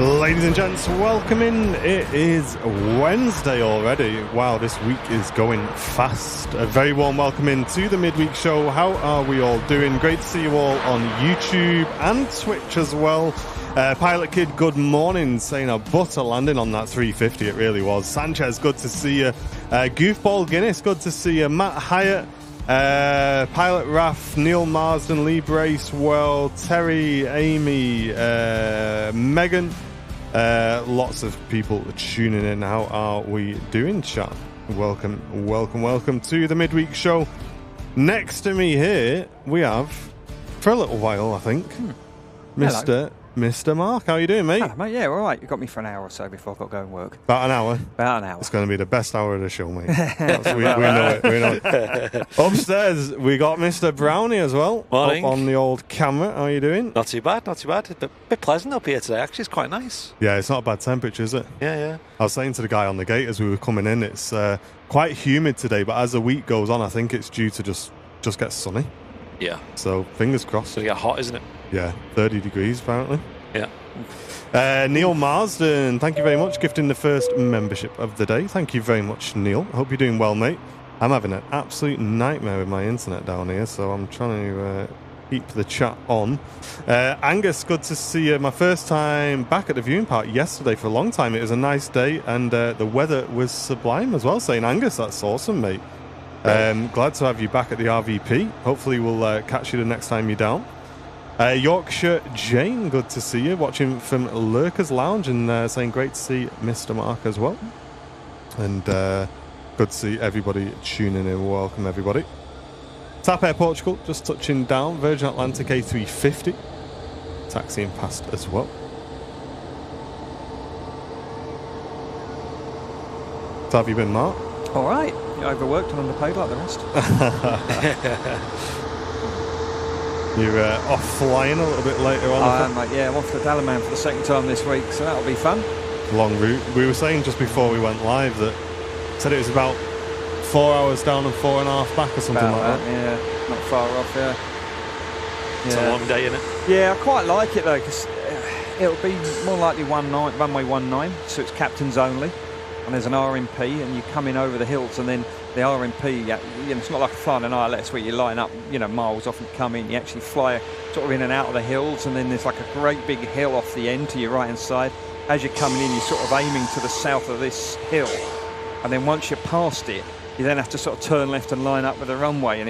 Ladies and gents, welcome in. It is Wednesday already. Wow, this week is going fast. A very warm welcome in to the midweek show. How are we all doing? Great to see you all on YouTube and Twitch as well. Pilot Kid, good morning, saying a butter landing on that 350. It really was. Sanchez, good to see you. Goofball Guinness, good to see you. Matt Hyatt, Pilot Raf, Neil Marsden, Lee Bracewell, Terry, Amy, Megan. Lots of people tuning in. How are we doing, chat? Welcome to the midweek show. Next to me here, we have, for a little while, I think, Mr. Mark. How are you doing, mate? Hello, mate. Yeah, all right. You got me for an hour or so before I've got to go and work. About an hour? About an hour. It's going to be the best hour of the show, mate. We know it. Upstairs, we got Mr. Brownie as well. Morning. Up on the old camera. How are you doing? Not too bad. A bit pleasant up here today, actually. It's quite nice. Yeah, it's not a bad temperature, is it? Yeah. I was saying to the guy on the gate as we were coming in, it's quite humid today, but as the week goes on, I think it's due to just get sunny. Yeah. So, fingers crossed. It's going to get hot, isn't it? Yeah, 30 degrees apparently. Yeah. Neil Marsden, thank you very much, gifting the first membership of the day. Thank you very much, Neil. I hope you're doing well, mate. I'm having an absolute nightmare with my internet down here, so I'm trying to keep the chat on. Angus, good to see you. My first time back at the viewing park yesterday for a long time. It was a nice day, and the weather was sublime as well. Saying, Angus, that's awesome, mate. Glad to have you back at the RVP. Hopefully we'll catch you the next time you're down. Yorkshire Jane, good to see you. Watching from Lurker's Lounge and saying great to see Mr. Mark as well. And good to see everybody tuning in. Welcome, everybody. Tap Air Portugal, just touching down. Virgin Atlantic A350. Taxiing past as well. So have you been, Mark? All right. Overworked and underpaid like the rest. You're off flying a little bit later on. Mate, yeah, I'm off to Dalaman for the second time this week, so that'll be fun. Long route. We were saying just before we went live that said it was about 4 hours down and 4.5 back or something about like that. Yeah, not far off, yeah. It's a long day, isn't it? Yeah, I quite like it though, because it'll be more likely runway 19, so it's captains only. And there's an RMP, and you come in over the hills, and then the RMP, it's not like flying an ILS where you line up, miles off and come in. You actually fly sort of in and out of the hills, and then there's like a great big hill off the end to your right hand side. As you're coming in, you're sort of aiming to the south of this hill, and then once you're past it, you then have to sort of turn left and line up with the runway, and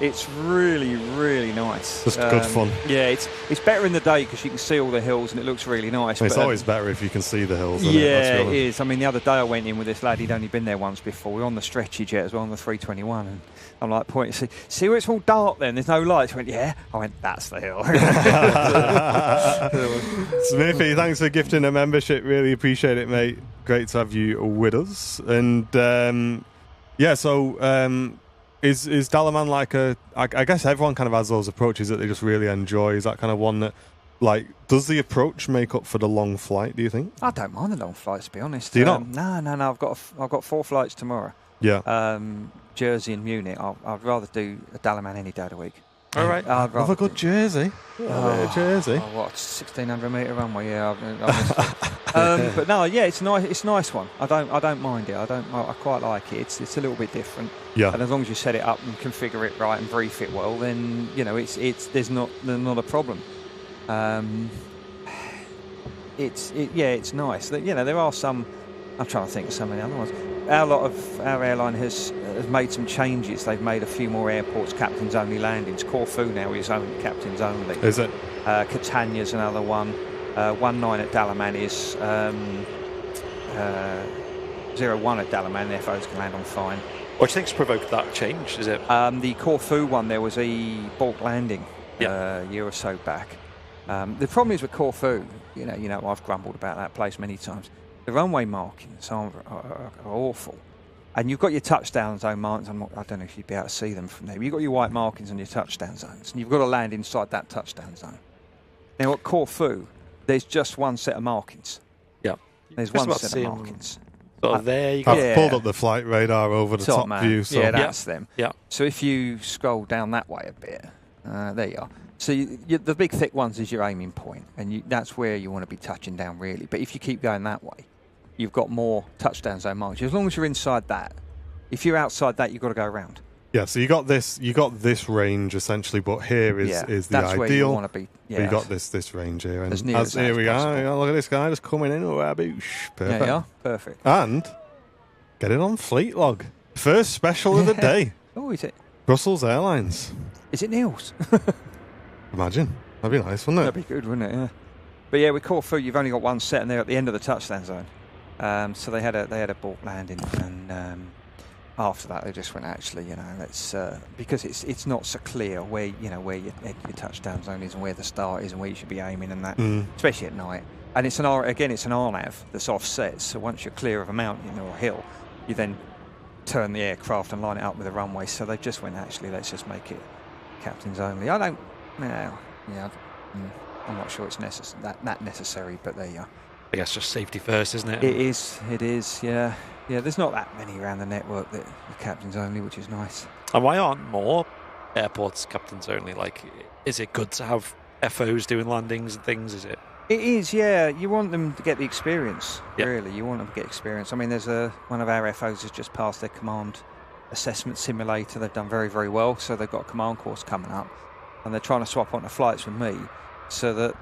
it's really, really nice. Just good fun. Yeah, it's better in the day because you can see all the hills and it looks really nice. It's always better if you can see the hills. Yeah, it is. I mean, the other day I went in with this lad. He'd only been there once before. We were on the stretchy jet as well, on the 321, and I'm like pointing. See where it's all dark then? There's no lights. He went, yeah. I went, that's the hill. Smithy, thanks for gifting a membership. Really appreciate it, mate. Great to have you with us. And Is Dalaman like I guess everyone kind of has those approaches that they just really enjoy. Is that kind of one that, like, does the approach make up for the long flight, do you think? I don't mind the long flights, to be honest. Do you not? No. I've got 4 flights tomorrow. Yeah. Jersey and Munich. I'd rather do a Dalaman any day of the week. All right. Have a good Jersey. Jersey. What, 1,600 metre runway? Yeah. But no, yeah, it's nice. It's a nice one. I don't mind it. I quite like it. It's a little bit different. Yeah. And as long as you set it up and configure it right and brief it well, then there's not a problem. It's nice. There are some. I'm trying to think of some of the other ones. Our airline has made some changes. They've made a few more airports captains only landings. Corfu now is only captains only. Is it? Catania's another one. 19 at Dalaman is 01 at Dalaman. The FOs can land on fine. What do you think's provoked that change? Is it the Corfu one? There was a bulk landing a year or so back. The problem is with Corfu. I've grumbled about that place many times. The runway markings are awful. And you've got your touchdown zone markings. I don't know if you'd be able to see them from there. But you've got your white markings on your touchdown zones. And you've got to land inside that touchdown zone. Now, at Corfu, there's just one set of markings. Yeah. There's one set of markings. There you go. I've pulled up the flight radar over the top view. So. Yeah, that's them. Yeah. So if you scroll down that way a bit, there you are. So the big thick ones is your aiming point, and that's where you want to be touching down really. But if you keep going that way, you've got more touchdown zone margin. As long as you're inside that. If you're outside that, you've got to go around. Yeah, so you got this range essentially, but here is the that's ideal. where you want to be. Yeah, you got this range here, and here we are. Look at this guy just coming in. Oh, boosh. Perfect. Yeah, perfect. And get it on fleet log. First special of the day. Oh, is it? Brussels Airlines. Is it Neil's? Imagine. That'd be nice, wouldn't it? That'd be good, wouldn't it? Yeah. But yeah, we caught through. You've only got one set, and they're at the end of the touchdown zone. So they had a balk landing, and after that they just went, actually, let's because it's not so clear where your touchdown zone is and where the start is and where you should be aiming and that, especially at night. And it's an RNAV that's offset. So once you're clear of a mountain or a hill, you then turn the aircraft and line it up with the runway. So they just went, actually, let's just make it captains only. I'm not sure it's that necessary, but there you are. I guess just safety first, isn't it? It is, yeah. Yeah, there's not that many around the network that are captains only, which is nice. And why aren't more airports captains only? Like, is it good to have FOs doing landings and things? Is it? It is, yeah. You want them to get the experience, really. You want them to get experience. I mean, there's one of our FOs has just passed their command assessment simulator. They've done very, very well. So they've got a command course coming up, and they're trying to swap onto flights with me so that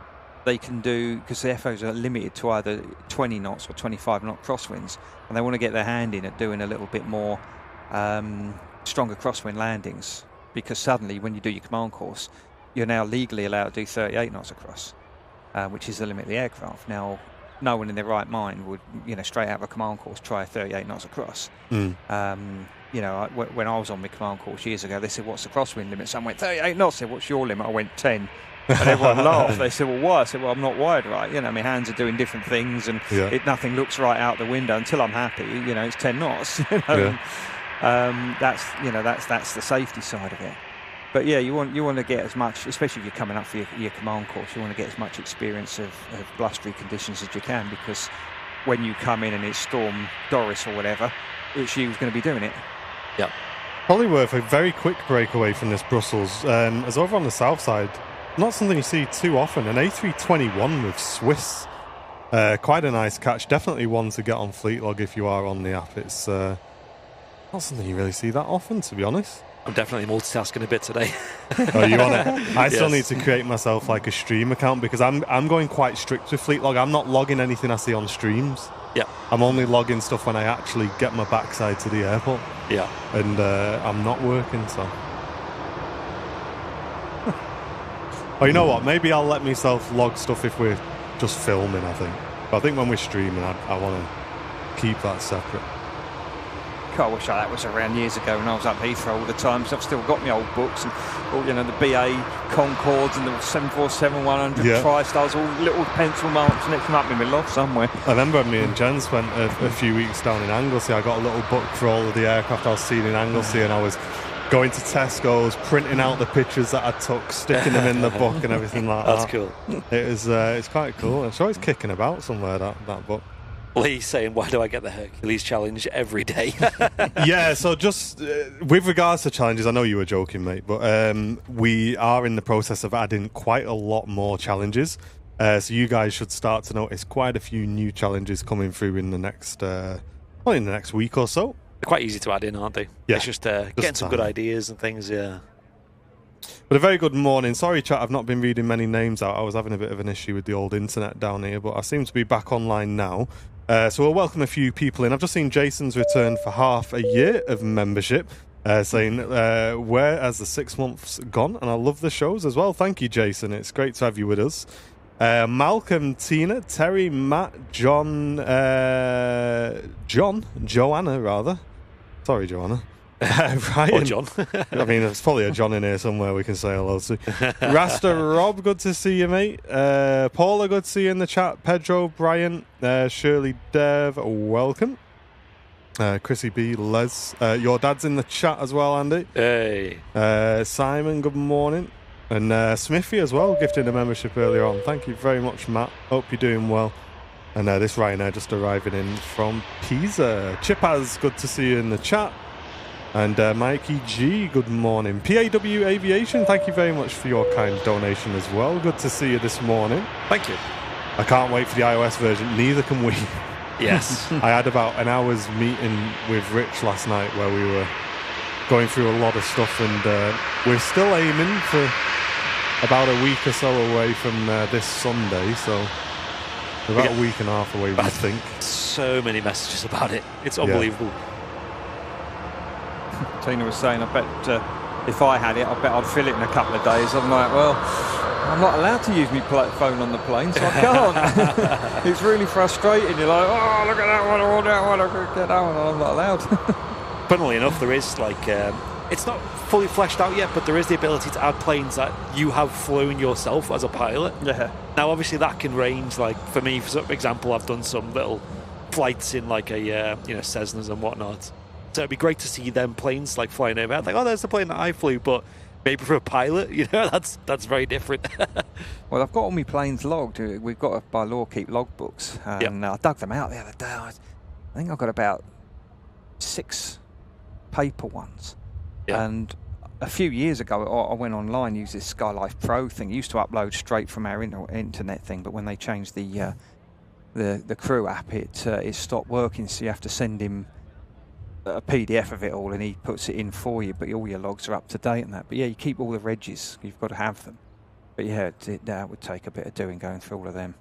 they can do, because the FOs are limited to either 20 knots or 25 knot crosswinds, and they want to get their hand in at doing a little bit more stronger crosswind landings, because suddenly when you do your command course, you're now legally allowed to do 38 knots across, which is the limit of the aircraft. Now, no one in their right mind would, straight out of a command course try 38 knots across. When I was on my command course years ago, they said, what's the crosswind limit? So I went 38 knots. I said, what's your limit? I went 10. And everyone laughed. They said, well, why? I said, well, I'm not wired right. My hands are doing different things, and nothing looks right out the window until I'm happy. It's 10 knots. That's the safety side of it. But yeah, you want to get as much, especially if you're coming up for your command course, you want to get as much experience of blustery conditions as you can, because when you come in and it's Storm Doris or whatever, it's you who's going to be doing it. Yeah. Probably worth a very quick break away from this Brussels. As over on the south side, not something you see too often. An A321 with Swiss. Quite a nice catch. Definitely one to get on fleet log if you are on the app. It's not something you really see that often, to be honest. I'm definitely multitasking a bit today. Oh, you on it? I still need to create myself like a stream account, because I'm going quite strict with fleet log. I'm not logging anything I see on streams. Yeah. I'm only logging stuff when I actually get my backside to the airport. Yeah. And I'm not working, so. Oh, you know what? Maybe I'll let myself log stuff if we're just filming, I think. But I think when we're streaming, I want to keep that separate. I wish that was around years ago when I was up Heathrow all the time. So I've still got my old books and all, the BA Concords and the 747-100 TriStars, all little pencil marks next to them up in my loft somewhere. I remember me and Jen spent a few weeks down in Anglesey. I got a little book for all of the aircraft I was seeing in Anglesey, and I was going to Tesco's, printing out the pictures that I took, sticking them in the book and everything like that. That's cool. It's quite cool. I'm sure it's kicking about somewhere, that book. Lee's saying, why do I get the Hercules challenge every day? Yeah, so just with regards to challenges, I know you were joking, mate, but we are in the process of adding quite a lot more challenges. So you guys should start to notice quite a few new challenges coming through in the next week or so. They're quite easy to add in, aren't they? Yeah. It's just getting some good ideas and things, yeah. But a very good morning. Sorry, chat, I've not been reading many names out. I was having a bit of an issue with the old internet down here, but I seem to be back online now. So we'll welcome a few people in. I've just seen Jason's return for half a year of membership, saying, where has the 6 months gone? And I love the shows as well. Thank you, Jason. It's great to have you with us. Malcolm, Tina, Terry, Matt, Joanna, rather. Sorry, Joanna. Ryan. Or John. I mean, there's probably a John in here somewhere we can say hello to. Rasta Rob, good to see you, mate. Paula, good to see you in the chat. Pedro, Brian, Shirley, Dev, welcome. Chrissy B, Les. Your dad's in the chat as well, Andy. Hey. Simon, good morning. And Smithy as well, gifting a membership earlier on. Thank you very much, Matt. Hope you're doing well. And this Ryanair just arriving in from Pisa. Chipaz, good to see you in the chat. And Mikey G, good morning. PAW Aviation, thank you very much for your kind donation as well. Good to see you this morning. Thank you. I can't wait for the iOS version. Neither can we. Yes. I had about an hour's meeting with Rich last night where we were going through a lot of stuff, and we're still aiming for about a week or so away from this Sunday, so about a week and a half away, we think. So many messages about it. It's unbelievable. Yeah. Tina was saying, I bet if I had it, I bet I'd fill it in a couple of days. I'm like, well, I'm not allowed to use my phone on the plane, so I can't. It's really frustrating. You're like, oh, look at that one, I want that one, I could get that one. I'm not allowed. Funnily enough, there is like, it's not fully fleshed out yet, but there is the ability to add planes that you have flown yourself as a pilot. Yeah. Now, obviously, that can range. Like for me, for example, I've done some little flights in like a Cessnas and whatnot. So it'd be great to see them planes like flying over. Like, oh, there's the plane that I flew, but maybe for a pilot, that's very different. Well, I've got all my planes logged. We've got to, by law, keep logbooks, and I dug them out the other day. I think I've got about 6 paper ones. Yeah. And a few years ago, I went online, used this Skylife Pro thing. It used to upload straight from our internet thing, but when they changed the crew app, it stopped working. So you have to send him a PDF of it all, and he puts it in for you. But all your logs are up to date and that. But yeah, you keep all the regs. You've got to have them. But yeah, that would take a bit of doing, going through all of them.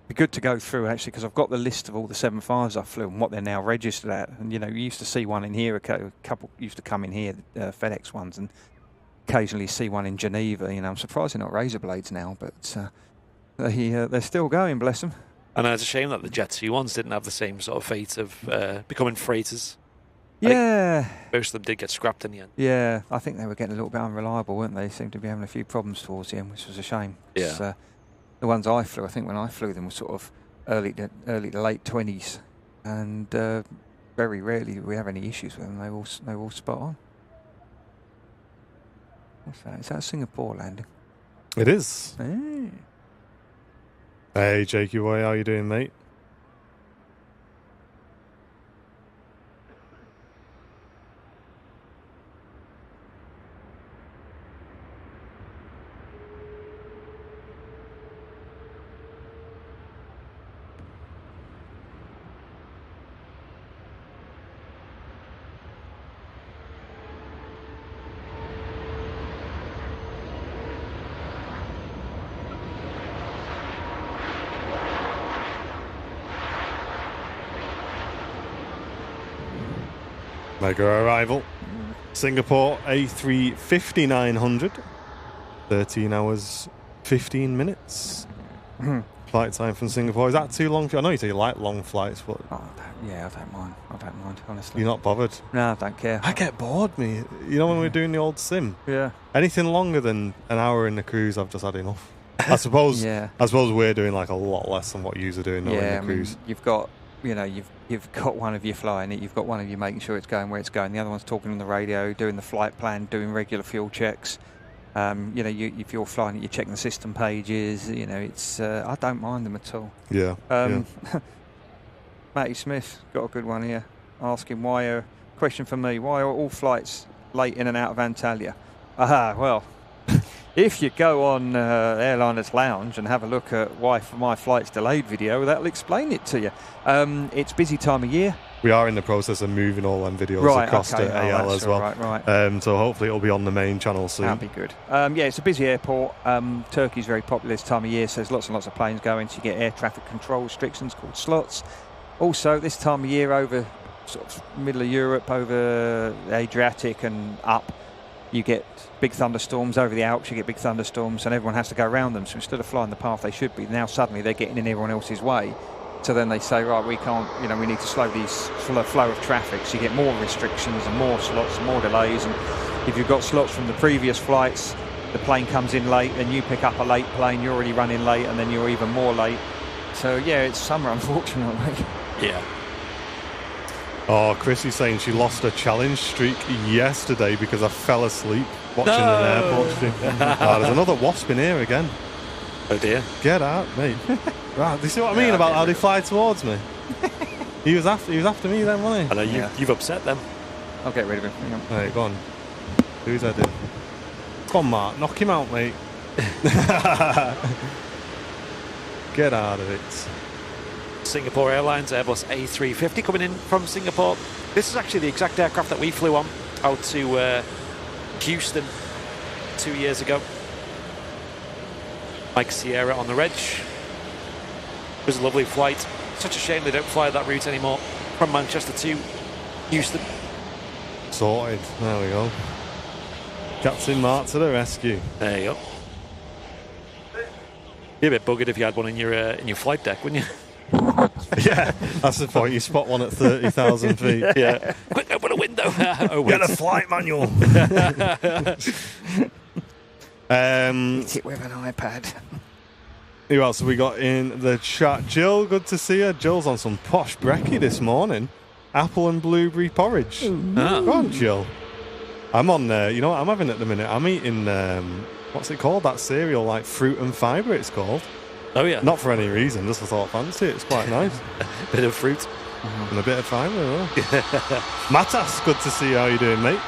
Be good to go through actually, because I've got the list of all the 75s I flew and what they're now registered at. And you used to see one in here, a couple used to come in here, FedEx ones, and occasionally see one in Geneva. I'm surprised they're not Razor Blades now, but they're still going, bless them. And it's a shame that the Jet 2 ones didn't have the same sort of fate of becoming freighters. Yeah. Most of them did get scrapped in the end. Yeah, I think they were getting a little bit unreliable, weren't they? They seemed to be having a few problems towards the end, which was a shame. Yeah. The ones I flew, I think when I flew them, were sort of early to late 20s, and very rarely did we have any issues with them. They were all spot on. What's that? Is that a Singapore landing? It is. Hey. Hey, Jakey boy, how you doing, mate? Mega arrival. Singapore A350-900. 13 hours, 15 minutes. Flight time from Singapore. Is that too long for you? I know you say you like long flights, but... Yeah, I don't mind, honestly. You're not bothered? No, I don't care. I get bored, me. When we're doing the old sim? Yeah. Anything longer than an hour in the cruise, I've just had enough. I suppose we're doing like a lot less than what you're doing in the cruise. You've got... you've got one of you flying it, you've got one of you making sure it's going where it's going, the other one's talking on the radio, doing the flight plan, doing regular fuel checks. If you're flying it, you're checking the system pages. It's I don't mind them at all. Yeah. Matty Smith got a good one here, asking question for me, why are all flights late in and out of Antalya? Well, if you go on Airliners Lounge and have a look at why my flight's delayed video, that'll explain it to you. It's busy time of year. We are in the process of moving all them videos across to AL as well. Right. So hopefully it'll be on the main channel soon. That'll be good. It's a busy airport. Turkey's very popular this time of year, so there's lots and lots of planes going, so you get air traffic control restrictions called slots. Also, this time of year over sort of middle of Europe, over the Adriatic and up, you get big thunderstorms. Over the Alps you get big thunderstorms, and everyone has to go around them. So instead of flying the path they should be, now suddenly they're getting in everyone else's way. So then they say, right, we can't, we need to slow these flow of traffic. So you get more restrictions and more slots and more delays. And if you've got slots from the previous flights, the plane comes in late, then you pick up a late plane, you're already running late, and then you're even more late. So yeah, it's summer, unfortunately. Yeah. Oh, Chrissy's saying she lost her challenge streak yesterday because I fell asleep watching an airport stream. There's another wasp in here again. Oh dear. Get out, mate. Right, you see what I mean about how they fly towards me? He was after me then, wasn't he? I know you've upset them. I'll get rid of him. Hang on. Right, go on. Who's heading? Come on, Mark. Knock him out, mate. Get out of it. Singapore Airlines Airbus A350 coming in from Singapore. This is actually the exact aircraft that we flew on out to Houston 2 years ago. Mike Sierra on the reg. It was a lovely flight. Such a shame they don't fly that route anymore from Manchester to Houston. Sorted. There we go. Captain Mark to the rescue. There you go. You'd be a bit buggered if you had one in your flight deck, wouldn't you? Yeah, that's the point. You spot one at 30,000 feet. Yeah. Quick, open a window. Get a flight manual. Eat it with an iPad. Who else have we got in the chat? Jill, good to see her. Jill's on some posh brekkie this morning. Apple and blueberry porridge. Go on, Jill. I'm on there. You know what I'm having at the minute? I'm eating, what's it called? That cereal, like Fruit and Fibre it's called. Oh, yeah. Not for any reason, just I thought fancy it. It's quite nice. Bit of fruit. And a bit of fibre as well. Matas, good to see you. How you doing, mate?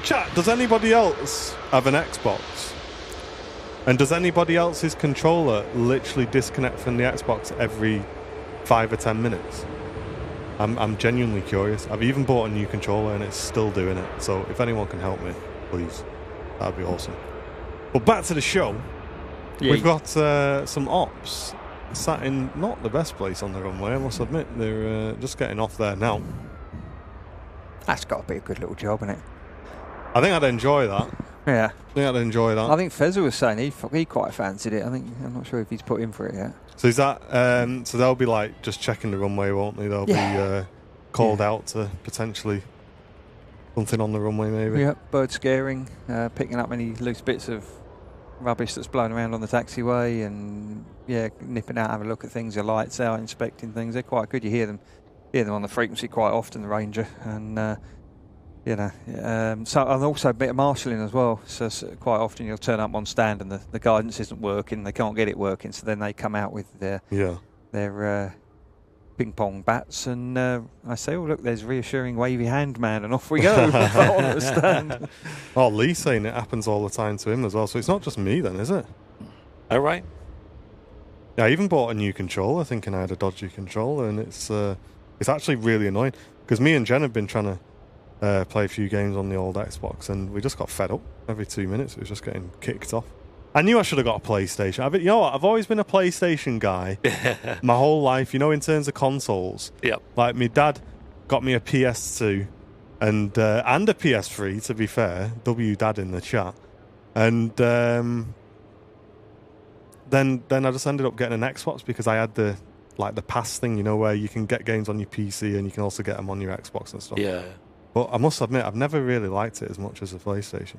Chat, does anybody else have an Xbox? And does anybody else's controller literally disconnect from the Xbox every 5 or 10 minutes? I'm genuinely curious. I've even bought a new controller and it's still doing it. So if anyone can help me, please, that'd be awesome. But back to the show. Yeah. We've got some ops sat in not the best place on the runway, I must admit. They're just getting off there now. That's got to be a good little job, isn't it? I think I'd enjoy that. Yeah. I think I'd enjoy that. I think Fezza was saying he quite fancied it. I'm not sure if he's put in for it yet. So is that so they'll be like just checking the runway, won't they? They'll be called out to potentially something on the runway, maybe. Yeah, bird scaring, picking up any loose bits of rubbish that's blown around on the taxiway, and nipping out, having a look at things, your lights out, inspecting things. They're quite good. You hear them on the frequency quite often, the Ranger, and so, and also a bit of marshalling as well. So quite often you'll turn up on stand and the guidance isn't working, they can't get it working, so then they come out with their ping pong bats, and I say, oh look, there's reassuring wavy hand man, and off we go. On the stand. Oh, Lee's saying it happens all the time to him as well, so it's not just me then, is it? Oh, right. Yeah, I even bought a new controller thinking I had a dodgy controller, and it's actually really annoying, because me and Jen have been trying to play a few games on the old Xbox, and we just got fed up every 2 minutes. It was just getting kicked off. I knew I should have got a PlayStation. You know what? I've always been a PlayStation guy my whole life, you know, in terms of consoles. Yep. Like, my dad got me a PS2 and a PS3, to be fair. W Dad in the chat. And then I just ended up getting an Xbox because I had the pass thing, you know, where you can get games on your PC and you can also get them on your Xbox and stuff. Yeah. But I must admit, I've never really liked it as much as the PlayStation.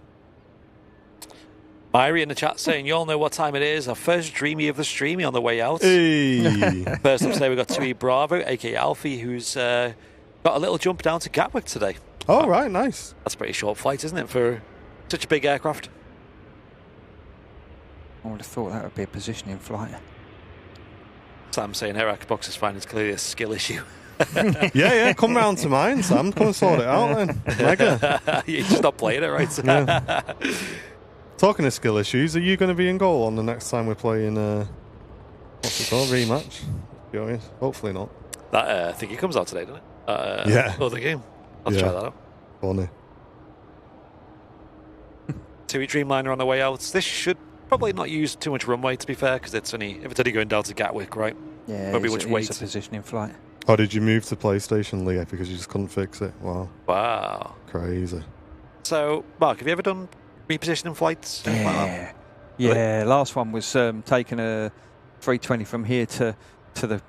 Myri in the chat saying, you all know what time it is. Our first dreamy of the streamy on the way out. Hey. First up today, we've got 2E Bravo, a.k.a. Alfie, who's got a little jump down to Gatwick today. Oh, right, nice. That's a pretty short flight, isn't it, for such a big aircraft? I would have thought that would be a positioning flight. Sam saying her Xbox is fine. It's clearly a skill issue. yeah, come round to mine, Sam. Come and sort it out then. Mega. You just not playing it, right? Yeah. Talking of skill issues, are you going to be in goal on the next time we're playing, what's it called, rematch? Curious. Hopefully not. That I think it comes out today, doesn't it? Yeah. Other game. I'll try that out. Funny. 2E Dreamliner on the way out. This should probably not use too much runway, to be fair, because if it's only going down to Gatwick, right? Yeah, Won't be much weight. It's a positioning flight. Oh, did you move to PlayStation, Leah, because you just couldn't fix it? Wow. Crazy. So, Mark, have you ever done repositioning flights? Yeah. Yeah, last one was taking a 320 from here to the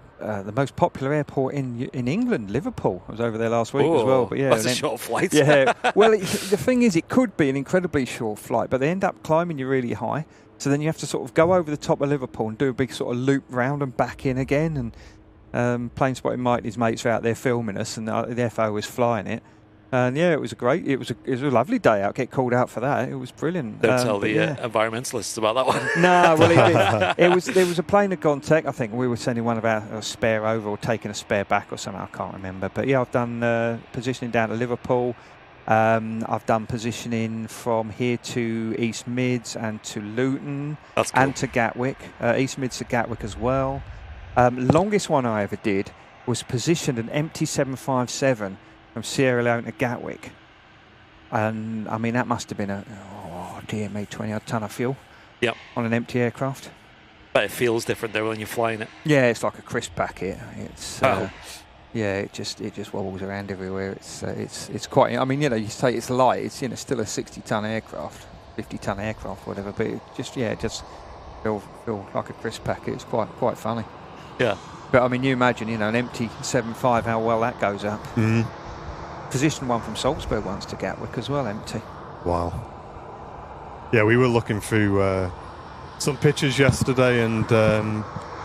most popular airport in England, Liverpool. I was over there last week as well. But yeah, that's a short flight. Yeah. Well, the thing is, it could be an incredibly short flight, but they end up climbing you really high. So then you have to sort of go over the top of Liverpool and do a big sort of loop round and back in again. And Planespotting Mike and his mates are out there filming us, and the FO was flying it. And yeah, it was a lovely day out. Get called out for that. It was brilliant. Don't tell the environmentalists about that one. No, well, there was a plane had gone tech. I think we were sending one of our spare over or taking a spare back or something. I can't remember. But yeah, I've done positioning down to Liverpool. I've done positioning from here to East Mids and to Luton. That's cool. And to Gatwick. East Mids to Gatwick as well. Longest one I ever did was positioned an empty 757 from Sierra Leone to Gatwick. And I mean, that must have been 20-odd ton of fuel. Yep. On an empty aircraft. But it feels different though when you're flying it. Yeah, it's like a crisp packet. It's yeah, it just wobbles around everywhere. It's quite. I mean, you say it's light. It's still a 60-ton aircraft, 50-ton aircraft, whatever. But it just feel like a crisp packet. It's quite funny. Yeah. But I mean, you imagine an empty 7.5, how well that goes up. Mm. Positioned one from Salzburg once to Gatwick as well, empty. Wow. Yeah, we were looking through some pictures yesterday and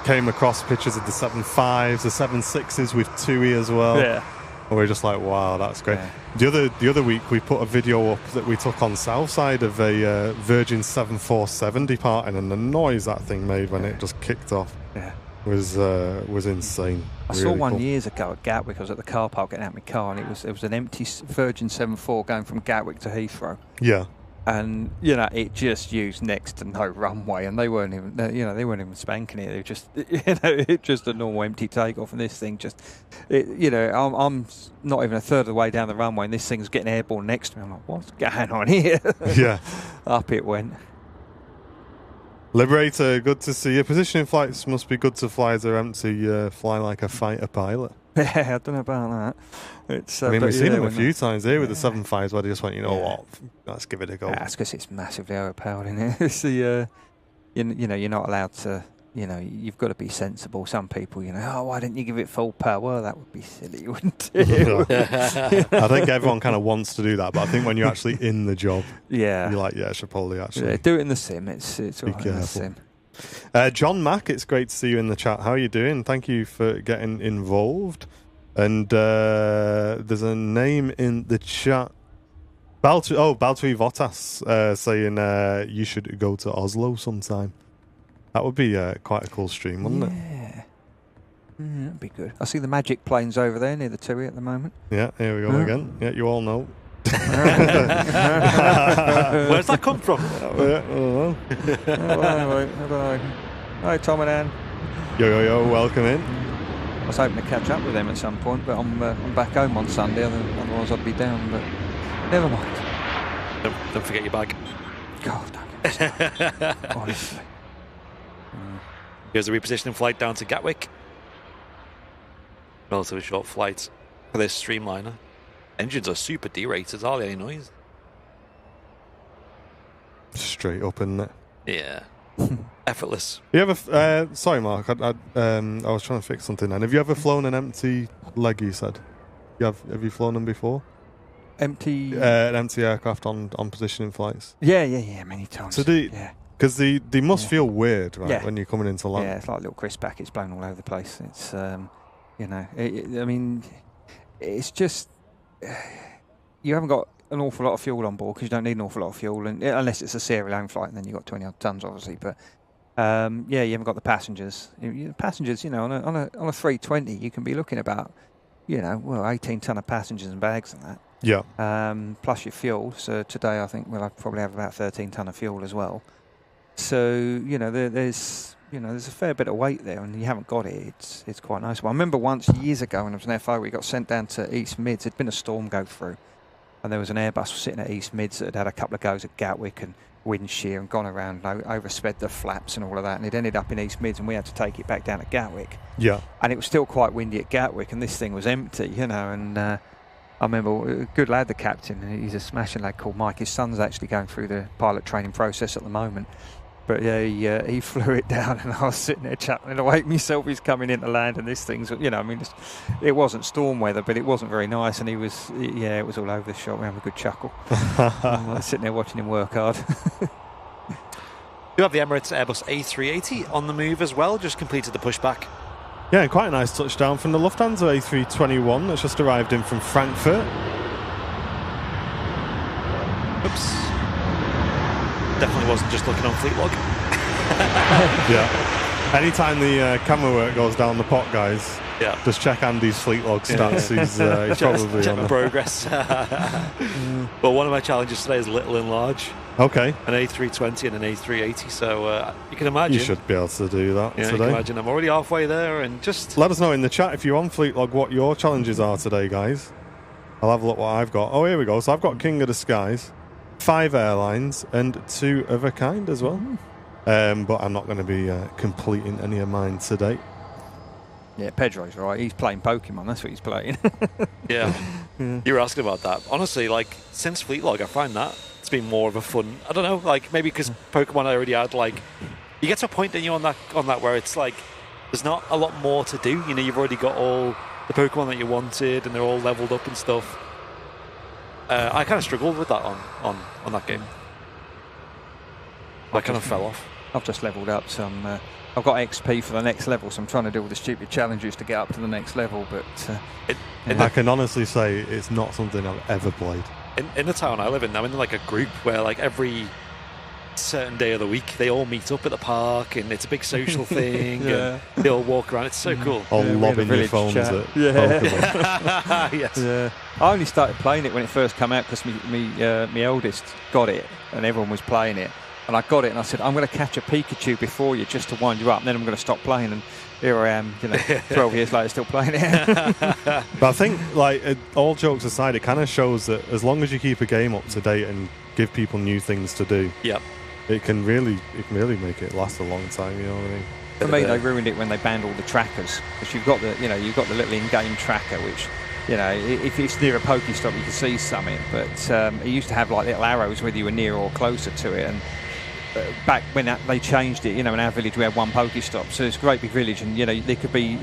came across pictures of the 7.5s, the 7.6s with TUI as well. Yeah. And we were just like, wow, that's great. Yeah. The other week we put a video up that we took on Southside of a Virgin 747 departing, and the noise that thing made when it just kicked off. Yeah. Was insane. I saw one years ago at Gatwick. I was at the car park getting out my car, and it was an empty Virgin 7.4 going from Gatwick to Heathrow. Yeah. And it just used next to no runway, and they weren't even spanking it. They were just it's just a normal empty takeoff, and this thing I'm not even a third of the way down the runway, and this thing's getting airborne next to me. I'm like, what's going on here? Yeah. Up it went. Liberator, good to see you. Positioning flights must be good to fly as they're empty. Fly like a fighter pilot. Yeah, I don't know about that. We've seen them a few times here with the 7.5s where they just went, what, let's give it a go. Yeah, that's because it's massively overpowered in it. It's the, you're not allowed to, you've got to be sensible. Some people, why didn't you give it full power? Well, that would be silly, wouldn't it? I think everyone kind of wants to do that, but I think when you're actually in the job, you're like, I should probably actually do it in the sim. It's all right in the sim. John Mack, it's great to see you in the chat. How are you doing? Thank you for getting involved. And there's a name in the chat. Baltui Votas saying you should go to Oslo sometime. That would be quite a cool stream, wouldn't it? Yeah. That'd be good. I see the Magic planes over there near the TUI at the moment. Yeah, here we go again. Yeah, you all know. Where's that come from? I don't know. Hi, Tom and Anne. Yo, welcome in. I was hoping to catch up with them at some point, but I'm back home on Sunday, otherwise I'd be down, but never mind. Don't forget your bag. God, don't get me started. Honestly. Here's a repositioning flight down to Gatwick. Relatively short flight for this Streamliner. Engines are super derated, hardly any noise. Straight up, isn't it? Yeah. Effortless. You ever? Sorry, Mark. I was trying to fix something. Then, have you ever flown an empty leg? You said. Have you flown them before? Empty. An empty aircraft on positioning flights. Yeah, many times. So because they must feel weird, right, when you're coming into land. Yeah, it's like little crisp packets blown all over the place. It's I mean, it's just you haven't got an awful lot of fuel on board because you don't need an awful lot of fuel, and unless it's a Sierra Leone flight, and then you've got 20-odd tons, obviously. But you haven't got the passengers. Passengers, on a 320, you can be looking about, 18 ton of passengers and bags and that. Yeah. Plus your fuel. So today, I think I'd probably have about 13 ton of fuel as well. So there's a fair bit of weight there, and you haven't got it. It's quite nice. Well, I remember once years ago when I was an FO, we got sent down to East Mids. There'd been a storm go through, and there was an Airbus sitting at East Mids that had a couple of goes at Gatwick and wind shear and gone around, oversped the flaps and all of that, and it ended up in East Mids, and we had to take it back down to Gatwick. Yeah. And it was still quite windy at Gatwick, and this thing was empty, and I remember a good lad, the captain. He's a smashing lad called Mike. His son's actually going through the pilot training process at the moment. But yeah, he flew it down, and I was sitting there chuckling away myself. He's coming into land, and this thing's, it wasn't storm weather, but it wasn't very nice, and it was all over the shop. We had a good chuckle. I was sitting there watching him work hard. You have the Emirates Airbus A380 on the move as well, just completed the pushback. Yeah, and quite a nice touchdown from the Lufthansa A321 that's just arrived in from Frankfurt. Oops. Definitely wasn't just looking on fleet log. Yeah. Anytime the camera work goes down the pot, guys, just check Andy's fleet log stats. He's probably check on my the progress. But one of my challenges today is little and large. Okay. An A320 and an A380, so you can imagine. You should be able to do that You today. can imagine I'm already halfway there, and just... Let us know in the chat if you're on fleet log what your challenges are today, guys. I'll have a look what I've got. Oh, here we go. So I've got King of the Skies, 5 airlines, and 2 of a kind as well. But I'm not going to be completing any of mine today. Yeah, Pedro's right. He's playing Pokemon. That's what he's playing. Yeah. You were asking about that. Honestly, like, since fleet log, I find that it's been more of a fun... I don't know, like, maybe because Pokemon I already had, like... You get to a point, then you on that where it's like, there's not a lot more to do. You know, you've already got all the Pokemon that you wanted, and they're all leveled up and stuff. I kind of struggled with that on that game. I kind of fell off. I've just leveled up some. I've got XP for the next level, so I'm trying to do all the stupid challenges to get up to the next level. But I can honestly say it's not something I've ever played. In the town I live in, I'm in like a group where like every certain day of the week they all meet up at the park, and it's a big social thing. And they all walk around. It's so cool. All lobbing your phones at Pokemon. Yes. Yeah. I only started playing it when it first came out because me eldest got it, and everyone was playing it. And I got it, and I said, I'm going to catch a Pikachu before you just to wind you up, and then I'm going to stop playing. And here I am, 12 years later, still playing it. But I think, like, all jokes aside, it kind of shows that as long as you keep a game up to date and give people new things to do, it can really make it last a long time. You know what I mean? For me, they ruined it when they banned all the trackers, because you've got the little in-game tracker, which. If it's near a Pokestop, you can see something. But it used to have like little arrows whether you were near or closer to it. And back when they changed it, in our village we had 1 Pokestop, so it's a great big village, and there could be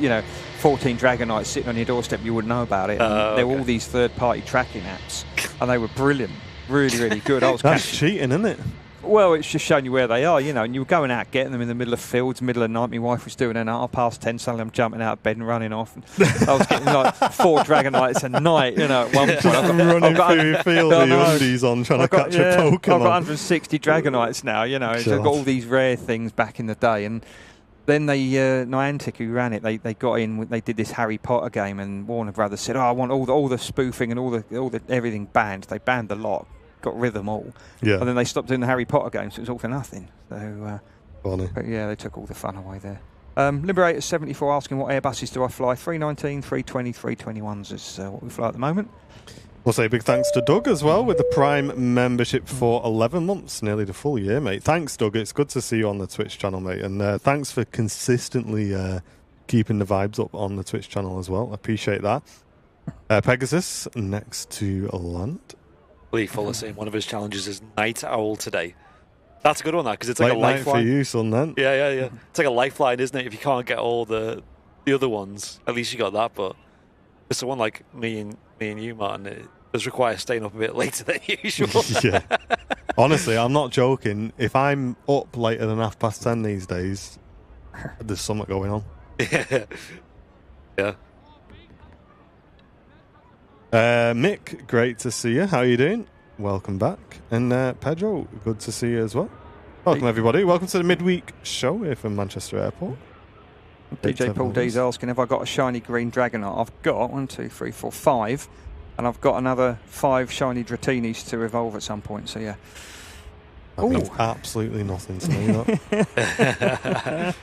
14 Dragonites sitting on your doorstep, you wouldn't know about it. There were all these third-party tracking apps, and they were brilliant, really, really good. That's cheating, isn't it? Well, it's just showing you where they are, and you were going out getting them in the middle of fields, middle of the night. My wife was doing an hour past 10, suddenly I'm jumping out of bed and running off. And I was getting like 4 Dragonites a night, at one point. Running through your field with your undies on, trying to catch a Pokemon. I've got 160 Dragonites now, so I've got all these rare things back in the day. And then Niantic, who ran it, they got in, they did this Harry Potter game, and Warner Brothers said, I want all the spoofing and all the everything banned. They banned the lot. Got rid of them all, and then they stopped doing the Harry Potter games, so it was all for nothing. So, funny. But yeah, they took all the fun away there. Liberator 74 asking what Airbuses do I fly? 319, 320, 321s is what we fly at the moment. We'll say big thanks to Doug as well with the Prime membership for 11 months, nearly the full year, mate. Thanks, Doug. It's good to see you on the Twitch channel, mate, and thanks for consistently keeping the vibes up on the Twitch channel as well. I appreciate that. Pegasus next to land. Lee Fuller saying one of his challenges is Night Owl today. That's a good one, that, because it's like a lifeline. Night for you, son, then. Yeah. It's like a lifeline, isn't it? If you can't get all the other ones, at least you got that. But for someone like me and you, Martin, it does require staying up a bit later than usual. Yeah. Honestly, I'm not joking. If I'm up later than 10:30 these days, there's something going on. Yeah. Mick, great to see you. How are you doing? Welcome back. And Pedro, good to see you as well. Welcome, everybody. Welcome to the midweek show here from Manchester Airport. DJ Paul D's asking if I got a shiny green Dragonite. I've got 1, 2, 3, 4, 5, and I've got another 5 shiny Dratinis to evolve at some point. So yeah, that means absolutely nothing to me. That.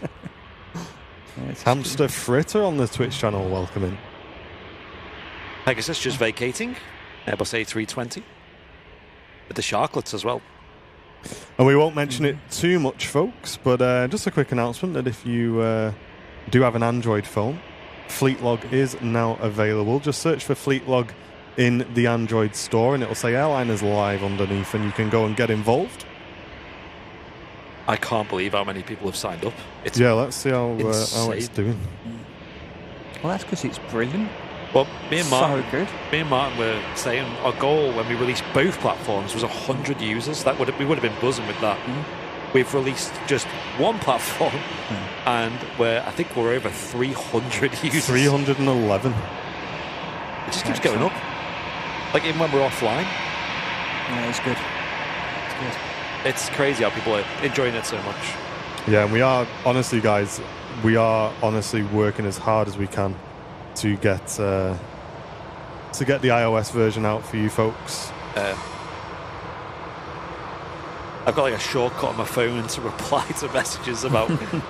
Hamster Fritter on the Twitch channel, welcoming. Pegasus just vacating. Airbus A320 with the Sharklets as well. And we won't mention it too much, folks, but just a quick announcement that if you do have an Android phone, Fleetlog is now available. Just search for Fleetlog in the Android store and it'll say Airliners Live underneath, and you can go and get involved. I can't believe how many people have signed up. Let's see how it's doing. Well, that's because it's brilliant. Well, me and Martin were saying our goal when we released both platforms was 100 users. We would have been buzzing with that. We've released just one platform, and I think we're over 300 users. 311. It just keeps going up. Like even when we're offline. Yeah, it's good. It's crazy how people are enjoying it so much. Yeah, and we are, honestly, guys, working as hard as we can to get the iOS version out for you folks. I've got like a shortcut on my phone to reply to messages about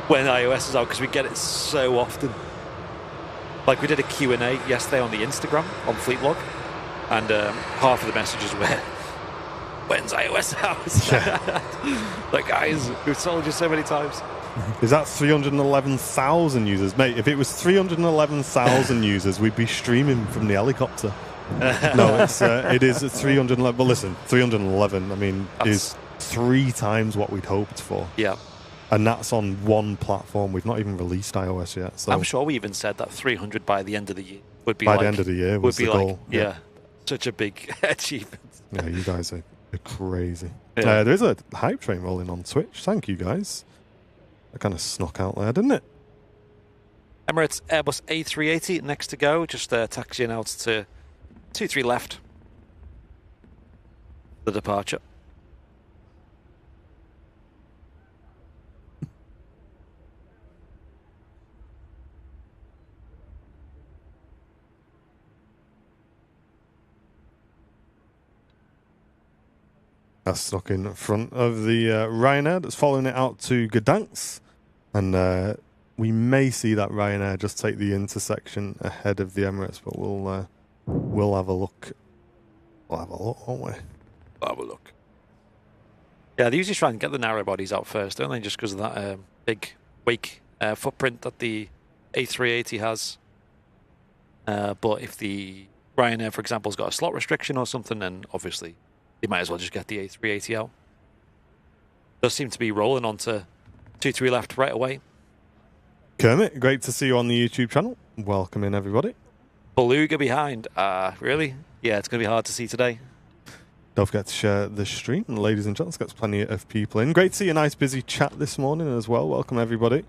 when iOS is out, because we get it so often. Like we did a Q&A yesterday on the Instagram, on Fleetlog, and half of the messages were, when's iOS out? Yeah. Like, guys, we've told you so many times. Is that 311,000 users? Mate, if it was 311,000 users, we'd be streaming from the helicopter. No, it is 311. Well, listen, 311, I mean, is 3 times what we'd hoped for. Yeah. And that's on one platform. We've not even released iOS yet. So I'm sure we even said that 300 by the end of the year would be by the end of the year was the goal. Yeah, such a big achievement. Yeah, you guys are crazy. Yeah. There is a hype train rolling on Twitch. Thank you, guys. That kind of snuck out there, didn't it? Emirates Airbus A380 next to go, just taxiing out to 23 left. The departure. That's stuck in front of the Ryanair that's following it out to Gdansk. And we may see that Ryanair just take the intersection ahead of the Emirates, but we'll have a look. We'll have a look, won't we? We'll have a look. Yeah, they usually try and get the narrow bodies out first, don't they? Just because of that big wake footprint that the A380 has. But if the Ryanair, for example, has got a slot restriction or something, then obviously they might as well just get the A380 out. Does seem to be rolling onto 23 left right away. Kermit, great to see you on the YouTube channel. Welcome in, everybody. Beluga behind. Really? Yeah, it's going to be hard to see today. Don't forget to share the stream, ladies and gents. Got plenty of people in. Great to see a nice busy chat this morning as well. Welcome, everybody.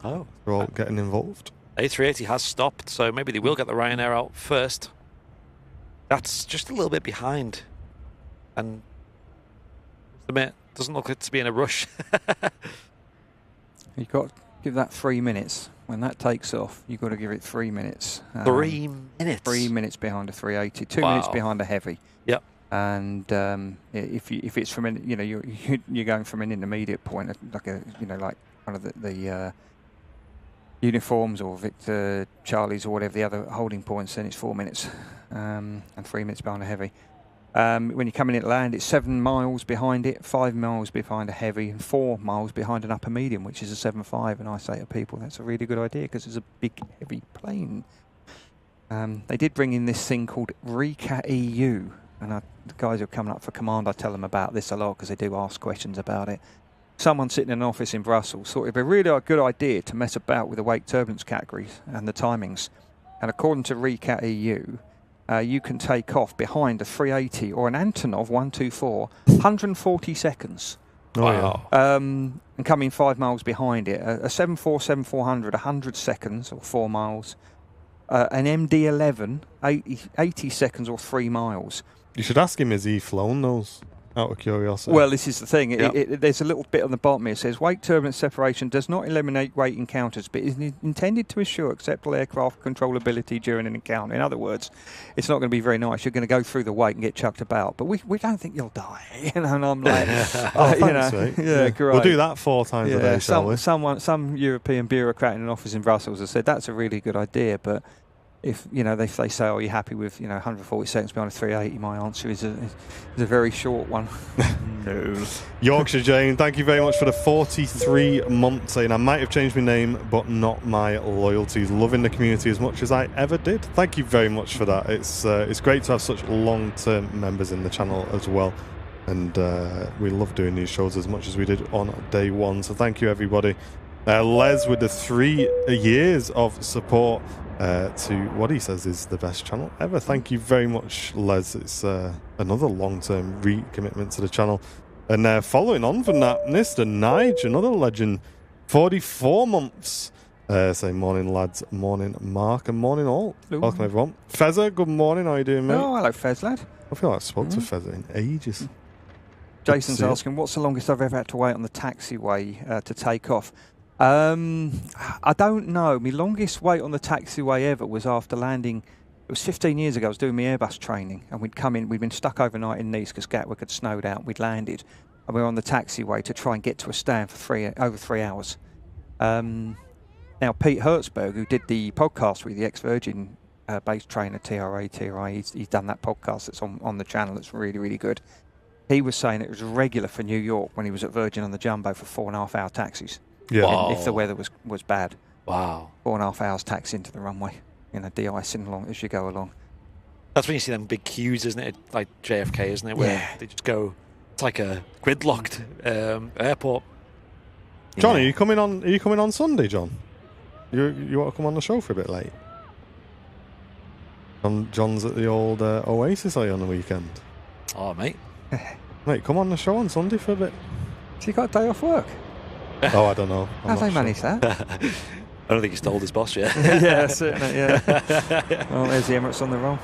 Oh. We're all getting involved. A380 has stopped, so maybe they will get the Ryanair out first. That's just a little bit behind. And admit, doesn't look like to be in a rush. You've got to give that 3 minutes. When that takes off, you've got to give it 3 minutes. 3 minutes? 3 minutes behind a 380, 2 Wow. minutes behind a heavy. Yep. And if it's from you're going from an intermediate point, like one of the uniforms or Victor Charlie's or whatever the other holding points, then it's 4 minutes and 3 minutes behind a heavy. When you're coming in to land, it's 7 miles behind it, 5 miles behind a heavy, and 4 miles behind an upper medium, which is a 7.5. And I say to people, that's a really good idea because it's a big, heavy plane. They did bring in this thing called Recat EU, and the guys who are coming up for command, I tell them about this a lot because they do ask questions about it. Someone sitting in an office in Brussels thought it'd be really a good idea to mess about with the wake turbulence categories and the timings. And according to Recat EU, you can take off behind a 380 or an Antonov 124, 140 seconds. Wow. And coming 5 miles behind it. A 747-400, 100 seconds or 4 miles. An MD-11, 80 seconds or 3 miles. You should ask him, has he flown those? Out of curiosity. Well, this is the thing. Yep. There's a little bit on the bottom here. It says, wake turbulence separation does not eliminate wake encounters, but is intended to assure acceptable aircraft controllability during an encounter. In other words, it's not going to be very nice. You're going to go through the wake and get chucked about, but we don't think you'll die. And I'm like, thanks, mate. Yeah, great. We'll do that 4 times a day, shall we? Some European bureaucrat in an office in Brussels has said that's a really good idea, but if they say, "Oh, you're happy with 140 seconds behind a 380?" My answer is a very short one. No. Yorkshire Jane, thank you very much for the 43 months. Saying I might have changed my name, but not my loyalties. Loving the community as much as I ever did. Thank you very much for that. It's great to have such long-term members in the channel as well, and we love doing these shows as much as we did on day one. So thank you, everybody. Les with the 3 years of support. To what he says is the best channel ever. Thank you very much, Les. It's another long-term recommitment to the channel. And following on from that, Mr. Nige, another legend, 44 months. Say morning, lads, morning, Mark, and morning all. Ooh. Welcome, everyone. Fezza, good morning. How are you doing, mate? Oh, hello, Fez, lad. I feel like I spoke to Fezza in ages. Jason's asking, what's the longest I've ever had to wait on the taxiway to take off? I don't know. My longest wait on the taxiway ever was after landing. It was 15 years ago. I was doing my Airbus training, and we'd come in. We'd been stuck overnight in Nice because Gatwick had snowed out. We'd landed, and we were on the taxiway to try and get to a stand for over 3 hours. Now, Pete Hertzberg, who did the podcast with the ex-Virgin base trainer, TRI, he's done that podcast that's on the channel. It's really, really good. He was saying it was regular for New York when he was at Virgin on the Jumbo for 4.5-hour taxis. Yeah. Wow. If the weather was bad. Wow. 4.5 hours taxi into the runway, de-icing along as you go along. That's when you see them big queues, isn't it? Like JFK, isn't it? Where they just go. It's like a gridlocked airport. John, are you coming on Sunday, John? You want to come on the show for a bit late? John's at the old Oasis, are you, on the weekend? Oh, mate. Mate, come on the show on Sunday for a bit. So you got a day off work? Oh, I don't know. How they manage that? I don't think he's told his boss yet. Yeah, certainly, yeah. Well, there's the Emirates on the roll.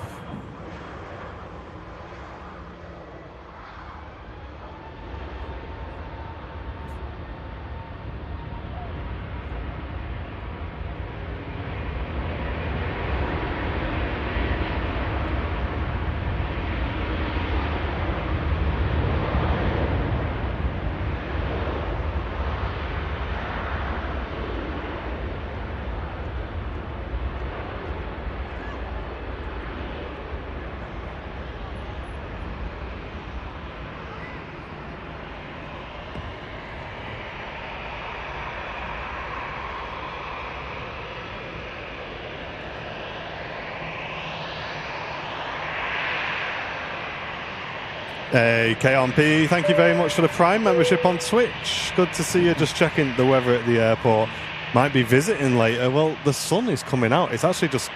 Hey, KMP, thank you very much for the Prime membership on Twitch. Good to see you. Just checking the weather at the airport. Might be visiting later. Well, the sun is coming out. It's actually just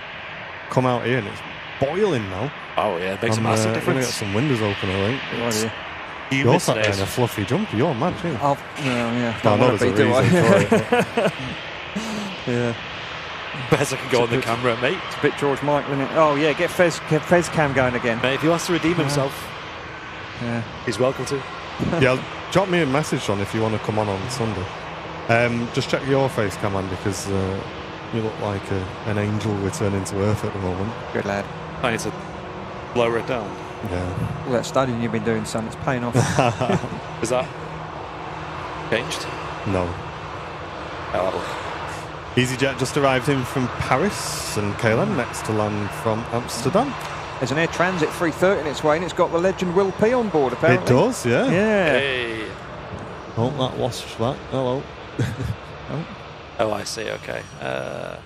come out here and it's boiling now. Oh, yeah. It makes a massive I'm going to difference. get some windows open, I think. You're sat there in a fluffy jumper. You're mad, too. Yeah. No, Don't want to be, do I? Yeah. Best I can go on the camera, mate. It's a bit George Michael, isn't it? Oh, yeah, get Fez cam going again. Mate, if he wants to redeem himself, he's welcome to. Yeah, drop me a message, John, if you want to come on Sunday. Just check your face cam, Andy, because you look like an angel returning to Earth at the moment. Good lad. I need to lower it down. Yeah. All that studying you've been doing, son, it's paying off. Is that changed? No. Oh, EasyJet just arrived in from Paris, and KLM next to land from Amsterdam. There's an Air Transit 330 in its way, and it's got the legend Will P on board, apparently. It does, yeah. Yeah. hey. Oh, that washed that. Hello. Oh, I see. Okay. Yeah.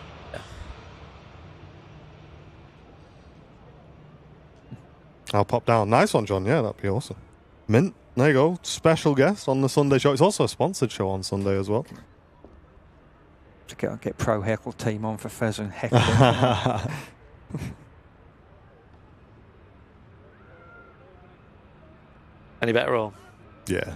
I'll pop down. Nice one, John. Yeah, that'd be awesome. Mint. There you go. Special guest on the Sunday show. It's also a sponsored show on Sunday as well. To get Pro Heckle team on for Fez and Heckle. Any better or? Yeah.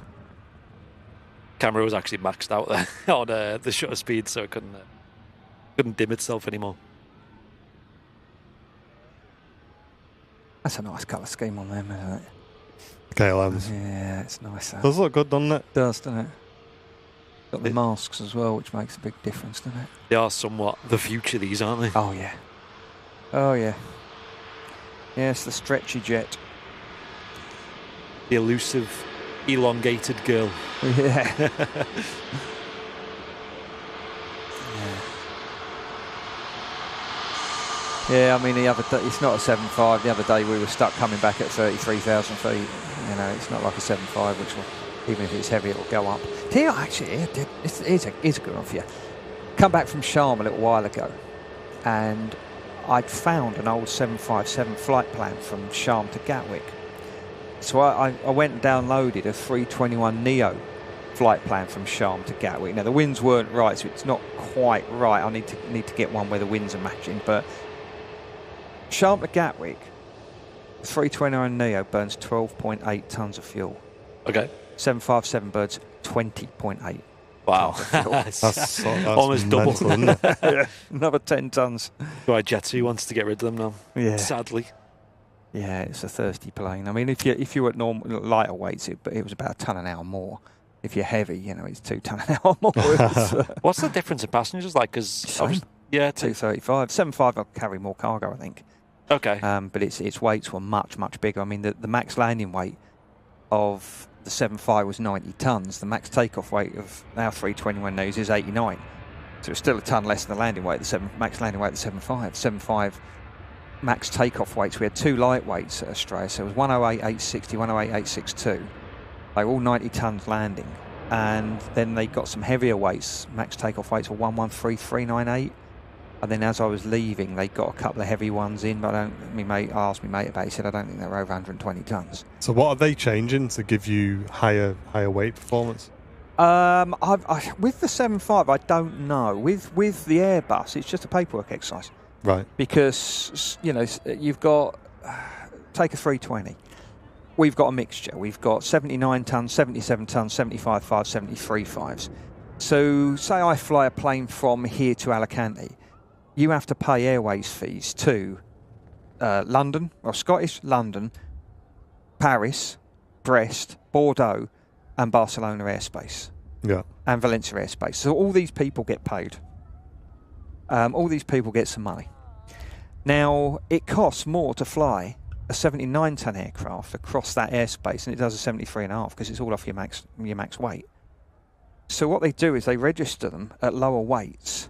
Camera was actually maxed out there on the shutter speed, so it couldn't dim itself anymore. That's a nice colour scheme on them, isn't it? KLM's. Yeah, it's nice. That. Does look good, doesn't it? Does, doesn't it? Got the masks as well, which makes a big difference, doesn't it? They are somewhat the future, these, aren't they? Oh, yeah. Oh, yeah. Yes, the stretchy jet. The elusive, elongated girl. Yeah. Yeah, I mean, the other day, it's not a 7.5. The other day we were stuck coming back at 33,000 feet. You know, it's not like a 7.5, which will, even if it's heavy, it will go up. Here, actually, it's a good one for you. Come back from Sharm a little while ago, and I'd found an old 757 flight plan from Sharm to Gatwick. So I went and downloaded a 321neo flight plan from Sharm to Gatwick. Now, the winds weren't right, so it's not quite right. I need to get one where the winds are matching, but Sharm to Gatwick, 321neo burns 12.8 tonnes of fuel. Okay. 757 burns 20.8. Wow. That's almost double. mental, isn't it? Another 10 tonnes. Right, Jetsu wants to get rid of them now. Yeah. Sadly. Yeah, it's a thirsty plane. I mean, if you were at normal lighter weights, it was about a ton an hour more. If you're heavy, it's 2 ton an hour more. What's the difference in passengers like? Because yeah, 235, 75 will carry more cargo, I think. Okay. But its weights were much bigger. I mean, the max landing weight of the 75 was 90 tons. The max takeoff weight of our 321 nose is 89. So it's still a ton less than the landing weight. Max landing weight of the 75. 75 max takeoff weights. We had 2 lightweights at Australia. So it was 108,860, 108,862. They were all 90 tons landing. And then they got some heavier weights. Max takeoff weights were 113,398. And then as I was leaving, they got a couple of heavy ones in, but I asked my mate about it. He said, I don't think they were over 120 tons. So what are they changing to give you higher weight performance? With the 7.5, I don't know. With the Airbus, it's just a paperwork exercise. Right. Because, you've got, take a 320. We've got a mixture. We've got 79 tons, 77 tons, 75 fives, 73 fives. So say I fly a plane from here to Alicante. You have to pay airways fees to London, or Scottish, London, Paris, Brest, Bordeaux, and Barcelona airspace. Yeah. And Valencia airspace. So all these people get paid. All these people get some money. Now, it costs more to fly a 79-ton aircraft across that airspace than it does a 73.5 because it's all off your max weight. So what they do is they register them at lower weights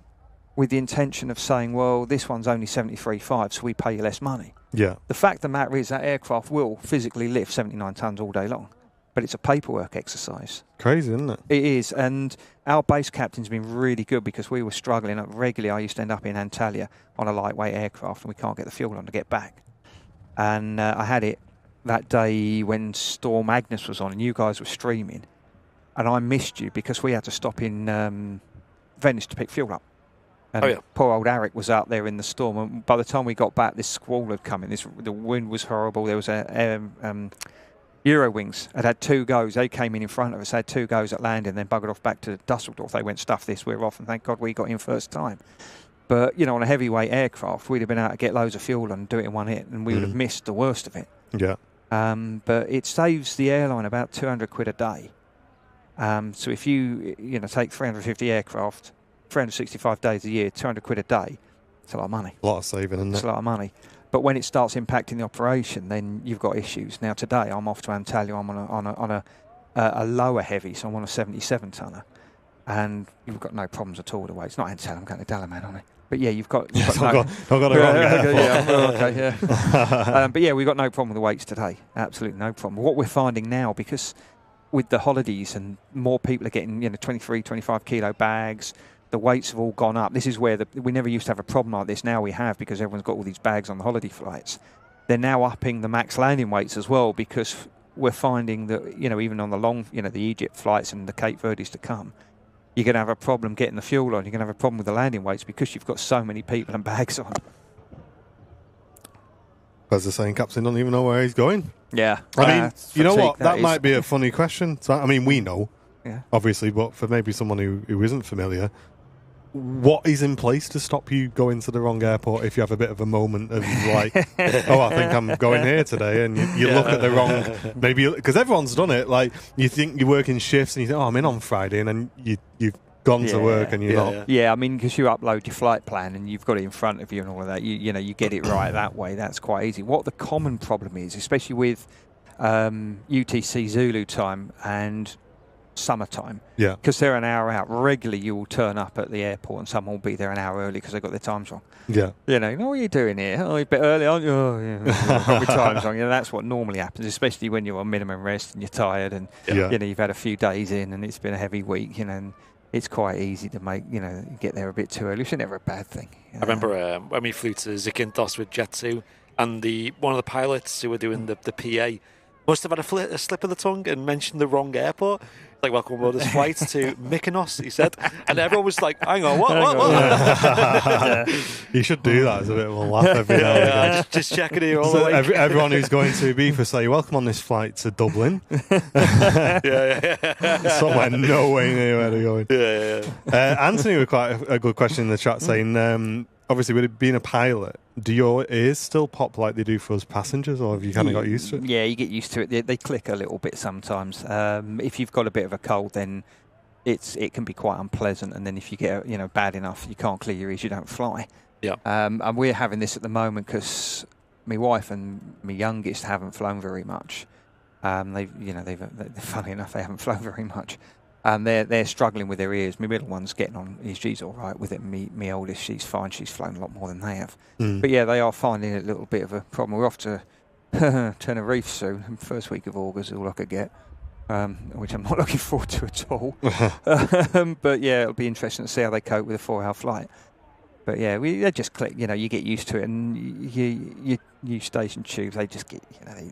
with the intention of saying, well, this one's only 73.5, so we pay you less money. Yeah. The fact of the matter is that aircraft will physically lift 79 tons all day long, but it's a paperwork exercise. Crazy, isn't it? It is, and our base captain's been really good because we were struggling. Regularly, I used to end up in Antalya on a lightweight aircraft, and we can't get the fuel on to get back. And I had it that day when Storm Agnes was on, and you guys were streaming, and I missed you because we had to stop in Venice to pick fuel up. And poor old Eric was out there in the storm, and by the time we got back, this squall had come in. The wind was horrible. There was Eurowings had 2 goes. They came in front of us, had 2 goes at landing, then buggered off back to Dusseldorf. They went, stuff this, we're off, and thank God we got in first time. But, on a heavyweight aircraft, we'd have been able to get loads of fuel and do it in one hit, and we would have missed the worst of it. Yeah. But it saves the airline about 200 quid a day. So if you take 350 aircraft, 365 days a year, 200 quid a day, it's a lot of money. A lot of saving, isn't it? It's a lot of money. But when it starts impacting the operation, then you've got issues. Now today, I'm off to Antalya. I'm on a lower heavy, so I'm on a 77-tonner, and you've got no problems at all with the weight. It's not Antalya. I'm going to Dalaman, aren't I? But yeah, you've got. I've got it wrong. Okay, yeah. But yeah, we've got no problem with the weights today. Absolutely no problem. What we're finding now, because with the holidays and more people are getting 23, 25 kilo bags. The weights have all gone up. This is where we never used to have a problem like this. Now we have, because everyone's got all these bags on the holiday flights. They're now upping the max landing weights as well, because we're finding that, even on the long, the Egypt flights and the Cape Verdes to come, you're going to have a problem getting the fuel on. You're going to have a problem with the landing weights because you've got so many people and bags on. As they're saying, Captain doesn't even know where he's going. Yeah. I mean, you know what? That is. might be a funny question. So, I mean, we know, yeah, obviously, but for maybe someone who isn't familiar, what is in place to stop you going to the wrong airport if you have a bit of a moment of like, oh, I think I'm going here today, and you look at the wrong, maybe, because everyone's done it, like you think you work in shifts and you think, oh, I'm in on Friday, and then you've gone to work and you're not. Yeah, I mean, because you upload your flight plan and you've got it in front of you and all of that, you get it right that way. That's quite easy. What the common problem is, especially with UTC Zulu time and summertime, because they're an hour out, regularly you will turn up at the airport and someone will be there an hour early because they've got their times wrong. What are you doing here? Oh, you're a bit early, aren't you? Oh, yeah, got your times wrong. That's what normally happens, especially when you're on minimum rest and you're tired and you've had a few days in and it's been a heavy week, and it's quite easy to make, get there a bit too early. It's never a bad thing. I remember when we flew to Zakynthos with Jet2, and one of the pilots who were doing the PA must have had a slip of the tongue and mentioned the wrong airport. Like, welcome aboard this flight to Mykonos, he said. And everyone was like, hang on, what? You should do that as a bit of a laugh every now and again. Just checking here all the way. Everyone who's going to Ibiza say, welcome on this flight to Dublin. Somewhere nowhere near where they're going. Anthony with quite a good question in the chat saying, obviously, with being a pilot, Do your ears still pop like they do for us passengers, or have you kind of got used to it? Yeah, you get used to it. They click a little bit sometimes. If you've got a bit of a cold, then it can be quite unpleasant. And then if you get bad enough, you can't clear your ears, you don't fly. Yeah. And we're having this at the moment because my wife and my youngest haven't flown very much. Funny enough, they haven't flown very much. And they're struggling with their ears. My middle one's getting on. She's all right with it. Me oldest, she's fine. She's flown a lot more than they have. But yeah, they are finding it a little bit of a problem. We're off to Tenerife soon. First week of August is all I could get, which I'm not looking forward to at all. But yeah, it'll be interesting to see how they cope with a 4-hour flight. But yeah, they just click. You get used to it, and you station tubes. They just get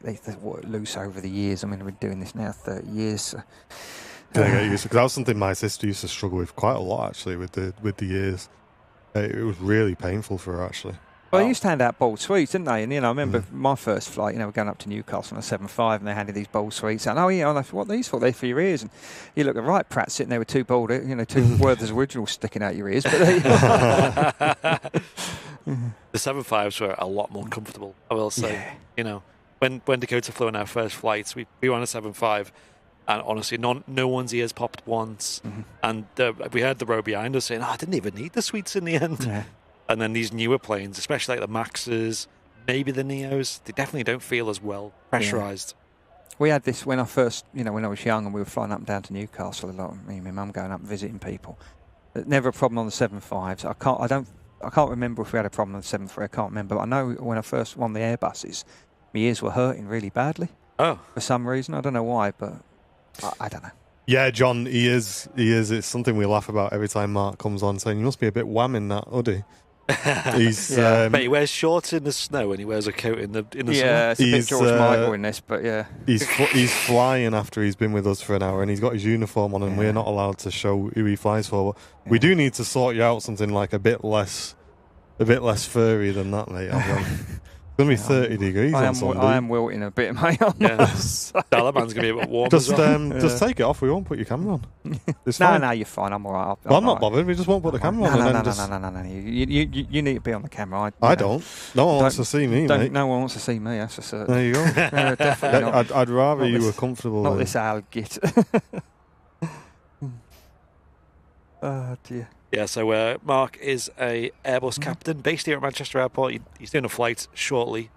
they work loose over the years. I mean, we've been doing this now 30 years. So. Did I get used to? Because that was something my sister used to struggle with quite a lot, actually, with the ears. It was really painful for her, actually. Well, they used to hand out bowl sweets, didn't they? And I remember my first flight. We're going up to Newcastle on a 7.5, and they handed these bowl sweets. And I thought, what are these for? They're for your ears. And you look at right, Pratt sitting there with two Werther's originals sticking out your ears. But the 7.5s were a lot more comfortable, I will say. Yeah. When Dakota flew on our first flights, we were on a 7.5. And honestly, no one's ears popped once. And we heard the row behind us saying, I didn't even need the sweets in the end. Yeah. And then these newer planes, especially like the Maxes, maybe the Neos, they definitely don't feel as well pressurized. Yeah. We had this when I first, when I was young and we were flying up and down to Newcastle a lot. Me and my mum going up and visiting people. Never a problem on the 7.5s. I can't remember if we had a problem on the 7.3. I can't remember. But I know when I first won the Airbuses, my ears were hurting really badly. Oh. For some reason. I don't know why, but I don't know. Yeah, John, he is. It's something we laugh about every time Mark comes on, saying, you must be a bit wham in that hoodie. He's, but he wears shorts in the snow and he wears a coat in the sun. Yeah, it's a bit George Michael in this, but yeah. He's flying after he's been with us for an hour, and he's got his uniform on, and we're not allowed to show who he flies for. We do need to sort you out something like a bit less furry than that, mate. It's going to be 30 degrees on Sunday. I am wilting a bit, mate. Dalaman's going to be a bit warm as well. Just take it off. We won't put your camera on. No, you're fine. I'm all right. I'm not bothered. We just won't put the camera on. No. You need to be on the camera. I don't. No one wants to see me, mate. No one wants to see me, that's for certain. There you go. Definitely not. I'd rather you were comfortable. Not this algit. Oh, dear. Yeah, so Mark is a Airbus captain based here at Manchester Airport. He's doing a flight shortly.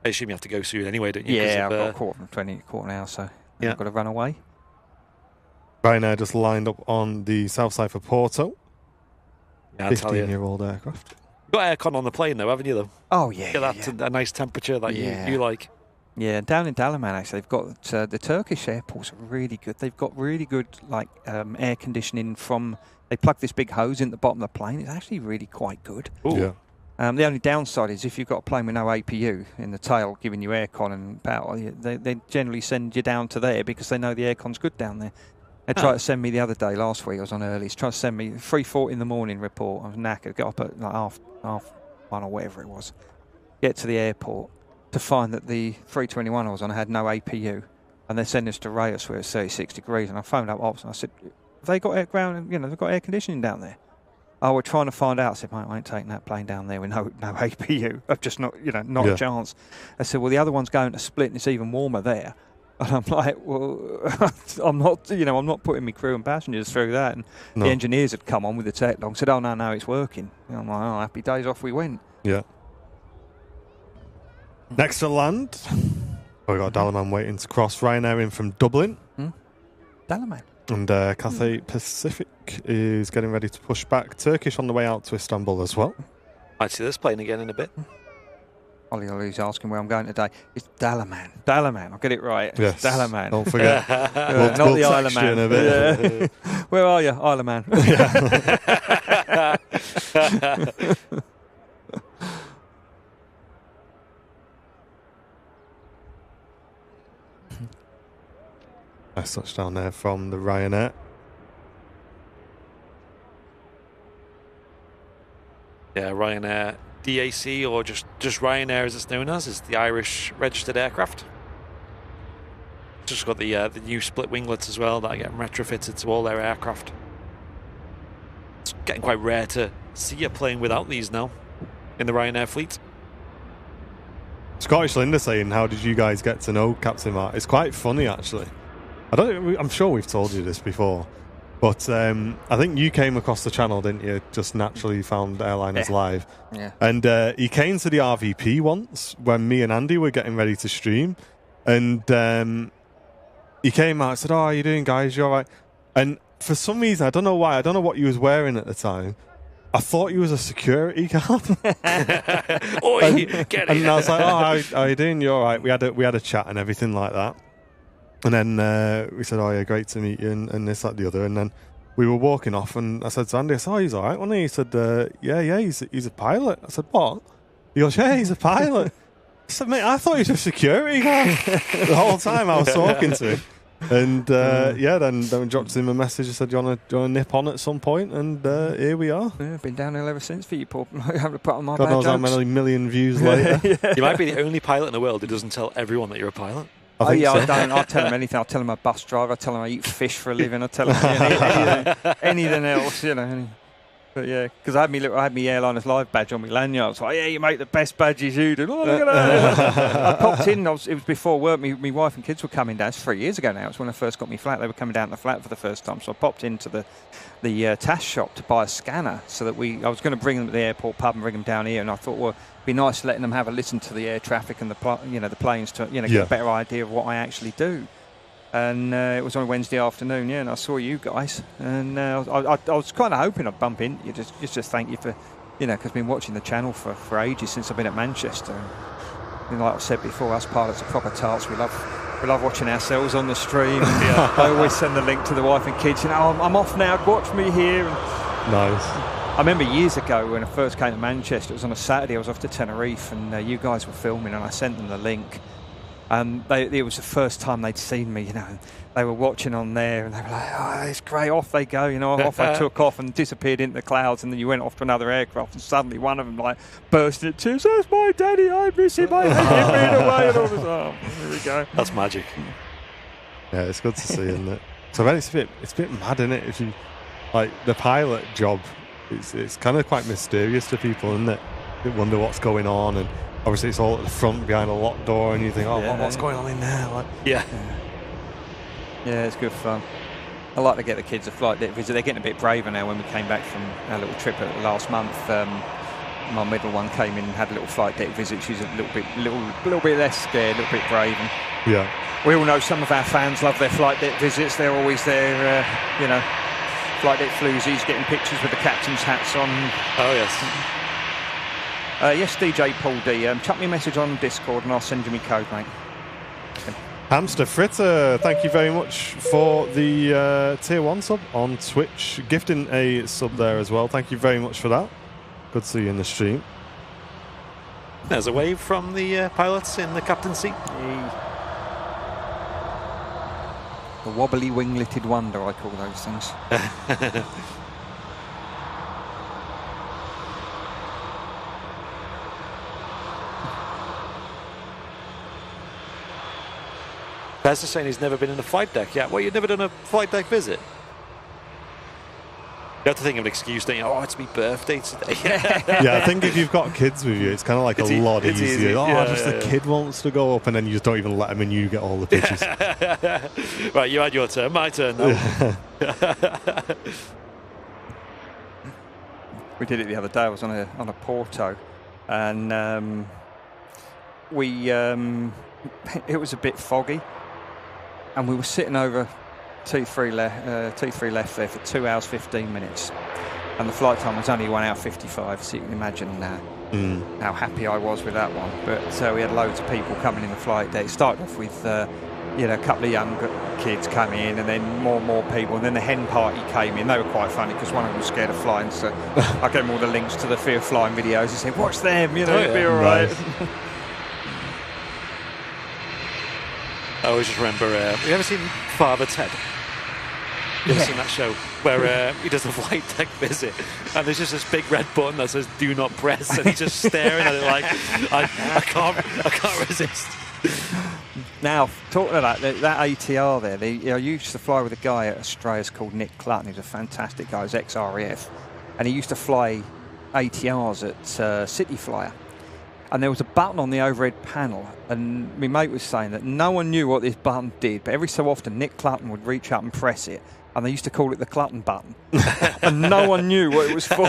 I assume you have to go soon anyway, don't you? Yeah, I've got a quarter of an hour, so I've got to run away. Ryanair just lined up on the south side for Porto. Yeah, 15-year-old aircraft. You've got aircon on the plane, though, haven't you, though? Oh, yeah. Get that a nice temperature that you like. Yeah, down in Dalaman, actually, they've got the Turkish airports are really good. They've got really good air conditioning from... They plug this big hose in the bottom of the plane. It's actually really quite good. Ooh. Yeah. The only downside is if you've got a plane with no APU in the tail giving you aircon and power, they generally send you down to there because they know the aircon's good down there. They tried to send me the other day, last week, I was on early. Tried to send me 3:40 in the morning report. I was knackered. Got up at half one or whatever it was. Get to the airport to find that the 321 I was on had no APU. And they send us to Reyes where it's 36 degrees. And I phoned up Ops and I said, have they got they've got air conditioning down there? Oh, we're trying to find out. I said, mate, I ain't taking that plane down there with no APU. I've just not a chance. I said, well, the other one's going to Split and it's even warmer there. And I'm like, well, I'm not putting my crew and passengers through that. And the engineers had come on with the tech log and said, oh, no, it's working. And I'm like, oh, happy days, off we went. Yeah. Next to land, we've got Dalaman waiting to cross. Ryanair in from Dublin. Dalaman. And Cathay Pacific is getting ready to push back. Turkish on the way out to Istanbul as well. Might see this plane again in a bit. Ollie's asking where I'm going today. It's Dalaman. Dalaman, I'll get it right. Yes. Dalaman. Don't forget. Not the Isle of Man. Yeah. Where are you? Isle of Man. Nice touchdown there from the Ryanair. Yeah, Ryanair DAC, or just Ryanair as it's known as, is the Irish registered aircraft. Just got the new split winglets as well that are getting retrofitted to all their aircraft. It's getting quite rare to see a plane without these now in the Ryanair fleet. Scottish Linda saying, how did you guys get to know Captain Mark? It's quite funny, actually. I'm sure we've told you this before, but I think you came across the channel, didn't you? Just naturally found Airliners Live. Yeah. And he came to the RVP once when me and Andy were getting ready to stream. And he came out and said, "Oh, how are you doing, guys? You all right?" And for some reason, I don't know why, I don't know what he was wearing at the time, I thought he was a security guard. Oi, get and it. I was like, "Oh, how are you doing? You all right?" We had a chat and everything like that. And then we said, "Oh, yeah, great to meet you," and this, that, the other. And then we were walking off, and I said to Andy, "Oh, he's all right, wasn't he?" He said, yeah, he's a pilot." I said, "What?" He goes, "Yeah, he's a pilot." I said, "Mate, I thought he was a security guard." The whole time I was talking to him. And then we dropped him a message and said, do you want to nip on at some point? And here we are. Yeah, been downhill ever since for you, Paul. Having to put on my God bad knows how jokes. many million views later. You might be the only pilot in the world who doesn't tell everyone that you're a pilot. I think so. I don't. I'll tell him anything. I'll tell him I'm a bus driver. I'll tell him I eat fish for a living. I'll tell him anything else, you know. But yeah, because I had me Airliners Live badge on my lanyard. I was like, "Yeah, you make the best badges you do." Oh, look at that. I popped in. It was before work. My wife and kids were coming down. It's 3 years ago now. It's when I first got my flat. They were coming down to the flat for the first time. So I popped into the TAS shop to buy a scanner so that I was going to bring them to the airport pub and bring them down here. And I thought, well, it'd be nice letting them have a listen to the air traffic and the planes to get a better idea of what I actually do. And it was on a Wednesday afternoon, and I saw you guys, and I was kind of hoping I'd bump into you, just thank you for, because I've been watching the channel for ages since I've been at Manchester. And like I've said before, us pilots are proper tarts. We love watching ourselves on the stream. I always send the link to the wife and kids. I'm off now. Watch me here. Nice. I remember years ago when I first came to Manchester. It was on a Saturday. I was off to Tenerife, and you guys were filming, and I sent them the link. It was the first time they'd seen me, They were watching on there, and they were like, "Oh, it's great." Off they go, Off I took off and disappeared into the clouds, and then you went off to another aircraft, and suddenly one of them burst into tears. "That's my daddy. I miss him. I hate him being away." And all this. Oh, here we go. That's magic. Yeah, it's good to see, isn't it? So then it's a bit mad, isn't it? If you the pilot job, it's kind of quite mysterious to people, isn't it? They wonder what's going on, and obviously it's all at the front behind a locked door, and you think, what's going on in there? Yeah, it's good fun. I like to get the kids a flight deck visit. They're getting a bit braver now. When we came back from our little trip last month, my middle one came in and had a little flight deck visit. She's a little bit less scared, a little bit brave. And we all know some of our fans love their flight deck visits. They're always there, flight deck floozies, getting pictures with the captain's hats on. Oh yes. Yes, DJ Paul D. Chuck me a message on Discord and I'll send you my code, mate. Hamster Fritter, thank you very much for the tier 1 sub on Twitch. Gifting a sub there as well. Thank you very much for that. Good to see you in the stream. There's a wave from the pilots in the captain's seat. The wobbly wingleted wonder, I call those things. Bez is saying he's never been in a flight deck yet. Well, you've never done a flight deck visit? You have to think of an excuse, don't you? Oh, it's my birthday today. Yeah, I think if you've got kids with you, it's kind of like a lot easier. Easy. The kid wants to go up, and then you just don't even let him, and you get all the pictures. Right, you had your turn. My turn now. We did it the other day. I was on a Porto, and it was a bit foggy, and we were sitting over T3 left there for 2 hours 15 minutes, and the flight time was only 1 hour 55. So you can imagine how happy I was with that one. But we had loads of people coming in the flight deck. It started off with a couple of young kids coming in, and then more people, and then the hen party came in. They were quite funny because one of them was scared of flying, so I gave them all the links to the Fear of Flying videos and said, "Watch them, it'll be all right." Nice. I always just remember, have you ever seen Father Ted? You ever seen that show where he does a flight deck visit, and there's just this big red button that says "Do not press," and he's just staring at it like, I can't resist. Now, talking about that ATR there, I used to fly with a guy at Australia's called Nick Clutton. He's a fantastic guy. He's ex-RAF, and he used to fly ATRs at City Flyer. and there was a button on the overhead panel, and my mate was saying that no one knew what this button did, but every so often Nick Clutton would reach up and press it, and they used to call it the Clutton button, and no one knew what it was for.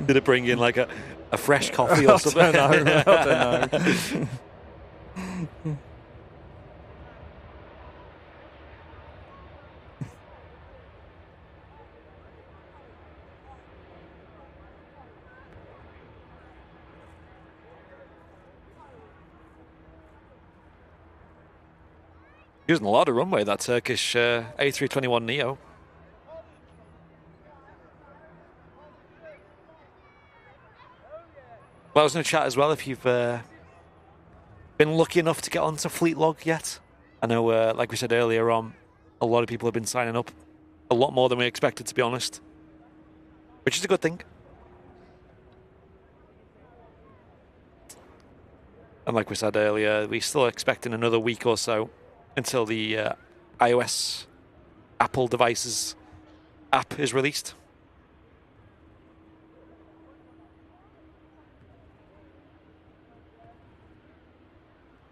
Did it bring in like a fresh coffee or something? I don't know. Using a lot of runway, that Turkish A321neo. Well, I was going to chat as well if you've been lucky enough to get onto Fleet Log yet. I know, like we said earlier on, a lot of people have been signing up. A lot more than we expected, to be honest. Which is a good thing. And like we said earlier, we're still expecting another week or so until the iOS Apple devices app is released.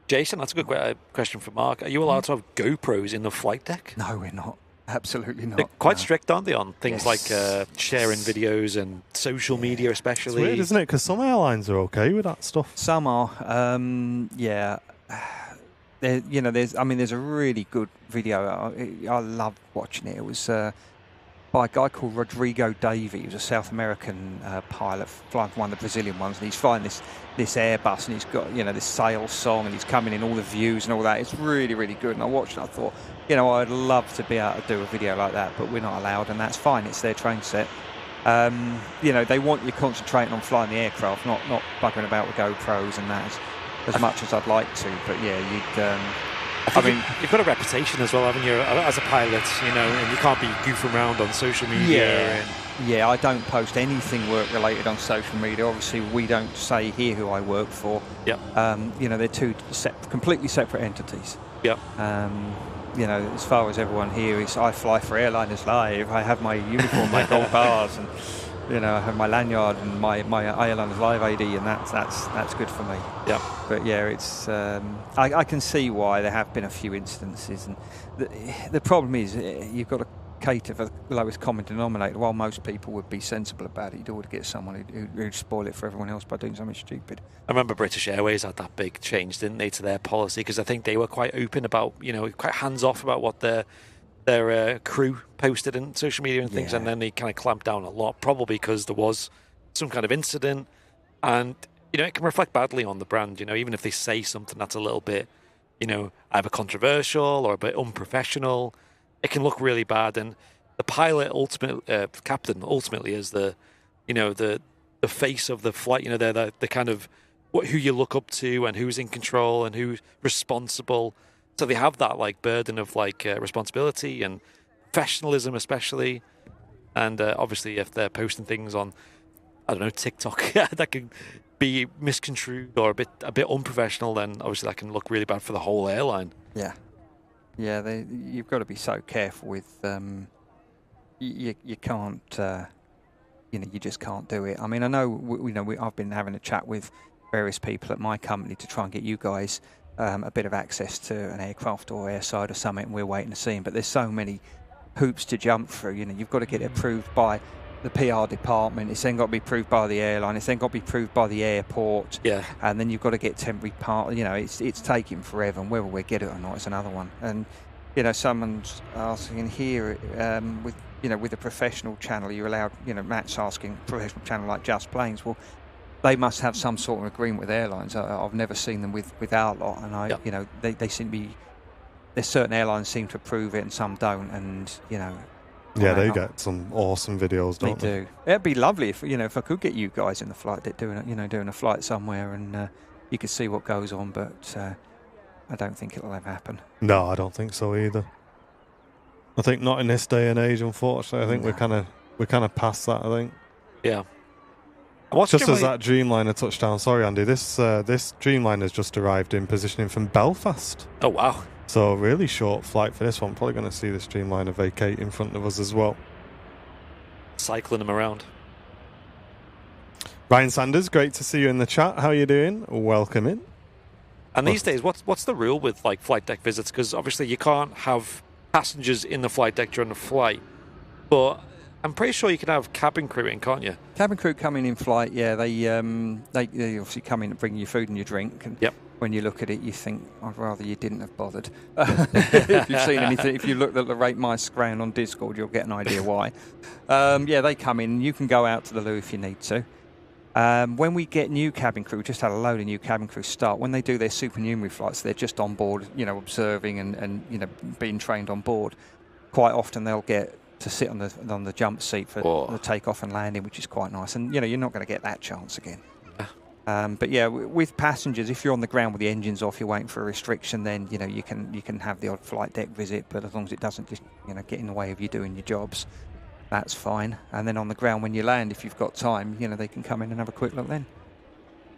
Jason, that's a good question for Mark. Are you allowed to have GoPros in the flight deck? No, we're not. Absolutely not. They're quite no. strict, aren't they, on things like sharing videos and social media especially? It's weird, isn't it? Because some airlines are okay with that stuff. Some are, yeah. There's a really good video. I love watching it. It was by a guy called Rodrigo Davey. He was a South American pilot flying for one of the Brazilian ones, and he's flying this Airbus, and he's got this sales song, and he's coming in all the views and all that. It's really, really good. And I watched it. I thought, I'd love to be able to do a video like that, but we're not allowed, and that's fine. It's their train set. They want you concentrating on flying the aircraft, not buggering about with GoPros and that. As much as I'd like to, but yeah, you've got a reputation as well, haven't you, as a pilot, and you can't be goofing around on social media. Yeah, I don't post anything work-related on social media. Obviously, we don't say here who I work for. Yep. They're two completely separate entities. Yep. As far as everyone here is, I fly for Airliners Live. I have my uniform, my gold bars, and I have my lanyard and my Airliners Live AD, and that's good for me. Yeah. But yeah, it's I can see why there have been a few instances, and the problem is you've got to cater for the lowest common denominator. While most people would be sensible about it, you'd always get someone who'd spoil it for everyone else by doing something stupid. I remember British Airways had that big change, didn't they, to their policy, because I think they were quite open about, quite hands-off about what their crew posted in social media and things, and then they kind of clamped down a lot, probably because there was some kind of incident, and it can reflect badly on the brand. Even if they say something that's a little bit either controversial or a bit unprofessional, it can look really bad. And the pilot captain ultimately is the face of the flight. They're the kind of who you look up to and who's in control and who's responsible. So they have that burden of responsibility and professionalism, especially. And obviously, if they're posting things on, I don't know, TikTok that can be misconstrued or a bit unprofessional, then obviously that can look really bad for the whole airline. Yeah, you've got to be so careful with. You can't. You just can't do it. I mean, I know. I've been having a chat with various people at my company to try and get you guys a bit of access to an aircraft or airside or something, and we're waiting to see them. But there's so many hoops to jump through. You've got to get it approved by the PR department. It's then got to be approved by the airline. It's then got to be approved by the airport. Yeah. And then you've got to get temporary part. It's taking forever, and whether we get it or not is another one. And someone's asking here with a professional channel, you're allowed. Matt's asking professional channel like Just Planes. Well, they must have some sort of agreement with airlines. I've never seen them with our lot, and they seem to be. There's certain airlines seem to approve it, and some don't, and Yeah, they get some awesome videos, don't they? They do. It'd be lovely if I could get you guys in the flight doing a flight somewhere, and you could see what goes on, but I don't think it'll ever happen. No, I don't think so either. I think not in this day and age, unfortunately. I think we're kind of past that, I think. Yeah. Just as that Dreamliner touchdown, sorry Andy, this Dreamliner's just arrived in positioning from Belfast. Oh wow. So really short flight for this one. Probably going to see this Dreamliner vacate in front of us as well. Cycling them around. Ryan Sanders, great to see you in the chat. How are you doing? Welcome in. And these days, what's the rule with like flight deck visits? Because obviously you can't have passengers in the flight deck during the flight, but I'm pretty sure you can have cabin crew in, can't you? Cabin crew coming in flight, yeah, they obviously come in and bring you food and your drink. And yep. When you look at it, you think, I'd rather you didn't have bothered. If you've seen anything, if you look at the Rate My Scrown on Discord, you'll get an idea why. Yeah, they come in. You can go out to the loo if you need to. When we get new cabin crew, just had a load of new cabin crew start. When they do their supernumerary flights, they're just on board, observing and being trained on board. Quite often they'll get to sit on the jump seat for the takeoff and landing, which is quite nice. And you're not going to get that chance again. But yeah, with passengers, if you're on the ground with the engines off, you're waiting for a restriction, then you can have the odd flight deck visit. But as long as it doesn't just get in the way of you doing your jobs, that's fine. And then on the ground, when you land, if you've got time, they can come in and have a quick look then.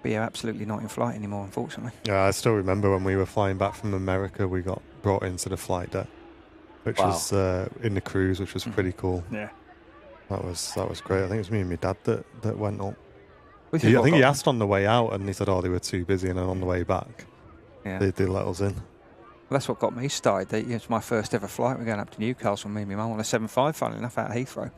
But yeah, absolutely not in flight anymore, unfortunately. Yeah, I still remember when we were flying back from America, we got brought into the flight deck, which was in the cruise, which was pretty cool. Yeah, that was great. I think it was me and my dad that went up. I think he asked on the way out, and he said, "Oh, they were too busy," and then on the way back, they let us in. Well, that's what got me started. It's my first ever flight. We're going up to Newcastle, me and my mum, on a 7.5, funnily enough, out of Heathrow.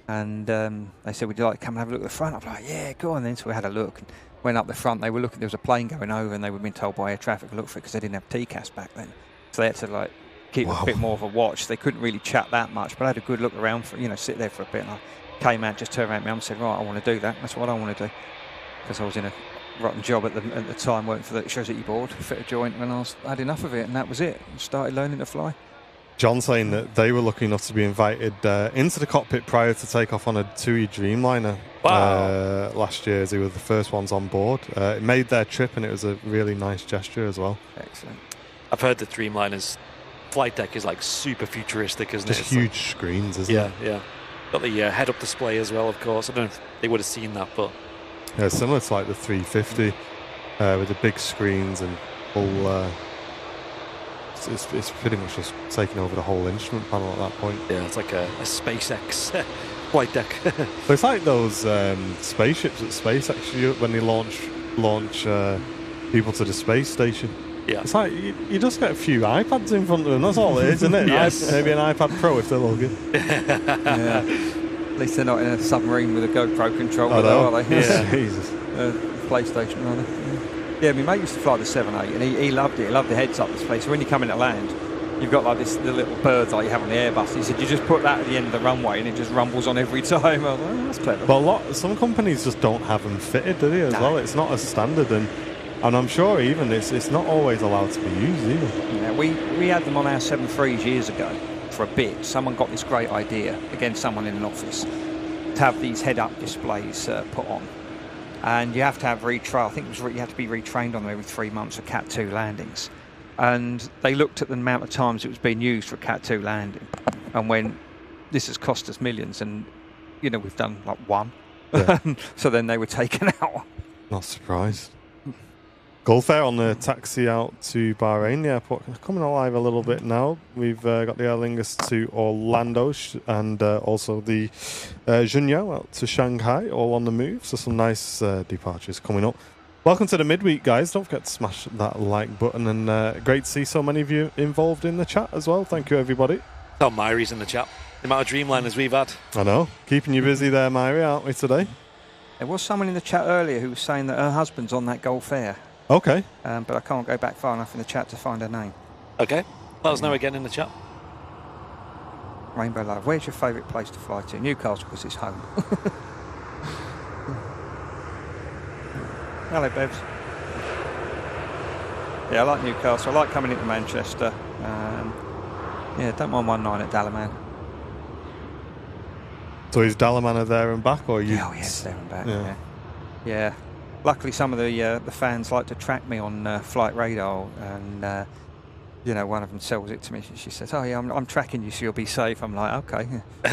And they said, "Would you like to come and have a look at the front?" I'm like, "Yeah, go on then." So we had a look and went up the front. They were looking. There was a plane going over, and they were being told by air traffic to look for it because they didn't have TCAS back then. So they had to keep a bit more of a watch. They couldn't really chat that much, but I had a good look around for sit there for a bit. And I came out, just turned around to my mum and said, "Right, I want to do that. That's what I want to do." Because I was in a rotten job at the time, working for the Treasury Board, fit a joint, and I had enough of it, and that was it. I started learning to fly. John saying that they were lucky enough to be invited into the cockpit prior to take off on a TUI Dreamliner last year, as they were the first ones on board. It made their trip, and it was a really nice gesture as well. Excellent. I've heard the Dreamliner's flight deck is super futuristic, isn't it? Just huge screens, isn't it? Yeah. Got the head-up display as well, of course. I don't know if they would have seen that, but... Yeah, similar to the 350 with the big screens and full... It's pretty much just taking over the whole instrument panel at that point. Yeah, it's like a SpaceX flight deck. So it's like those spaceships at SpaceX when they launch people to the space station. Yeah. It's like you just get a few iPads in front of them. That's all it is, isn't it? Yes. Maybe an iPad Pro if they're all good. Yeah. At least they're not in a submarine with a GoPro controller, are they? Yeah. Jesus. PlayStation, rather. Yeah, my mate used to fly the 7.8, and he loved it. He loved the heads-up display. So when you come in to land, you've got the little birds like you have on the Airbus. He said you just put that at the end of the runway, and it just rumbles on every time. I was like, that's clever. But some companies just don't have them fitted, do they? As well, it's not as standard, and I'm sure even it's not always allowed to be used either. Yeah, we had them on our 7.3s years ago for a bit. Someone got this great idea, again, someone in an office, to have these head-up displays put on. And you have to have retrial. I think you have to be retrained on them every 3 months for Cat 2 landings. And they looked at the amount of times it was being used for a Cat 2 landing and went, this has cost us millions. And, we've done one. Yeah. So then they were taken out. Not surprised. Gulfair on the taxi out to Bahrain, the airport. Coming alive a little bit now. We've got the Aer Lingus to Orlando and also the Junyo out to Shanghai, all on the move. So some nice departures coming up. Welcome to the midweek, guys. Don't forget to smash that like button, and great to see so many of you involved in the chat as well. Thank you, everybody. Oh, Myri's in the chat. The amount of Dreamliners we've had. I know. Keeping you busy there, Myri, aren't we, today? There was someone in the chat earlier who was saying that her husband's on that Gulfair. Okay. But I can't go back far enough in the chat to find her name. Okay. Let us know again in the chat. Rainbow Love. Where's your favourite place to fly to? Newcastle, because it's home. Hello, Bevs. Yeah, I like Newcastle. I like coming into Manchester. Yeah, don't mind 19 at Dalaman. So is Dalaman there and back, or you? Oh yes, there and back. Yeah. Luckily, some of the fans like to track me on flight radar, and one of them sells it to me. She says, "Oh yeah, I'm tracking you, so you'll be safe." I'm like, "Okay."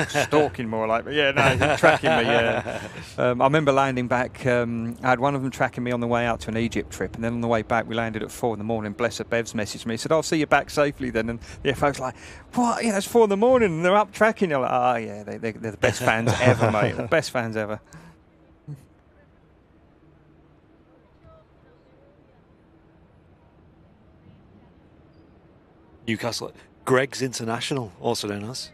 Stalking more like, but yeah, no, you're tracking me. Yeah. I remember landing back. I had one of them tracking me on the way out to an Egypt trip, and then on the way back, we landed at 4 a.m. Bless her, Bev's messaged me. He said, "I'll see you back safely then." And the FO's like, "What? Yeah, it's 4 a.m. and they're up tracking." You're like, "Oh yeah, they're the best fans ever, mate. The best fans ever." Newcastle. Greg's International, also known as.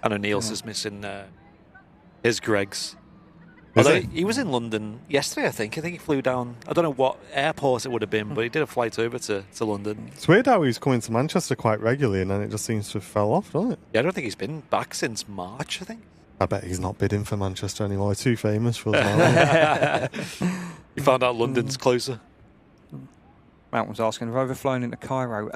I know Niels is missing his Greg's. Although he was in London yesterday, I think. I think he flew down. I don't know what airport it would have been, but he did a flight over to London. It's weird how he's coming to Manchester quite regularly, and then it just seems to have fell off, doesn't it? Yeah, I don't think he's been back since March, I think. I bet he's not bidding for Manchester anymore. Too famous for us now. You found out London's closer. Mount was asking, have I ever flown into Cairo?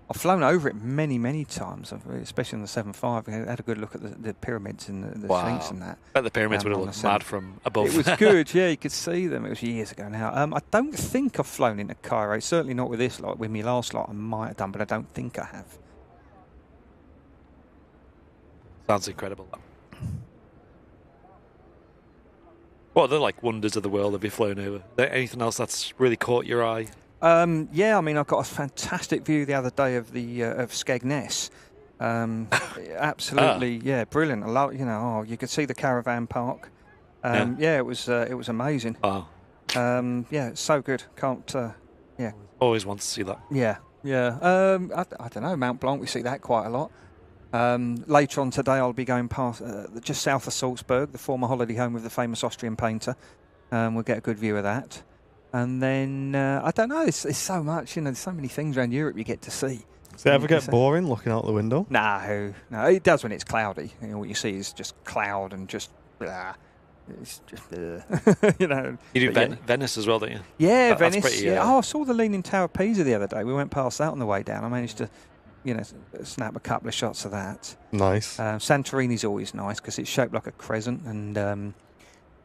I've flown over it many, many times, especially on the 7.5. I had a good look at the pyramids and the Sphinx and that. I bet the pyramids would have looked mad from above. It was good, yeah, you could see them. It was years ago now. I don't think I've flown into Cairo, certainly not with this lot. With me last lot, I might have done, but I don't think I have. Sounds incredible. What other wonders of the world have you flown over? Is there anything else that's really caught your eye? Yeah, I mean, I got a fantastic view the other day of the of Skegness. Absolutely, yeah, brilliant. I love, you could see the caravan park. Yeah, it was amazing. Wow. Yeah, it's so good. Can't. Yeah. Always want to see that. Yeah. I don't know, Mount Blanc. We see that quite a lot. Later on today, I'll be going past just south of Salzburg, the former holiday home of the famous Austrian painter. We'll get a good view of that. And then, I don't know, it's so much, there's so many things around Europe you get to see. Does it ever get boring looking out the window? No, it does when it's cloudy. What you see is just cloud and just, it's just, You do Venice as well, don't you? Yeah, Venice. Pretty, I saw the Leaning Tower of Pisa the other day. We went past that on the way down. I managed to, snap a couple of shots of that. Nice. Santorini's always nice because it's shaped like a crescent, and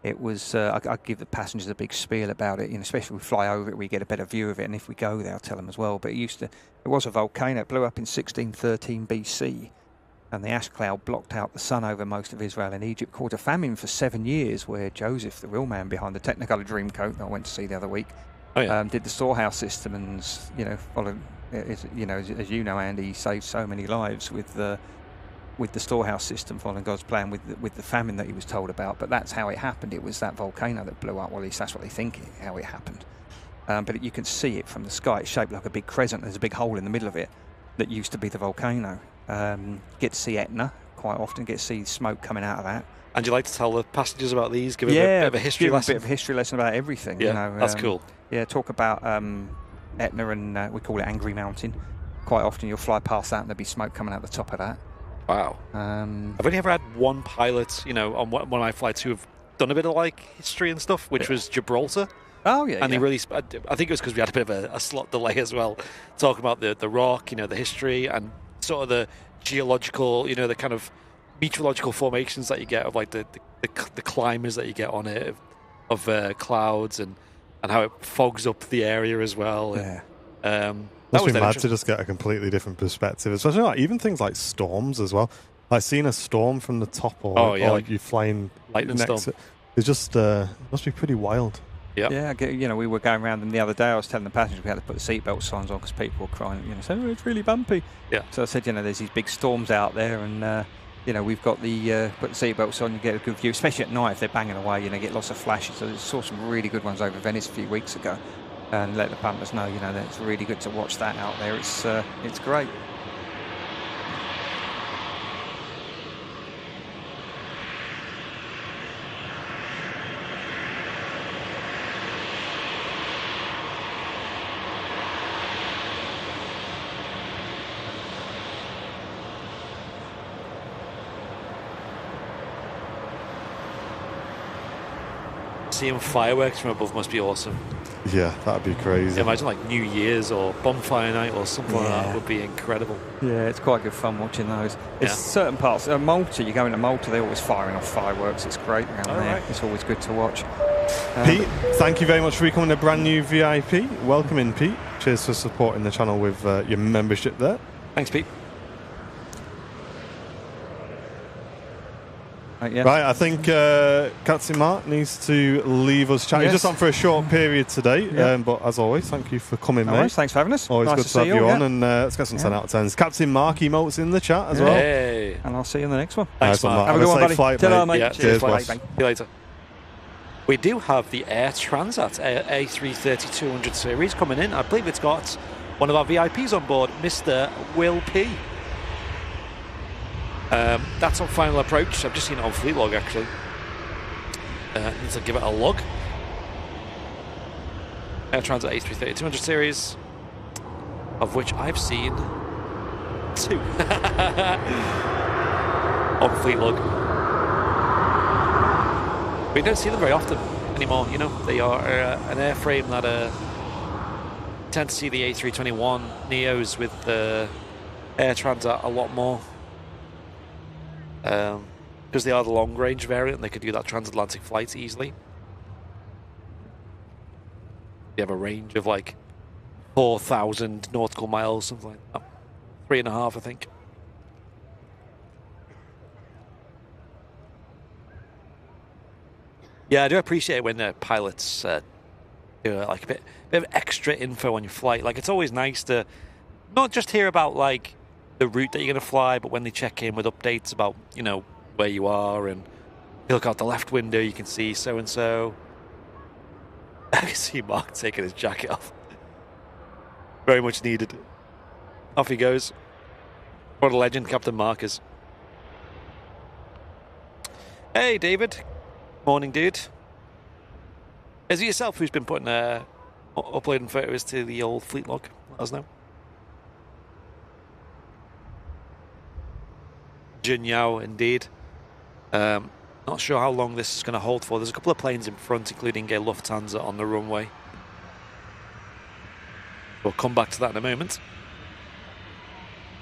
it was. I give the passengers a big spiel about it. Especially if we fly over it, we get a better view of it, and if we go there, I'll tell them as well. But it was a volcano. It blew up in 1613 BC, and the ash cloud blocked out the sun over most of Israel and Egypt. Caused a famine for 7 years, where Joseph, the real man behind the Technicolor Dreamcoat that I went to see the other week, did the storehouse system, and followed. As you know, Andy, he saved so many lives with the storehouse system, following God's plan with the famine that he was told about. But that's how it happened. It was that volcano that blew up. Well, at least that's what they think how it happened. But you can see it from the sky. It's shaped like a big crescent. There's a big hole in the middle of it that used to be the volcano. Get to see Etna quite often. Get to see smoke coming out of that. And you like to tell the passengers about these? Give a bit of a history lesson. A bit of a history lesson about everything. Yeah, that's cool. Yeah, talk about Etna and we call it Angry Mountain. Quite often you'll fly past that and there'll be smoke coming out the top of that. Wow. I've only ever had one pilot, on one of my flights who have done a bit of history and stuff, which was Gibraltar. Oh, yeah. And he really, I think it was because we had a bit of a slot delay as well, talking about the rock, the history and sort of the geological, the kind of meteorological formations that you get of the climbers that you get on it, of clouds and how it fogs up the area as well. Yeah. Must be mad to just get a completely different perspective, especially even things like storms as well. Seeing a storm from the top, or you flying lightning next storm. to it. It's just must be pretty wild. Yeah, we were going around them the other day. I was telling the passengers we had to put the seatbelt signs on because people were crying. Saying, it's really bumpy. Yeah. So I said, there's these big storms out there, and we've got the put the seatbelts on. You get a good view, especially at night if they're banging away. Get lots of flashes. So I saw some really good ones over Venice a few weeks ago, and let the punters know, that it's really good to watch that out there. It's great. Seeing fireworks from above must be awesome. Yeah, that'd be crazy. Imagine New Year's or bonfire night or something like that would be incredible. Yeah, it's quite good fun watching those. There's certain parts. Malta, you go into Malta, they're always firing off fireworks. It's great around there. Right. It's always good to watch. Pete, thank you very much for becoming a brand new VIP. Welcome in, Pete. Cheers for supporting the channel with your membership there. Thanks, Pete. Right, I think Captain Mark needs to leave us chatting. He's just on for a short period today, but as always, thank you for coming, mate. Thanks for having us. Always nice good to have you on, and let's get some 10 out of 10s. Captain Mark emotes in the chat as well. Hey. And I'll see you in the next one. Thanks, Mark. Have a good one, buddy. Flight, mate. Mate. Cheers, boss. See you later. We do have the Air Transat A330-200 series coming in. I believe it's got one of our VIPs on board, Mr. Will P. That's on final approach. I've just seen it on fleet log, actually. Need to give it a log. Air Transat A330-200 series, of which I've seen 2 on fleet log. We don't see them very often anymore, you know. They are an airframe that tend to see the A321 Neos with the Air Transat a lot more. Because they are the long range variant, they could do that transatlantic flight easily. They have a range of like 4,000 nautical miles, something like that. 3.5, I think. Yeah, I do appreciate it when pilots do like a bit of extra info on your flight. Like, it's always nice to not just hear about like the route that you're going to fly, but when they check in with updates about, you know, where you are, and you look out the left window, you can see so and so. I can see Mark taking his jacket off. Very much needed. Off he goes. What a legend Captain Mark is. Hey, David. Morning, dude. Is it yourself who's been putting uploading photos to the old fleet log? Let us know. Jinyao, indeed. Not sure how long this is going to hold for. There's a couple of planes in front, including a Lufthansa on the runway. We'll come back to that in a moment.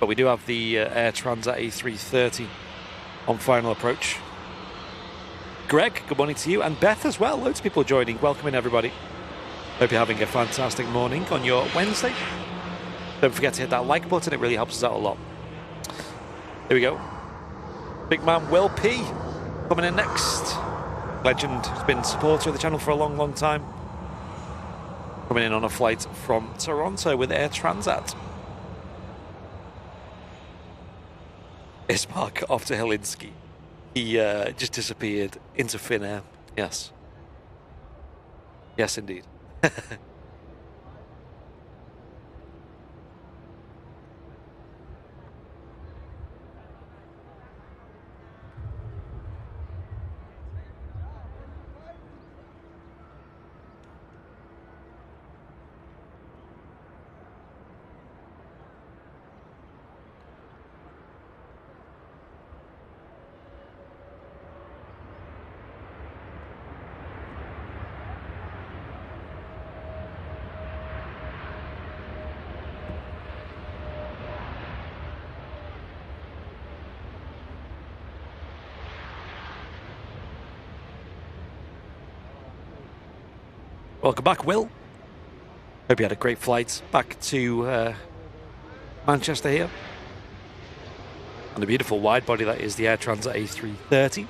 But we do have the Air Transat A330 on final approach. Greg, good morning to you, and Beth as well. Loads of people joining. Welcome in, everybody. Hope you're having a fantastic morning on your Wednesday. Don't forget to hit that like button. It really helps us out a lot. Here we go. Big man Will P coming in next. Legend has been a supporter of the channel for a long, long time. Coming in on a flight from Toronto with Air Transat. Is Mark off to Helsinki? He just disappeared into thin air. Yes. Yes, indeed. Welcome back, Will. Hope you had a great flight back to Manchester here. And a beautiful wide body that is the Air Transat A330.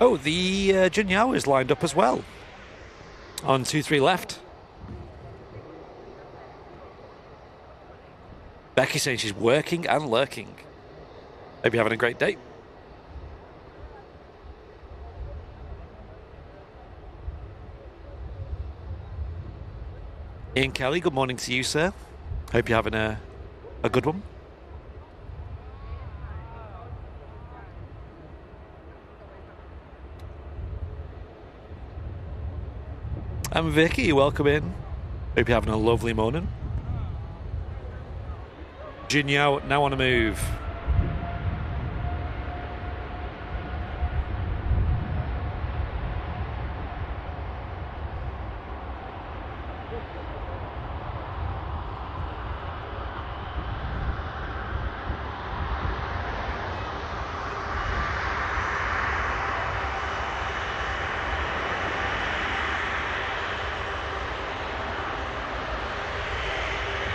Oh, the Jinyao is lined up as well. On 2-3 left. Becky saying she's working and lurking. Hope you're having a great day. Ian Kelly, good morning to you, sir. Hope you're having a good one. And Vicky, welcome in. Hope you're having a lovely morning. Jinyao now on a move.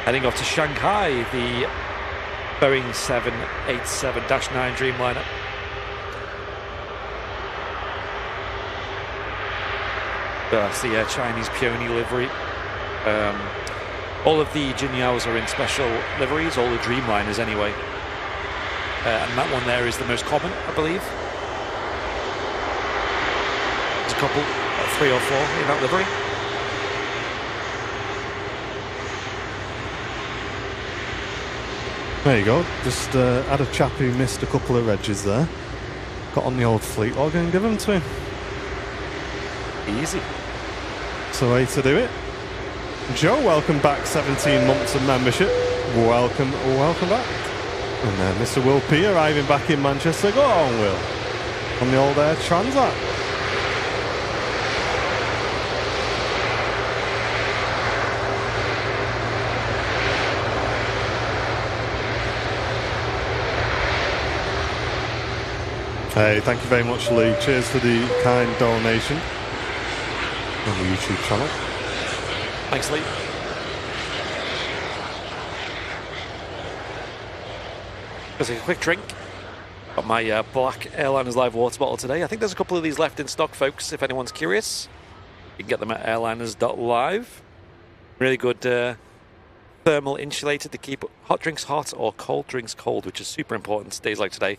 Heading off to Shanghai, the Boeing 787-9 Dreamliner. That's the Chinese peony livery. All of the Jinyaos are in special liveries, all the Dreamliners anyway. And that one there is the most common, I believe. There's a couple, 3 or 4 in that livery. There you go. Just had a chap who missed a couple of regs there. Got on the old fleet log and give them to him. Easy. That's the way to do it. Joe, welcome back. 17 months of membership. Welcome back. And Mr. Will P arriving back in Manchester. Go on, Will. On the old Air Transat. Hey, thank you very much, Lee. Cheers for the kind donation on the YouTube channel. Thanks, Lee. Just a quick drink. Got my black Airliners Live water bottle today. I think there's a couple of these left in stock, folks, if anyone's curious. You can get them at airliners.live. Really good thermal insulated to keep hot drinks hot or cold drinks cold, which is super important days like today.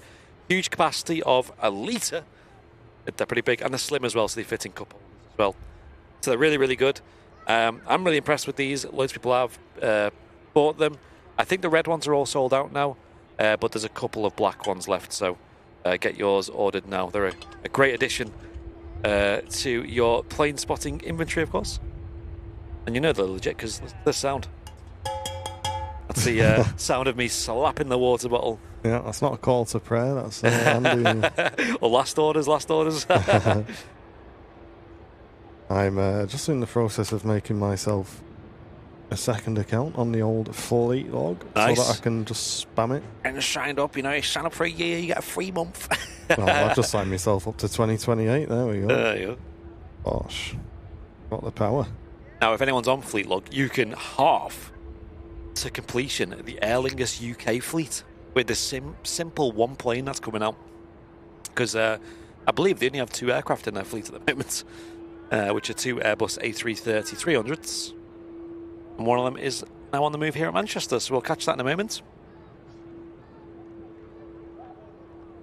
Huge capacity of 1 litre. They're pretty big, and they're slim as well, so they fit in cup holders as well. So they're really, really good. I'm really impressed with these. Loads of people have bought them. I think the red ones are all sold out now, but there's a couple of black ones left, so get yours ordered now. They're a great addition to your plane spotting inventory, of course. And you know they're legit because the sound. That's the sound of me slapping the water bottle. Yeah, that's not a call to prayer. That's Andy. Well, last orders. I'm just in the process of making myself a second account on the old fleet log, nice. So that I can just spam it. And signed up, you sign up for a year, you get a free month. Well, I've just signed myself up to 2028. There we go. There you go. Gosh, got the power. Now, if anyone's on fleet log, you can halve to completion the Aer Lingus UK fleet with the simple one plane that's coming out. Because I believe they only have 2 aircraft in their fleet at the moment, which are 2 Airbus A330-300s. And one of them is now on the move here at Manchester, so we'll catch that in a moment.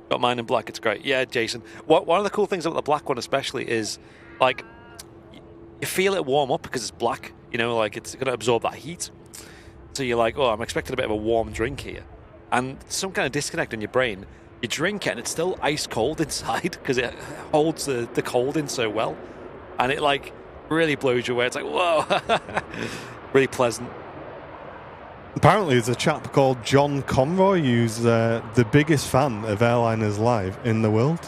Got mine in black, it's great. Yeah, Jason. One of the cool things about the black one especially is, like, you feel it warm up because it's black, like it's going to absorb that heat. So you're like, oh, I'm expecting a bit of a warm drink here. And some kind of disconnect in your brain. You drink it and it's still ice cold inside because it holds the cold in so well. And it, like, really blows you away. It's like, whoa. Really pleasant. Apparently there's a chap called John Conroy who's the biggest fan of Airliners Live in the world.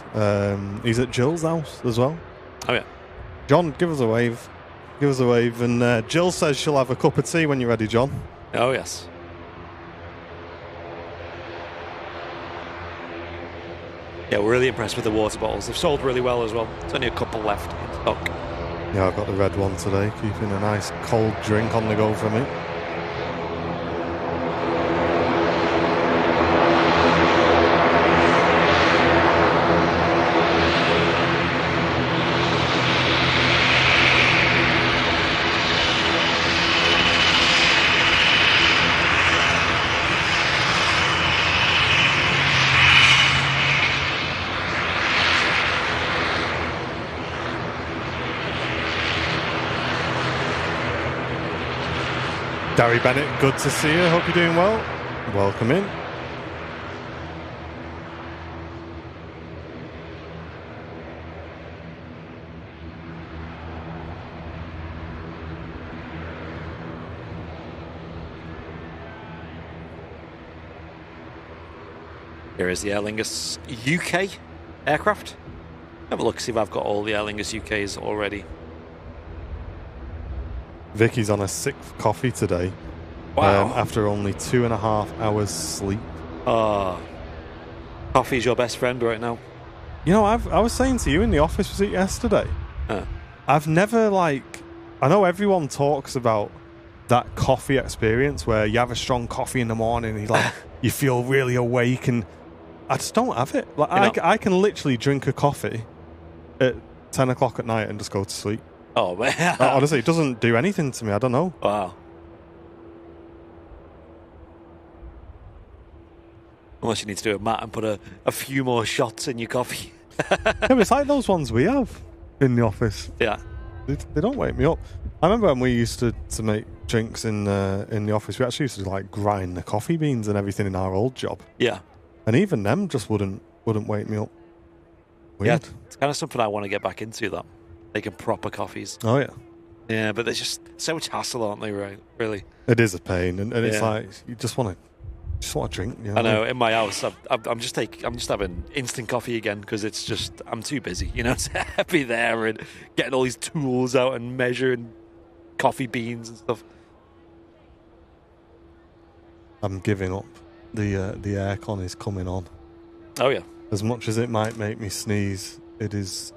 He's at Jill's house as well. Oh, yeah. John, give us a wave. Give us a wave. And Jill says she'll have a cup of tea when you're ready, John. Oh, yes. Yeah, we're really impressed with the water bottles. They've sold really well as well. There's only a couple left in stock. Yeah, I've got the red one today, keeping a nice cold drink on the go for me. Gary Bennett, good to see you. Hope you're doing well. Welcome in. Here is the Aer Lingus UK aircraft. Have a look, see if I've got all the Aer Lingus UKs already. Vicky's on a 6th coffee today. Wow. After only 2.5 hours sleep. Coffee's your best friend right now. I was saying to you in the office, was it yesterday? I've never, I know everyone talks about that coffee experience where you have a strong coffee in the morning and you feel really awake, and I just don't have it. I can literally drink a coffee at 10 o'clock at night and just go to sleep. Oh, man. Honestly, it doesn't do anything to me. I don't know. Wow. Unless you need to do a mat and put a few more shots in your coffee. Yeah, but it's like those ones we have in the office. Yeah. They don't wake me up. I remember when we used to make drinks in the office, we actually used to like grind the coffee beans and everything in our old job. Yeah. And even them just wouldn't wake me up. Weird. Yeah, it's kind of something I want to get back into, that. Making proper coffees. Oh, yeah. Yeah, but there's just so much hassle, aren't they, right? Really? It is a pain. And it's like, you just want to drink. You know? I know, in my house, I'm just having instant coffee again because it's just, I'm too busy, to be there and getting all these tools out and measuring coffee beans and stuff. I'm giving up. The aircon is coming on. Oh, yeah. As much as it might make me sneeze, it is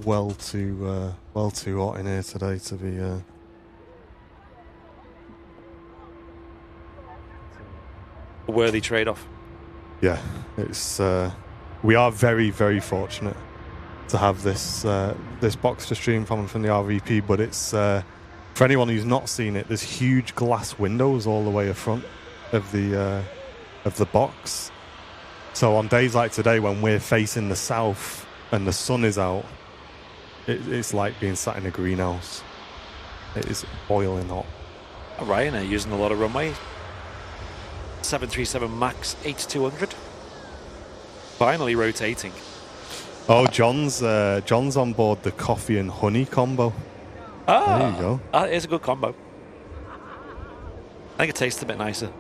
well too hot in here today to be. A worthy trade-off. Yeah, it's. We are very, very fortunate to have this box to stream from the RVP, but it's for anyone who's not seen it. There's huge glass windows all the way in front of the box. So on days like today, when we're facing the south and the sun is out, it's like being sat in a greenhouse. It is boiling hot. Ryanair using a lot of runway. 737 MAX 8200. Finally rotating. Oh, John's on board the coffee and honey combo. Ah, there you go. That is a good combo. I think it tastes a bit nicer.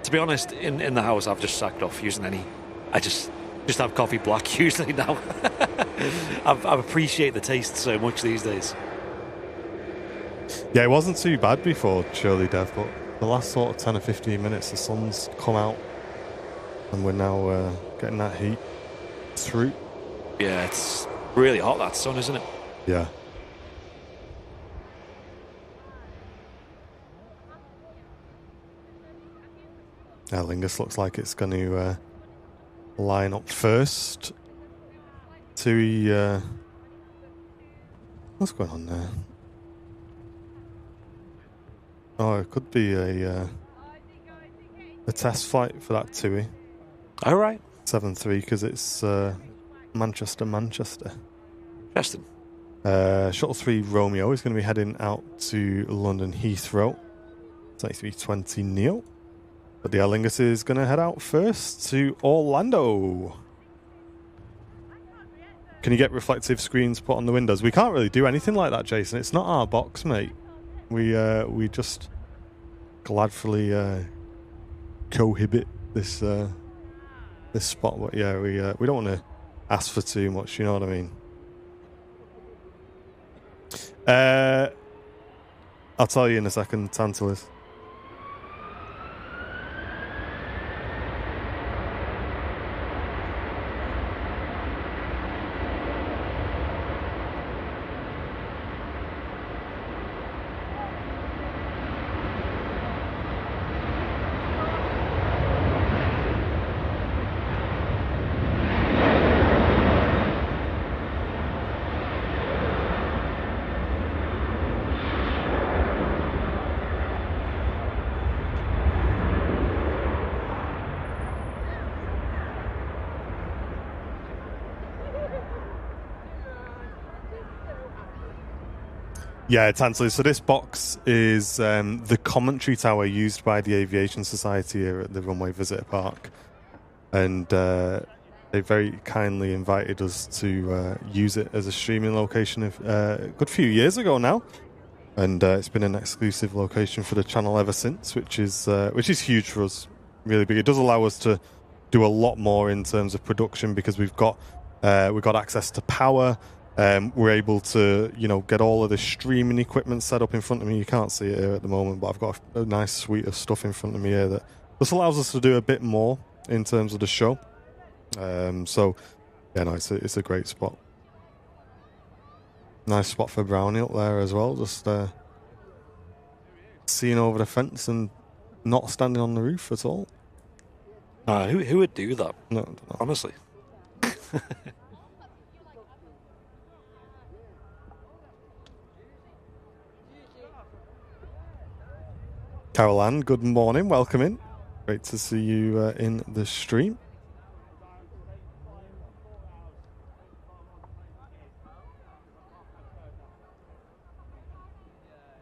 To be honest, in the house, I've just sacked off using any. I just have coffee black usually now. I appreciate the taste so much these days. Yeah, it wasn't too bad before, surely, Dev, but the last sort of 10 or 15 minutes, the sun's come out, and we're now getting that heat through. Yeah, it's really hot, that sun, isn't it? Yeah. Aer Lingus looks like it's going to line up first. TUI, what's going on there? Oh, it could be a test flight for that TUI. All right. 7-3, because it's Manchester. Interesting. Shuttle 3 Romeo is going to be heading out to London Heathrow. 2320 Neo. But the Aer Lingus is going to head out first to Orlando. Can you get reflective screens put on the windows? We can't really do anything like that, Jason. It's not our box, mate. We just gladfully cohibit this spot. But yeah, we don't want to ask for too much. You know what I mean? I'll tell you in a second, Tantalus. Yeah, Tansley. So this box is the commentary tower used by the Aviation Society here at the Runway Visitor Park. And they very kindly invited us to use it as a streaming location a good few years ago now. And it's been an exclusive location for the channel ever since, which is huge for us, really big. It does allow us to do a lot more in terms of production because we've got access to power. We're able to, get all of the streaming equipment set up in front of me. You can't see it here at the moment, but I've got a nice suite of stuff in front of me here that just allows us to do a bit more in terms of the show. It's a great spot. Nice spot for Brownie up there as well. Just seeing over the fence and not standing on the roof at all. Who would do that? No, I don't know. Honestly. Caroline, good morning. Welcome in. Great to see you in the stream.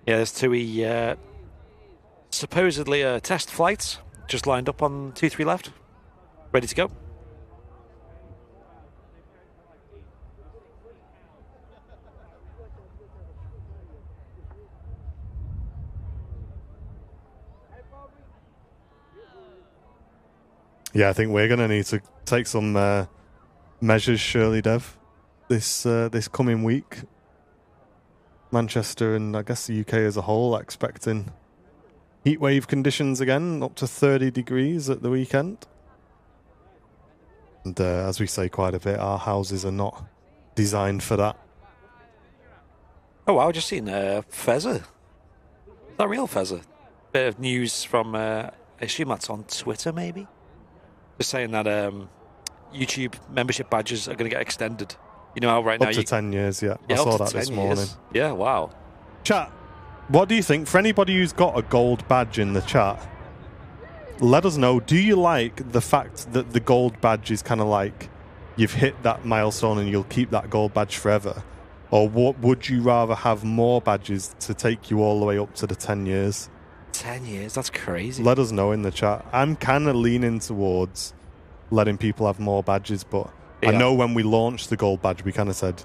Yeah, there's TUI supposedly test flights just lined up on 2-3 left, ready to go. Yeah, I think we're going to need to take some measures, surely, Dev, this coming week. Manchester and I guess the UK as a whole expecting heatwave conditions again, up to 30 degrees at the weekend. And as we say quite a bit, our houses are not designed for that. Oh wow, I just seen Fezzer. Is that real Fezzer? Bit of news from, I assume that's on Twitter maybe? Just saying that YouTube membership badges are going to get extended. You know how right now... Up to 10 years, yeah. I up saw to that 10 this morning. years. Yeah, wow. Chat, what do you think? For anybody who's got a gold badge in the chat, let us know. Do you like the fact that the gold badge is kind of like you've hit that milestone and you'll keep that gold badge forever? Or what would you rather have more badges to take you all the way up to the 10 years? 10 years? That's crazy. Let us know in the chat. I'm kind of leaning towards letting people have more badges, but yeah. I know when we launched the gold badge, we kind of said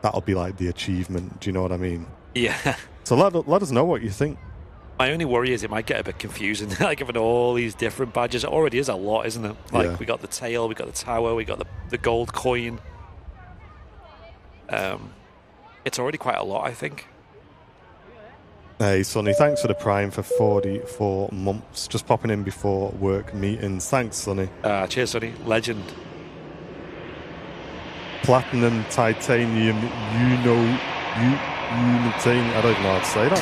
that'll be like the achievement. Do you know what I mean? Yeah. So let us know what you think. My only worry is it might get a bit confusing, like having all these different badges. It already is a lot, isn't it? Like yeah. We got the tail, we got the tower, we got the gold coin. It's already quite a lot, I think. Hey, Sonny, thanks for the Prime for 44 months. Just popping in before work meetings. Thanks, Sonny. Cheers, Sonny. Legend. Platinum, titanium, unitanium. I don't even know how to say that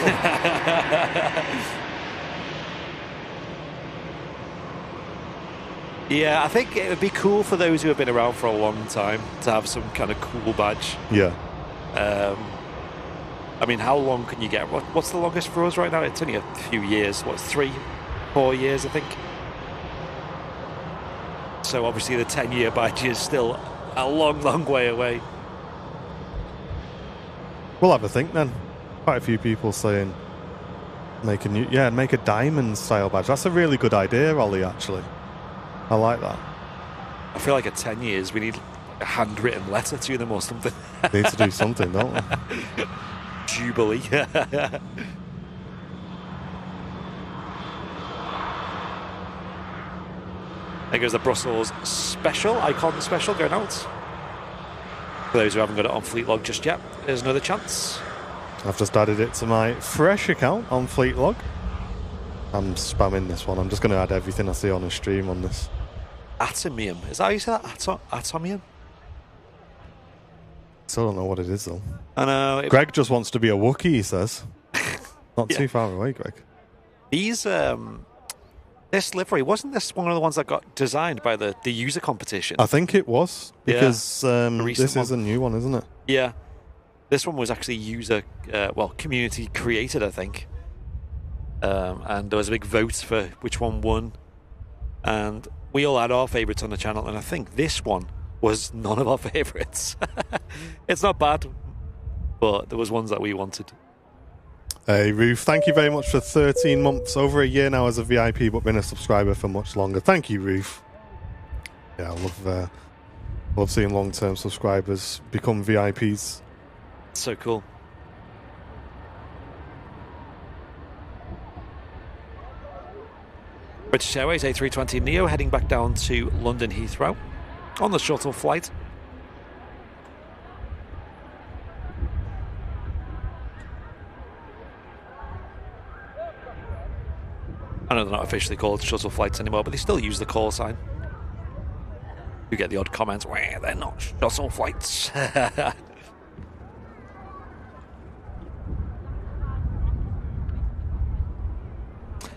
one. Yeah, I think it would be cool for those who have been around for a long time to have some kind of cool badge. Yeah. I mean, how long can you get? What's the longest for us right now? It's only a few years. What, 3-4 years, I think? So obviously the 10-year badge is still a long, long way away. We'll have a think then. Quite a few people saying make a diamond style badge. That's a really good idea, Ollie, actually. I like that. I feel like at 10 years we need a handwritten letter to them or something. Need to do something, don't we? Jubilee. There goes the Brussels special, icon special going out. For those who haven't got it on Fleetlog just yet, there's another chance. I've just added it to my fresh account on Fleetlog. I'm spamming this one. I'm just going to add everything I see on the stream on this. Atomium. Is that how you say that? Atomium? Still don't know what it is, though. I know. Greg just wants to be a Wookiee, he says. Not too far away, Greg. These, this livery, wasn't this one of the ones that got designed by the user competition? I think it was, because this is a new one, isn't it? Yeah. This one was actually community created, I think. And there was a big vote for which one won. And we all had our favourites on the channel, and I think this one was none of our favourites. It's not bad, but there was ones that we wanted. Hey, Ruth, thank you very much for 13 months, over a year now as a VIP, but been a subscriber for much longer. Thank you, Ruth. Yeah, I love seeing long-term subscribers become VIPs. So cool. British Airways A320neo heading back down to London Heathrow on the shuttle flight. I know they're not officially called shuttle flights anymore, but they still use the call sign. You get the odd comments, well, they're not shuttle flights.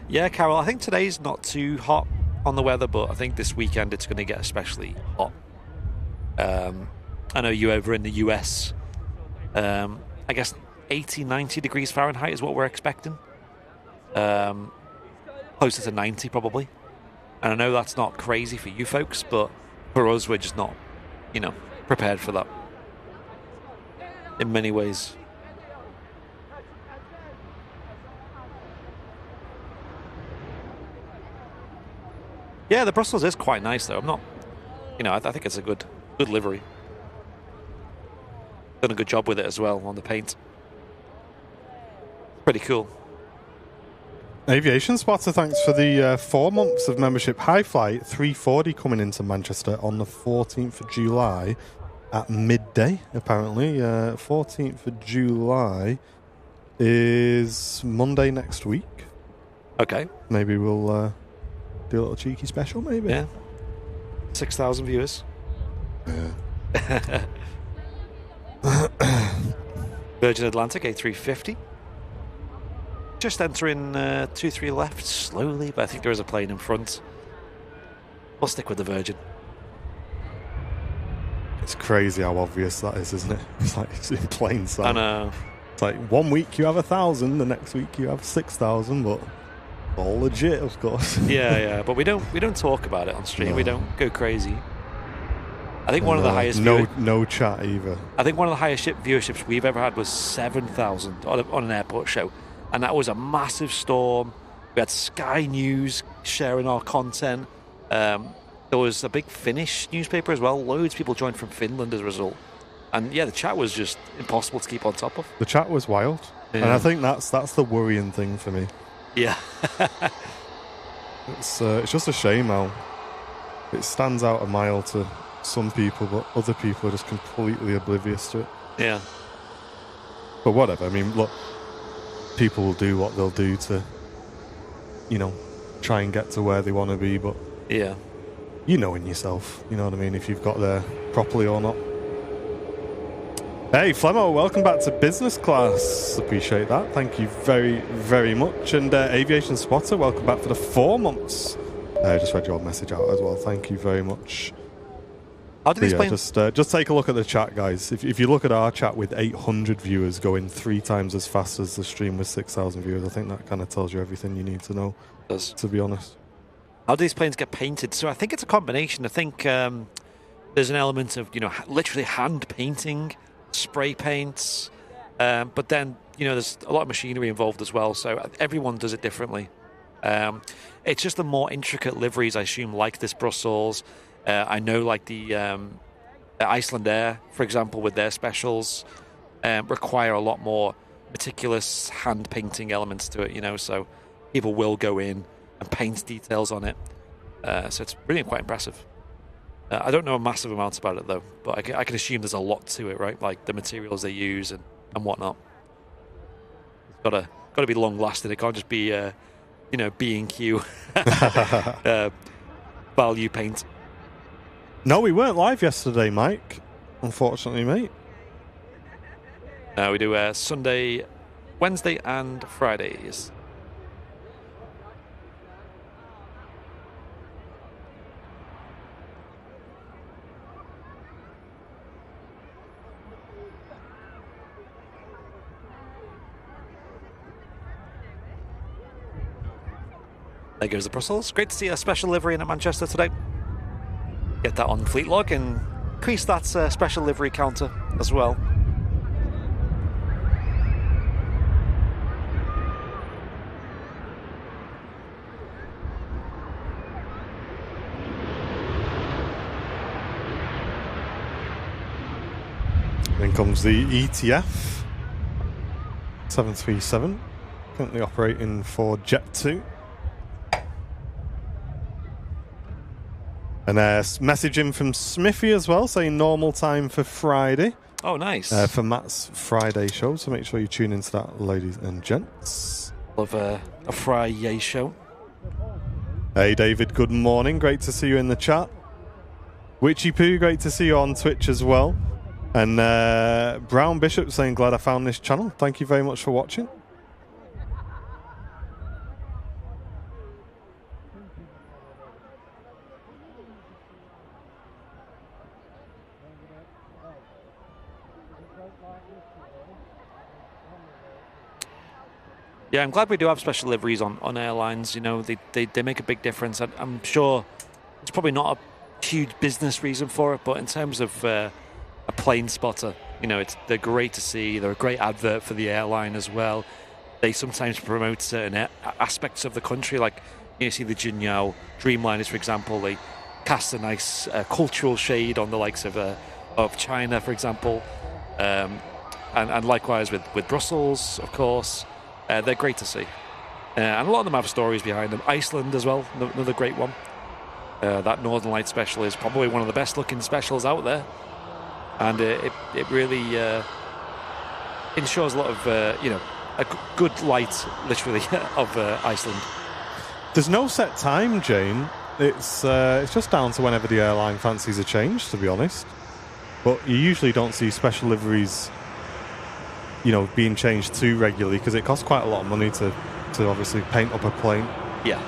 Yeah, Carol, I think today's not too hot on the weather, but I think this weekend it's going to get especially hot. I know you over in the US, I guess 80, 90 degrees Fahrenheit is what we're expecting. closer to 90 probably. And I know that's not crazy for you folks, but for us, we're just not, prepared for that in many ways. Yeah, the Brussels is quite nice, though. I'm not, I think it's a good livery. Done a good job with it as well on the paint. Pretty cool. Aviation Spotter, thanks for the 4 months of membership. High Flight 340 coming into Manchester on the 14th of July at midday, apparently. 14th of July is Monday next week. Okay. Maybe we'll do a little cheeky special, maybe. Yeah. 6,000 viewers. Yeah. Virgin Atlantic A350. Just entering 2-3 left slowly, but I think there is a plane in front. We'll stick with the Virgin. It's crazy how obvious that is, isn't it? It's in plain sight. I know. It's like 1 week you have 1,000, the next week you have 6,000, but all legit, of course. Yeah, but we don't talk about it on stream. No. We don't go crazy. I think one of the highest no chat either. I think one of the highest viewerships we've ever had was 7,000 on an airport show, and that was a massive storm. We had Sky News sharing our content. There was a big Finnish newspaper as well. Loads of people joined from Finland as a result. And yeah, the chat was just impossible to keep on top of. The chat was wild, and I think that's the worrying thing for me. Yeah. It's just a shame how it stands out a mile to some people, but other people are just completely oblivious to it. Yeah. But whatever. I mean, look, people will do what they'll do to, try and get to where they want to be, but yeah, in yourself, you know what I mean, if you've got there properly or not. Hey, Flemo, welcome back to Business Class. Appreciate that. Thank you very, very much. And Aviation Spotter, welcome back for the 4 months. I just read your message out as well. Thank you very much. How do these planes... Just take a look at the chat, guys. If you look at our chat with 800 viewers going 3 times as fast as the stream with 6,000 viewers, I think that kind of tells you everything you need to know, to be honest. How do these planes get painted? So I think it's a combination. I think there's an element of, literally hand painting, spray paints, but then, there's a lot of machinery involved as well, so everyone does it differently. It's just the more intricate liveries, I assume, like this Brussels. I know, like the Iceland Air, for example, with their specials, require a lot more meticulous hand painting elements to it, so people will go in and paint details on it. So it's really quite impressive. I don't know a massive amount about it, though, but I can assume there's a lot to it, right? Like the materials they use and whatnot. It's got to be long-lasting. It can't just be, B&Q value paint. No, we weren't live yesterday, Mike. Unfortunately, mate. We do Sunday, Wednesday, and Fridays. There goes the Brussels. Great to see a special livery in at Manchester today. Get that on fleet log and increase that special livery counter as well. Then comes the ETF 737, currently operating for Jet2. And message in from Smithy as well, saying normal time for Friday. Oh, nice. For Matt's Friday show, so make sure you tune into that, ladies and gents. Love a Friday show. Hey, David, good morning. Great to see you in the chat. Witchy Poo, great to see you on Twitch as well. And Brown Bishop saying, glad I found this channel. Thank you very much for watching. Yeah, I'm glad we do have special liveries on airlines. You know, they make a big difference. I'm sure it's probably not a huge business reason for it, but in terms of a plane spotter, you know, they're great to see. They're a great advert for the airline as well. They sometimes promote certain aspects of the country, like you see the Jinyao Dreamliners, for example. They cast a nice cultural shade on the likes of China, for example, and likewise with Brussels, of course. They're great to see, and a lot of them have stories behind them. Iceland as well, another great one. That Northern Light special is probably one of the best looking specials out there, and it really ensures a lot of a good light, literally, of Iceland. There's no set time, Jane. It's just down to whenever the airline fancies a change, to be honest. But you usually don't see special liveries, you know, being changed too regularly because it costs quite a lot of money to obviously paint up a plane. Yeah.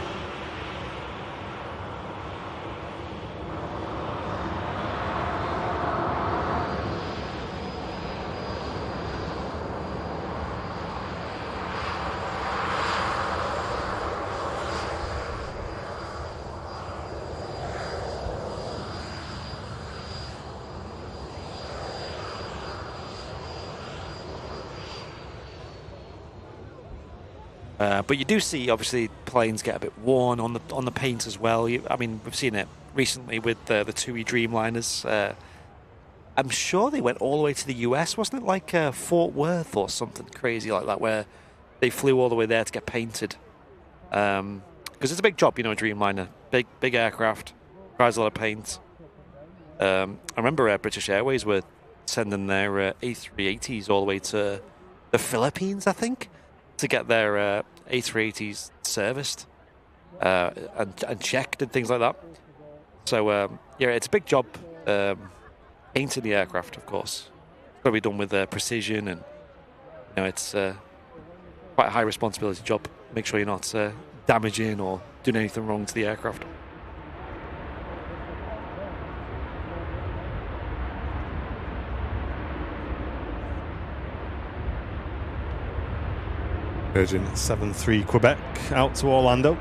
But you do see, obviously, planes get a bit worn on the paint as well. I mean, we've seen it recently with the TUI Dreamliners. I'm sure they went all the way to the US, wasn't it? Like Fort Worth or something crazy like that, where they flew all the way there to get painted. Because it's a big job, you know, a Dreamliner. Big aircraft, requires a lot of paint. I remember British Airways were sending their A380s all the way to the Philippines, I think, to get their A380s serviced and checked and things like that. So, yeah, it's a big job painting the aircraft, of course. It's got to be done with precision, and you know, it's quite a high responsibility job. Make sure you're not damaging or doing anything wrong to the aircraft. Virgin 7-3 Quebec out to Orlando.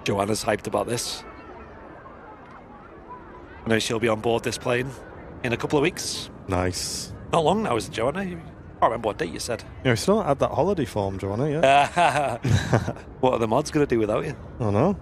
Joanna's hyped about this. I know she'll be on board this plane in a couple of weeks. Nice. Not long now, is it, Joanna? I can't remember what date you said. Yeah, we still don't have that holiday form, Joanna, yet. What are the mods going to do without you? I know.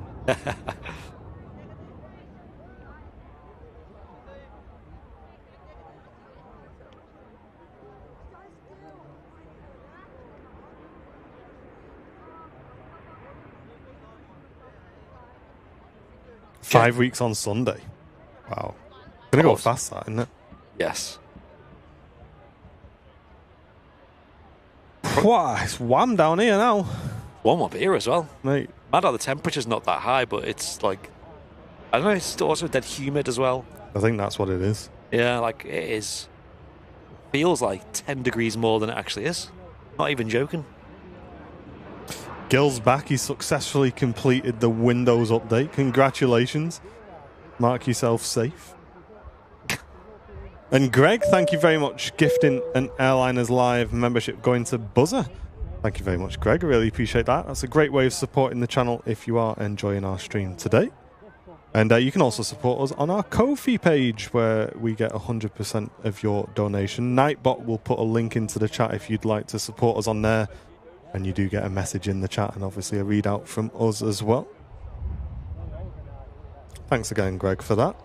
5 weeks on Sunday. Wow. Gonna go fast, that, isn't it? Yes. Wow, it's warm down here now. Warm up here as well. Mate. Mad how the temperature's not that high, but it's like, I don't know, it's also dead humid as well. I think that's what it is. Yeah, like it is. Feels like 10 degrees more than it actually is. Not even joking. Gil's back. He successfully completed the Windows update. Congratulations. Mark yourself safe. And Greg, thank you very much. Gifting an Airliners Live membership going to Buzzer. Thank you very much, Greg. I really appreciate that. That's a great way of supporting the channel if you are enjoying our stream today. And you can also support us on our Ko-fi page where we get 100% of your donation. Nightbot will put a link into the chat if you'd like to support us on there. And you do get a message in the chat and obviously a readout from us as well. Thanks again, Greg, for that.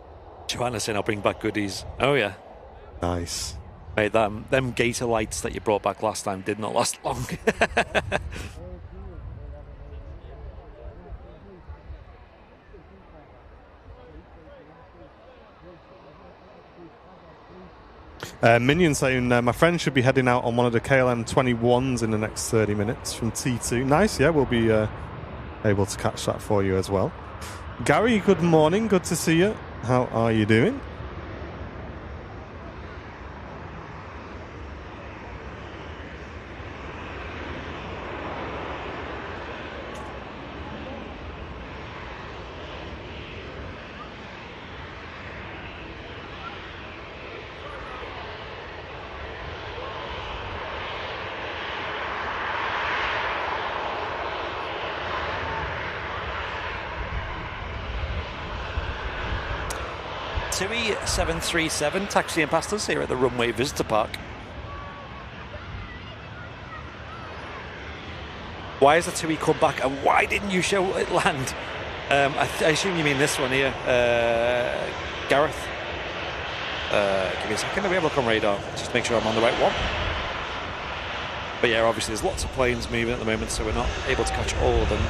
Joanna saying I'll bring back goodies. Oh, yeah. Nice. Mate, them gator lights that you brought back last time did not last long. Minion saying my friend should be heading out on one of the KLM 21s in the next 30 minutes from T2. Nice, yeah, we'll be able to catch that for you as well. Gary, good morning, good to see you. How are you doing? TUI 737 taxiing past us here at the runway visitor park. Why has the TUI come back, and why didn't you show it land? I assume you mean this one here, Gareth. Give me a second, let me have a look on radar, just to make sure I'm on the right one. But yeah, obviously there's lots of planes moving at the moment, so we're not able to catch all of them.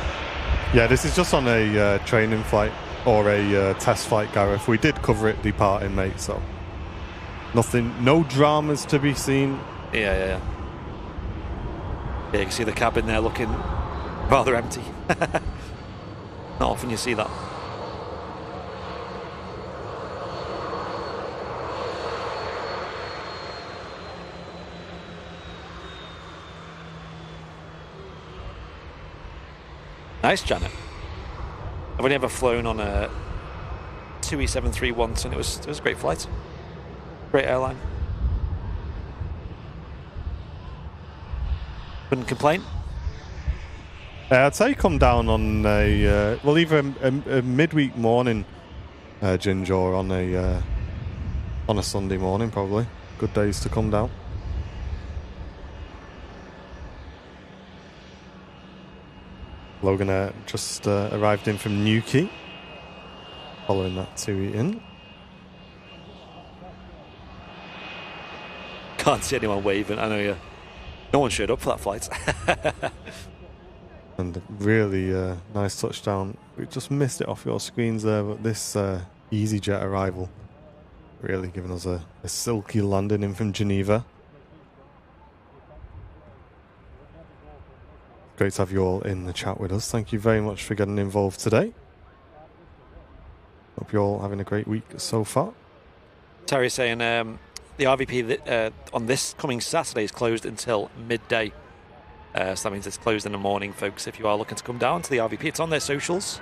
Yeah, this is just on a training flight or a test flight, Gareth. We did cover it departing, mate, so no dramas to be seen. Yeah, you can see the cabin there looking rather empty. Not often you see that. Nice, Janet. I've only ever flown on a TUI 73 once, and it was a great flight. Great airline. Couldn't complain. I'd say come down on either a midweek morning, Ginger, or on a Sunday morning, probably. Good days to come down. Logan just arrived in from Newquay, following that TUI in. Can't see anyone waving. I know no one showed up for that flight. And really nice touchdown. We just missed it off your screens there, but this EasyJet arrival really giving us a silky landing in from Geneva. Great to have you all in the chat with us. Thank you very much for getting involved today. Hope you're all having a great week so far. Terry saying the RVP on this coming Saturday is closed until midday. So that means it's closed in the morning, folks. If you are looking to come down to the RVP, it's on their socials.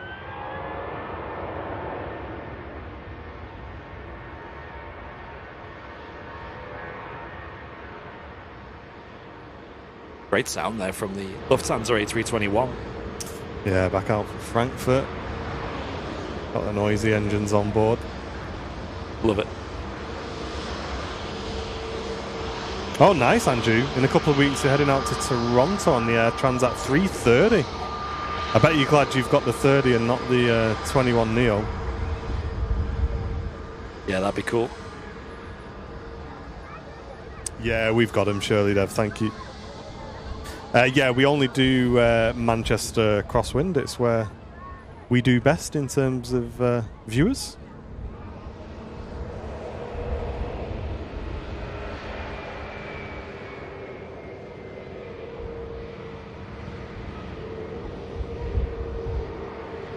Great sound there from the Lufthansa A321. Yeah, back out from Frankfurt. Got the noisy engines on board. Love it. Oh, nice, Andrew. In a couple of weeks, you're heading out to Toronto on the Air Transat 330. I bet you're glad you've got the 30 and not the 21 Neo. Yeah, that'd be cool. Yeah, we've got him, Shirley Dev. Thank you. Yeah, we only do Manchester Crosswind. It's where we do best in terms of viewers.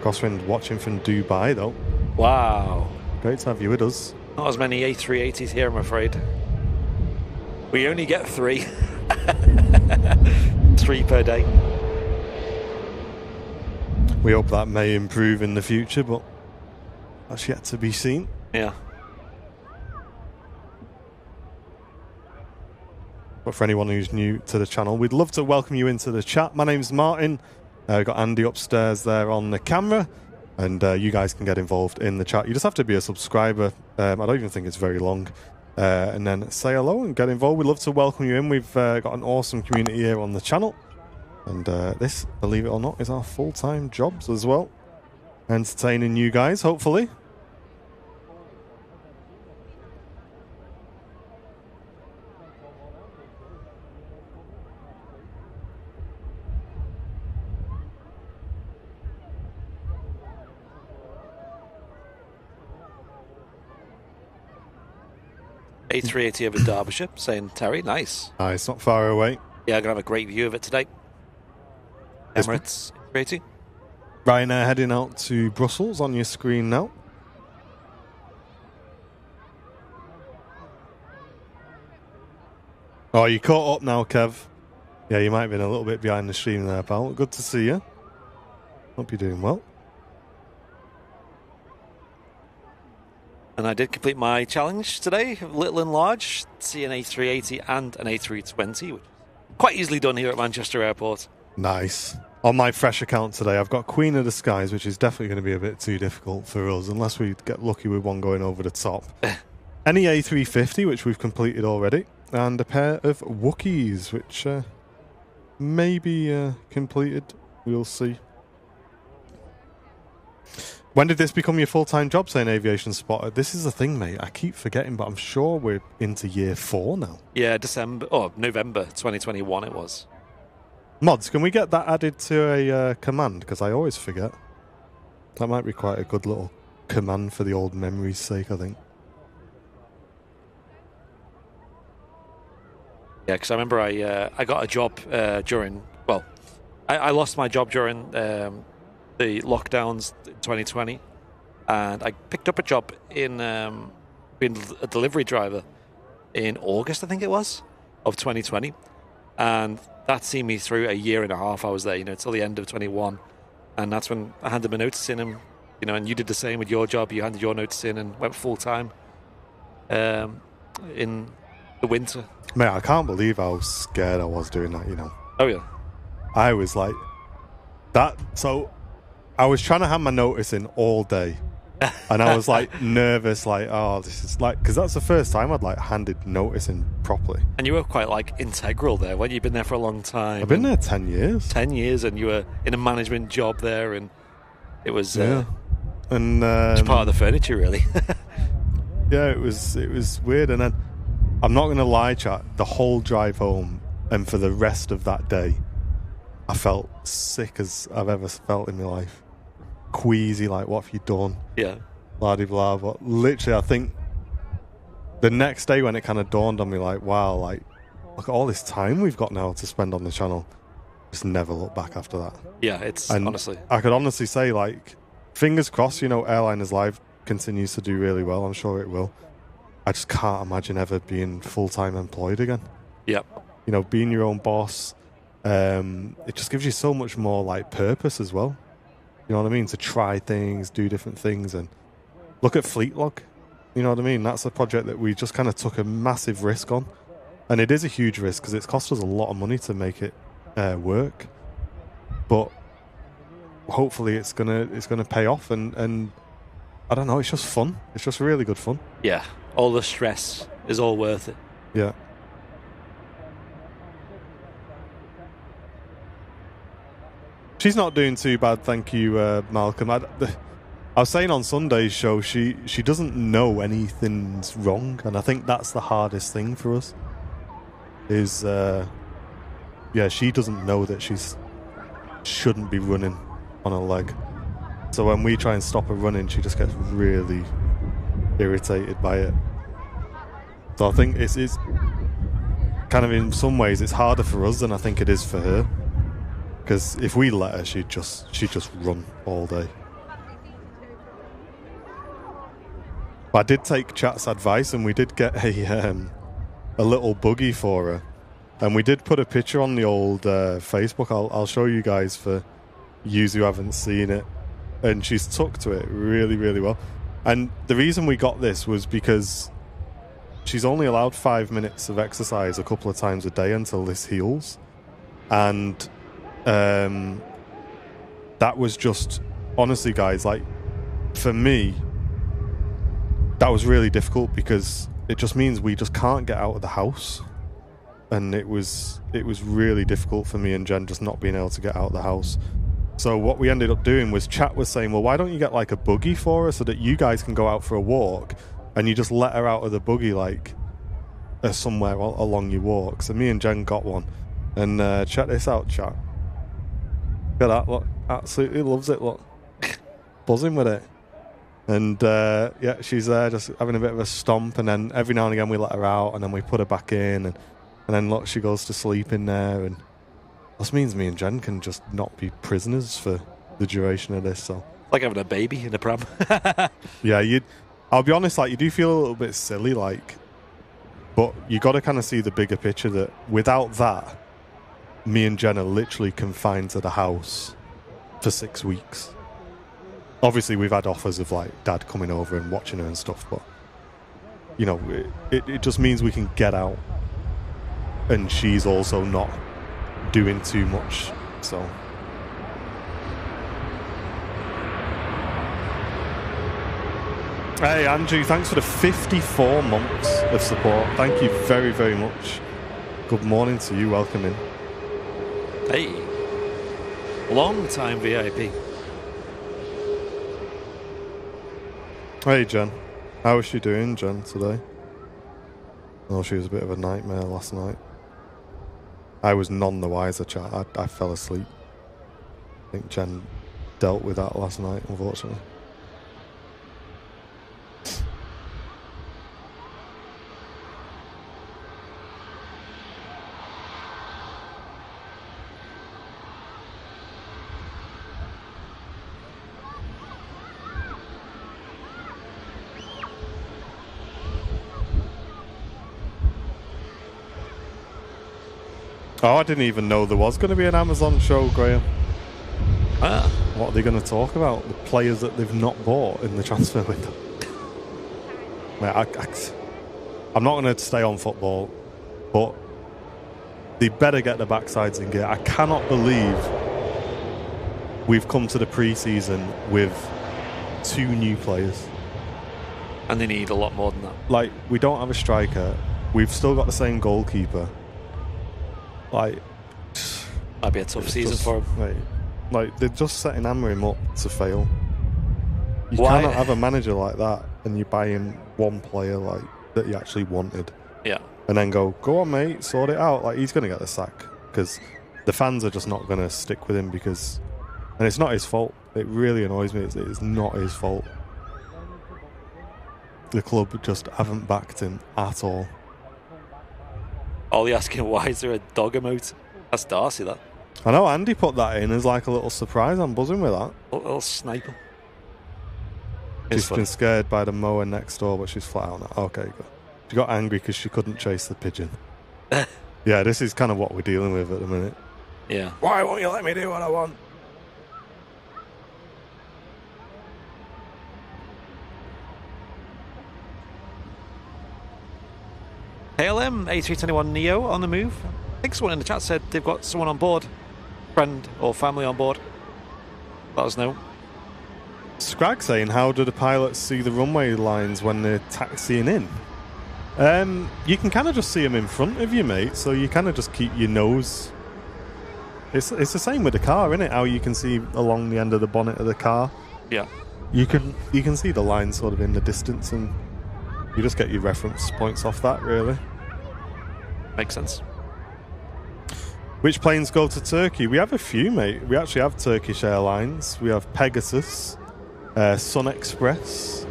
Crosswind watching from Dubai, though. Wow. Great to have you with us. Not as many A380s here, I'm afraid. We only get 3. 3 per day. We hope that may improve in the future, but that's yet to be seen. Yeah. But for anyone who's new to the channel, we'd love to welcome you into the chat. My name's Martin. We've got Andy upstairs there on the camera, and you guys can get involved in the chat. You just have to be a subscriber. I don't even think it's very long. And then say hello and get involved. We'd love to welcome you in. We've got an awesome community here on the channel. And this, believe it or not, is our full-time jobs as well. Entertaining you guys, hopefully. A380 over Derbyshire, saying Terry, nice. It's not far away. Yeah, I'm going to have a great view of it today. Emirates A380. Ryanair heading out to Brussels on your screen now. Oh, you caught up now, Kev. Yeah, you might have been a little bit behind the stream there, pal. Good to see you. Hope you're doing well. And I did complete my challenge today, little and large, see an A380 and an A320, which is quite easily done here at Manchester Airport. Nice. On my fresh account today, I've got Queen of the Skies, which is definitely going to be a bit too difficult for us, unless we get lucky with one going over the top. Any A350, which we've completed already, and a pair of Wookiees, which may be completed. We'll see. When did this become your full-time job, saying aviation spotter? This is the thing, mate. I keep forgetting, but I'm sure we're into year 4 now. Yeah, November 2021 it was. Mods, can we get that added to a command? Because I always forget. That might be quite a good little command for the old memory's sake, I think. Yeah, because I remember I got a job during... Well, I lost my job during the lockdowns in 2020. And I picked up a job in being a delivery driver in August, I think it was, of 2020. And that seen me through a year and a half. I was there, till the end of 21. And that's when I handed my notice in, and you did the same with your job. You handed your notice in and went full-time in the winter. Mate, I can't believe how scared I was doing that, Oh, yeah. I was like... that. So, I was trying to hand my notice in all day. And I was like nervous, like, oh, this is like, because that's the first time I'd like handed notice in properly. And you were quite like integral there, weren't you? You've been there for a long time. I've been there 10 years. 10 years, and you were in a management job there, and it was and part of the furniture, really. Yeah, it was weird. And then I'm not going to lie, chat, the whole drive home and for the rest of that day, I felt sick as I've ever felt in my life. Queasy, like, what have you done? Yeah. Blah, blah, but literally, I think the next day when it kind of dawned on me, like, wow, like, look at all this time we've got now to spend on the channel. Just never look back after that. Yeah, honestly. I could honestly say, like, fingers crossed, Airliners Live continues to do really well. I'm sure it will. I just can't imagine ever being full-time employed again. Yep. Being your own boss, it just gives you so much more, like, purpose as well. You know what I mean? To try things, do different things, and look at Fleetlog. You know what I mean? That's a project that we just kind of took a massive risk on. And it is a huge risk because it's cost us a lot of money to make it work. But hopefully it's gonna pay off, and I don't know, it's just fun. It's just really good fun. Yeah. All the stress is all worth it. Yeah. She's not doing too bad, thank you, Malcolm. I was saying on Sunday's show, she doesn't know anything's wrong, and I think that's the hardest thing for us. Is she doesn't know that she shouldn't be running on a leg. So when we try and stop her running, she just gets really irritated by it. So I think it's kind of, in some ways, it's harder for us than I think it is for her. Because if we let her, she'd just run all day. But I did take Chat's advice, and we did get a little buggy for her, and we did put a picture on the old Facebook. I'll show you guys for yous who haven't seen it, and she's took to it really, really well. And the reason we got this was because she's only allowed 5 minutes of exercise a couple of times a day until this heals, and that was just, honestly, guys, like, for me, that was really difficult because it just means we just can't get out of the house. And it was really difficult for me and Jen just not being able to get out of the house. So what we ended up doing was, Chat was saying, well, why don't you get like a buggy for her so that you guys can go out for a walk and you just let her out of the buggy, like, somewhere along your walk. So me and Jen got one. And check this out, Chat. Look at that, look. Absolutely loves it, look. Buzzing with it. And she's there just having a bit of a stomp, and then every now and again we let her out, and then we put her back in, and then look, she goes to sleep in there, and this means me and Jen can just not be prisoners for the duration of this. So like having a baby in the pram. Yeah, I'll be honest, like, you do feel a little bit silly, like, but you got to kind of see the bigger picture that without that, me and Jen are literally confined to the house for 6 weeks. Obviously, we've had offers of, like, Dad coming over and watching her and stuff, but, it just means we can get out. And she's also not doing too much, so Hey, Andrew, thanks for the 54 months of support. Thank you very, very much. Good morning to you. Welcome in. Hey. Long time VIP. Hey, Jen. How is she doing, Jen, today? Oh, she was a bit of a nightmare last night. I was none the wiser, chat. I fell asleep. I think Jen dealt with that last night, unfortunately. Oh, I didn't even know there was going to be an Amazon show, Graham. Ah. What are they going to talk about? The players that they've not bought in the transfer window. Mate, I'm not going to stay on football, but they better get the backsides in gear. I cannot believe we've come to the pre-season with 2 new players. And they need a lot more than that. Like, we don't have a striker. We've still got the same goalkeeper. Like, That'd be a tough season for them. Like, they're just setting Amorim up to fail. You Why? cannot have a manager like that and you buy him one player like that you actually wanted. Yeah. And then go on, mate, sort it out. Like, he's going to get the sack because the fans are just not going to stick with him because... And it's not his fault. It really annoys me. It's not his fault. The club just haven't backed him at all. Ollie asking, why is there a dog emote? That's Darcy, that. I know Andy put that in as like a little surprise. I'm buzzing with that. A little sniper. She's been scared by the mower next door, but she's flat out now. Okay, good. She got angry because she couldn't chase the pigeon. Yeah, this is kind of what we're dealing with at the minute. Yeah. Why won't you let me do what I want? ALM A321 Neo on the move. I think someone in the chat said they've got someone on board, friend or family on board. Let us know. Scrag saying, how do the pilots see the runway lines when they're taxiing in? You can kind of just see them in front of you, mate, so you kind of just keep your nose... It's the same with the car, isn't it? How you can see along the end of the bonnet of the car. Yeah. You can see the line sort of in the distance, and you just get your reference points off that, really. Makes sense. Which planes go to Turkey? We have a few, mate. We actually have Turkish Airlines. We have Pegasus, Sun Express.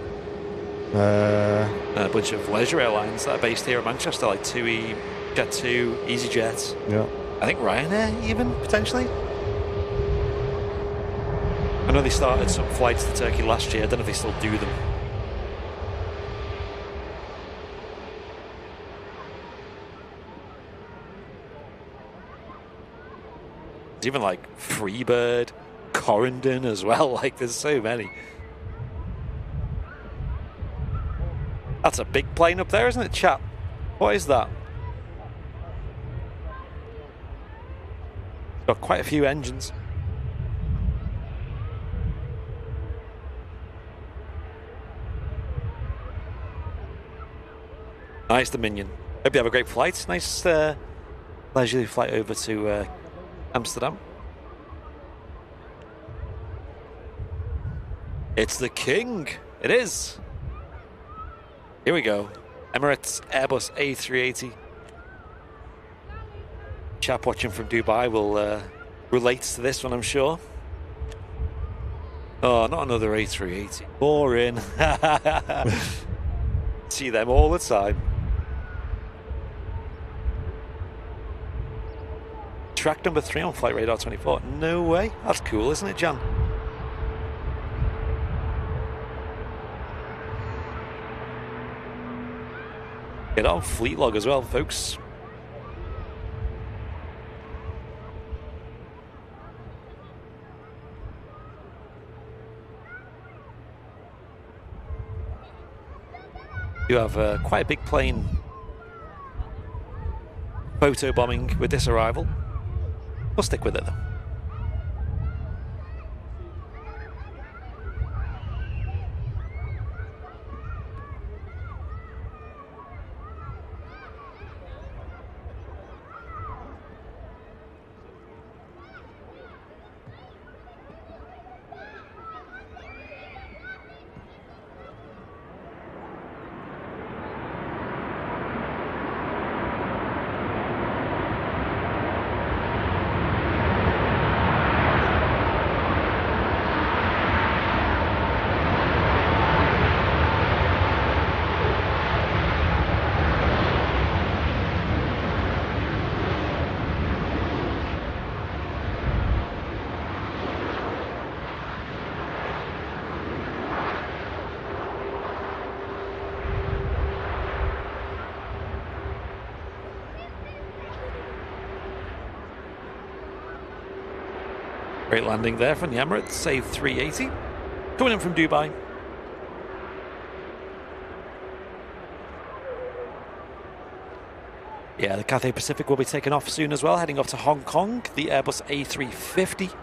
A bunch of leisure airlines that are based here in Manchester, like TUI, Jet2, EasyJet. Yeah. I think Ryanair, even, potentially. I know they started some flights to Turkey last year. I don't know if they still do them. There's even like Freebird, Corendon as well. Like, there's so many. That's a big plane up there, isn't it, chap? What is that? Got quite a few engines. Nice, Dominion. Hope you have a great flight. Nice leisurely flight over to Amsterdam. It's the King. It is. Here we go. Emirates Airbus A380. Chap watching from Dubai will relate to this one, I'm sure. Oh, not another A380. Boring. See them all the time. Track number 3 on Flight Radar 24. No way. That's cool, isn't it, Jan? Get on Fleet Log as well, folks. You have quite a big plane photo bombing with this arrival. We'll stick with it though. Great landing there from the Emirates, save 380. Coming in from Dubai. Yeah, the Cathay Pacific will be taking off soon as well, heading off to Hong Kong, the Airbus A350.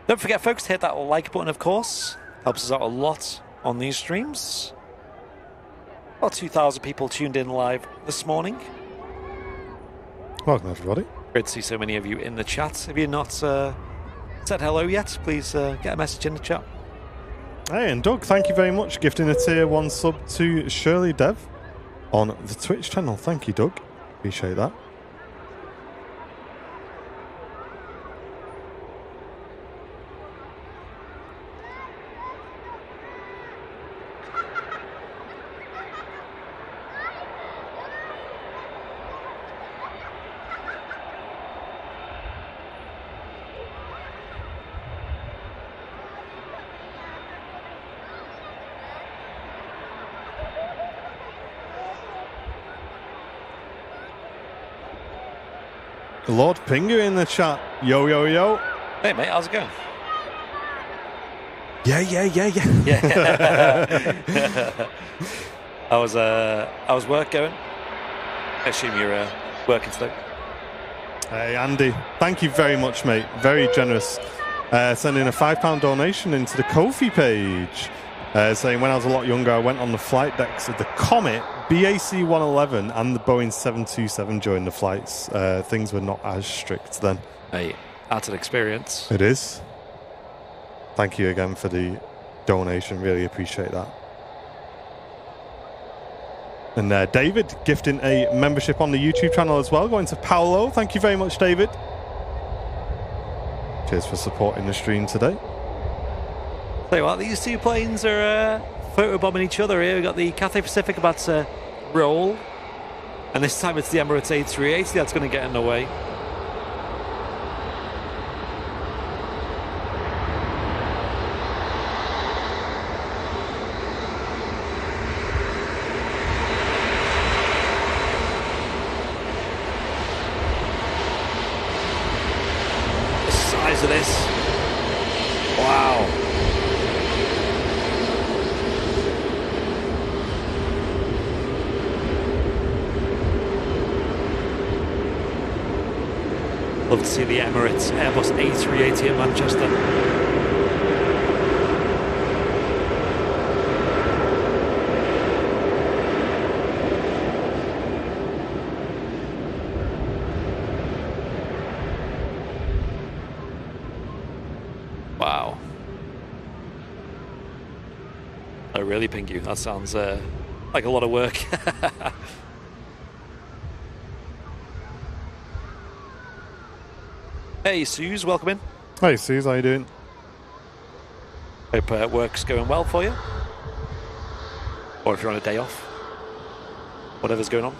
Don't forget, folks, to hit that like button, of course. Helps us out a lot on these streams. About 2,000 people tuned in live this morning. Welcome, everybody. Great to see so many of you in the chat. If you're not said hello yet, please get a message in the chat. Hey, and Doug, thank you very much. Gifting a tier 1 sub to Shirley Dev on the Twitch channel. Thank you, Doug. Appreciate that. Lord Pinger in the chat. Yo, yo, yo. Hey, mate, how's it going? Yeah. Yeah. How's work going? I assume you're working today. Hey, Andy. Thank you very much, mate. Very generous. Sending a £5 donation into the Ko-fi page. Saying, when I was a lot younger, I went on the flight decks of the Comet, BAC 111 and the Boeing 727 during the flights. Things were not as strict then. Hey, that's an experience. It is. Thank you again for the donation. Really appreciate that. And David gifting a membership on the YouTube channel as well. Going to Paolo. Thank you very much, David. Cheers for supporting the stream today. Tell you what, these two planes are photobombing each other here. We've got the Cathay Pacific about to roll. And this time it's the Emirates A380 that's going to get in the way. The size of this. Wow. Love to see the Emirates Airbus A380 at Manchester. Wow. I really ping you. That sounds like a lot of work. Hey, Suze, welcome in. Hey, Suze, how you doing? Hope work's going well for you. Or if you're on a day off. Whatever's going on.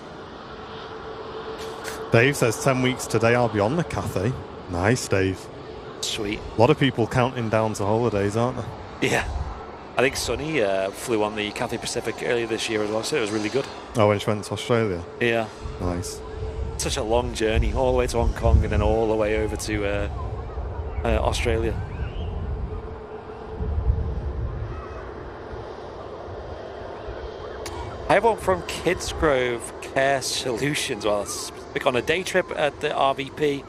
Dave says 10 weeks today I'll be on the Cathay. Nice, Dave. Sweet. A lot of people counting down to holidays, aren't they? Yeah. I think Sunny flew on the Cathay Pacific earlier this year as well, so it was really good. Oh, when she went to Australia? Yeah. Nice. Such a long journey, all the way to Hong Kong and then all the way over to Australia. I have one from Kidsgrove Care Solutions. Well, it's on a day trip at the RVP,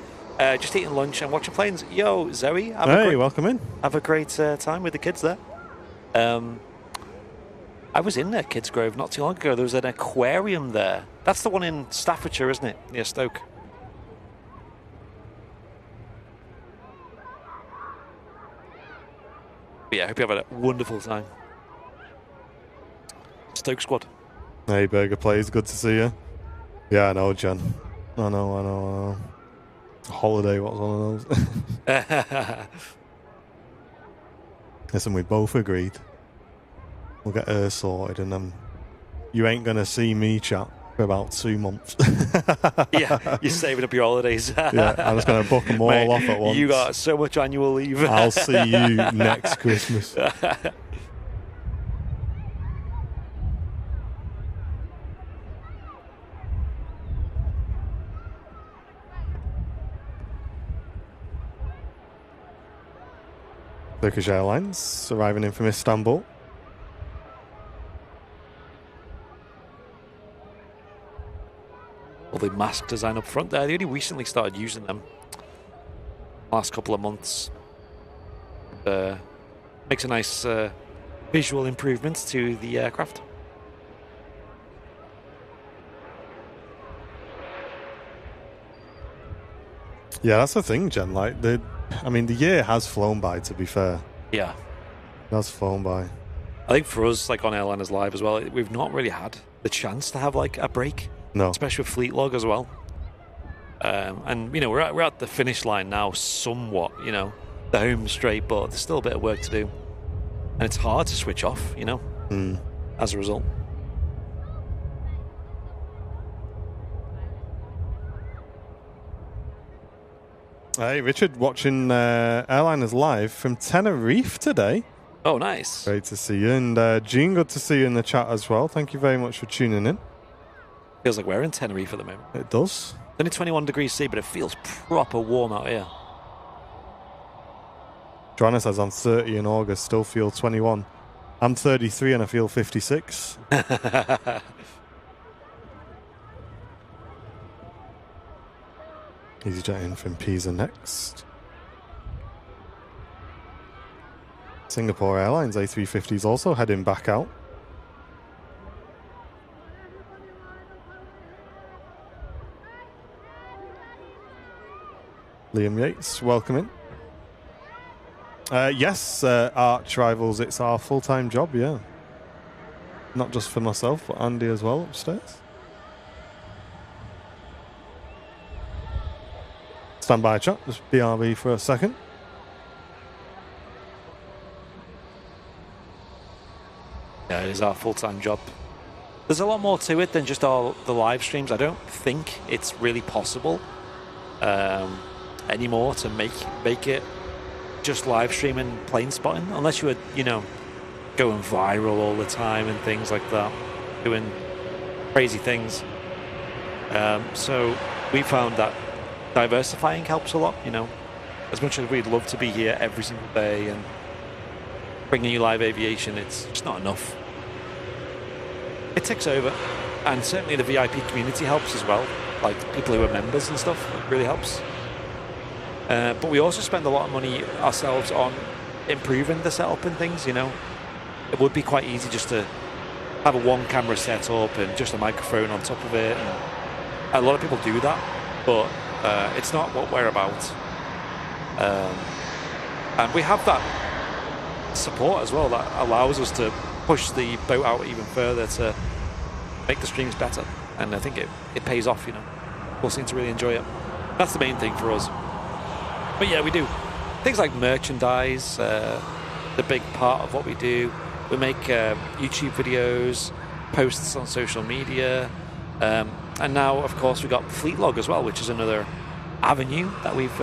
just eating lunch and watching planes. Yo, Zoe. Hey, welcome in. Have a great time with the kids there. I was in there, Kidsgrove, not too long ago. There was an aquarium there. That's the one in Staffordshire, isn't it? Near Stoke. But yeah, I hope you have a wonderful time. Stoke squad. Hey, Burger Plays, good to see you. Yeah, I know, Jen. I know. Holiday, what was one of those? Listen, we both agreed. We'll get her sorted and then you ain't going to see me, chat, for about 2 months. Yeah, you're saving up your holidays. Yeah, I'm just going to book them all Mate, off at once. You got so much annual leave. I'll see you next Christmas. Turkish Airlines arriving in from Istanbul. Lovely mask design up front there. They only recently started using them last couple of months. Makes a nice visual improvement to the aircraft. Yeah, that's the thing, Jen. Like the year has flown by. To be fair, Yeah, it has flown by. I think for us, like on Airliners Live as well, we've not really had the chance to have like a break. No, Especially with Fleet Log as well. And you know, we're at the finish line now, somewhat. You know, the home straight, but there's still a bit of work to do, and it's hard to switch off. You know, as a result. Hey, Richard, watching Airliners Live from Tenerife today. Oh, nice. Great to see you. And Gene, good to see you in the chat as well. Thank you very much for tuning in. Feels like we're in Tenerife at the moment. It does. It's only 21 degrees C, but it feels proper warm out here. Joanna says, I'm 30 in August, still feel 21. I'm 33 and I feel 56. EasyJet in from Pisa next. Singapore Airlines A350s also heading back out. Liam Yates, welcome in. Yes, Arch Rivals, it's our full-time job, yeah. Not just for myself, but Andy as well upstairs. Stand by, chat. Just BRB for a second. Yeah, it is our full-time job. There's a lot more to it than just all the live streams. I don't think it's really possible anymore to make it just live streaming plane spotting, unless you were, you know, going viral all the time and things like that, doing crazy things. So we found that diversifying helps a lot, you know. As much as we'd love to be here every single day and bringing you live aviation, it's just not enough. It takes over, and certainly the VIP community helps as well, like people who are members and stuff. It really helps. But we also spend a lot of money ourselves on improving the setup and things, you know. It would be quite easy just to have a one camera setup and just a microphone on top of it, and a lot of people do that, but it's not what we're about. And we have that support as well that allows us to push the boat out even further to make the streams better, and I think it pays off, you know. People seem to really enjoy it. That's the main thing for us. But yeah, we do things like merchandise, the big part of what we do. We make YouTube videos, posts on social media, and now of course we've got Fleet Log as well, which is another avenue that we've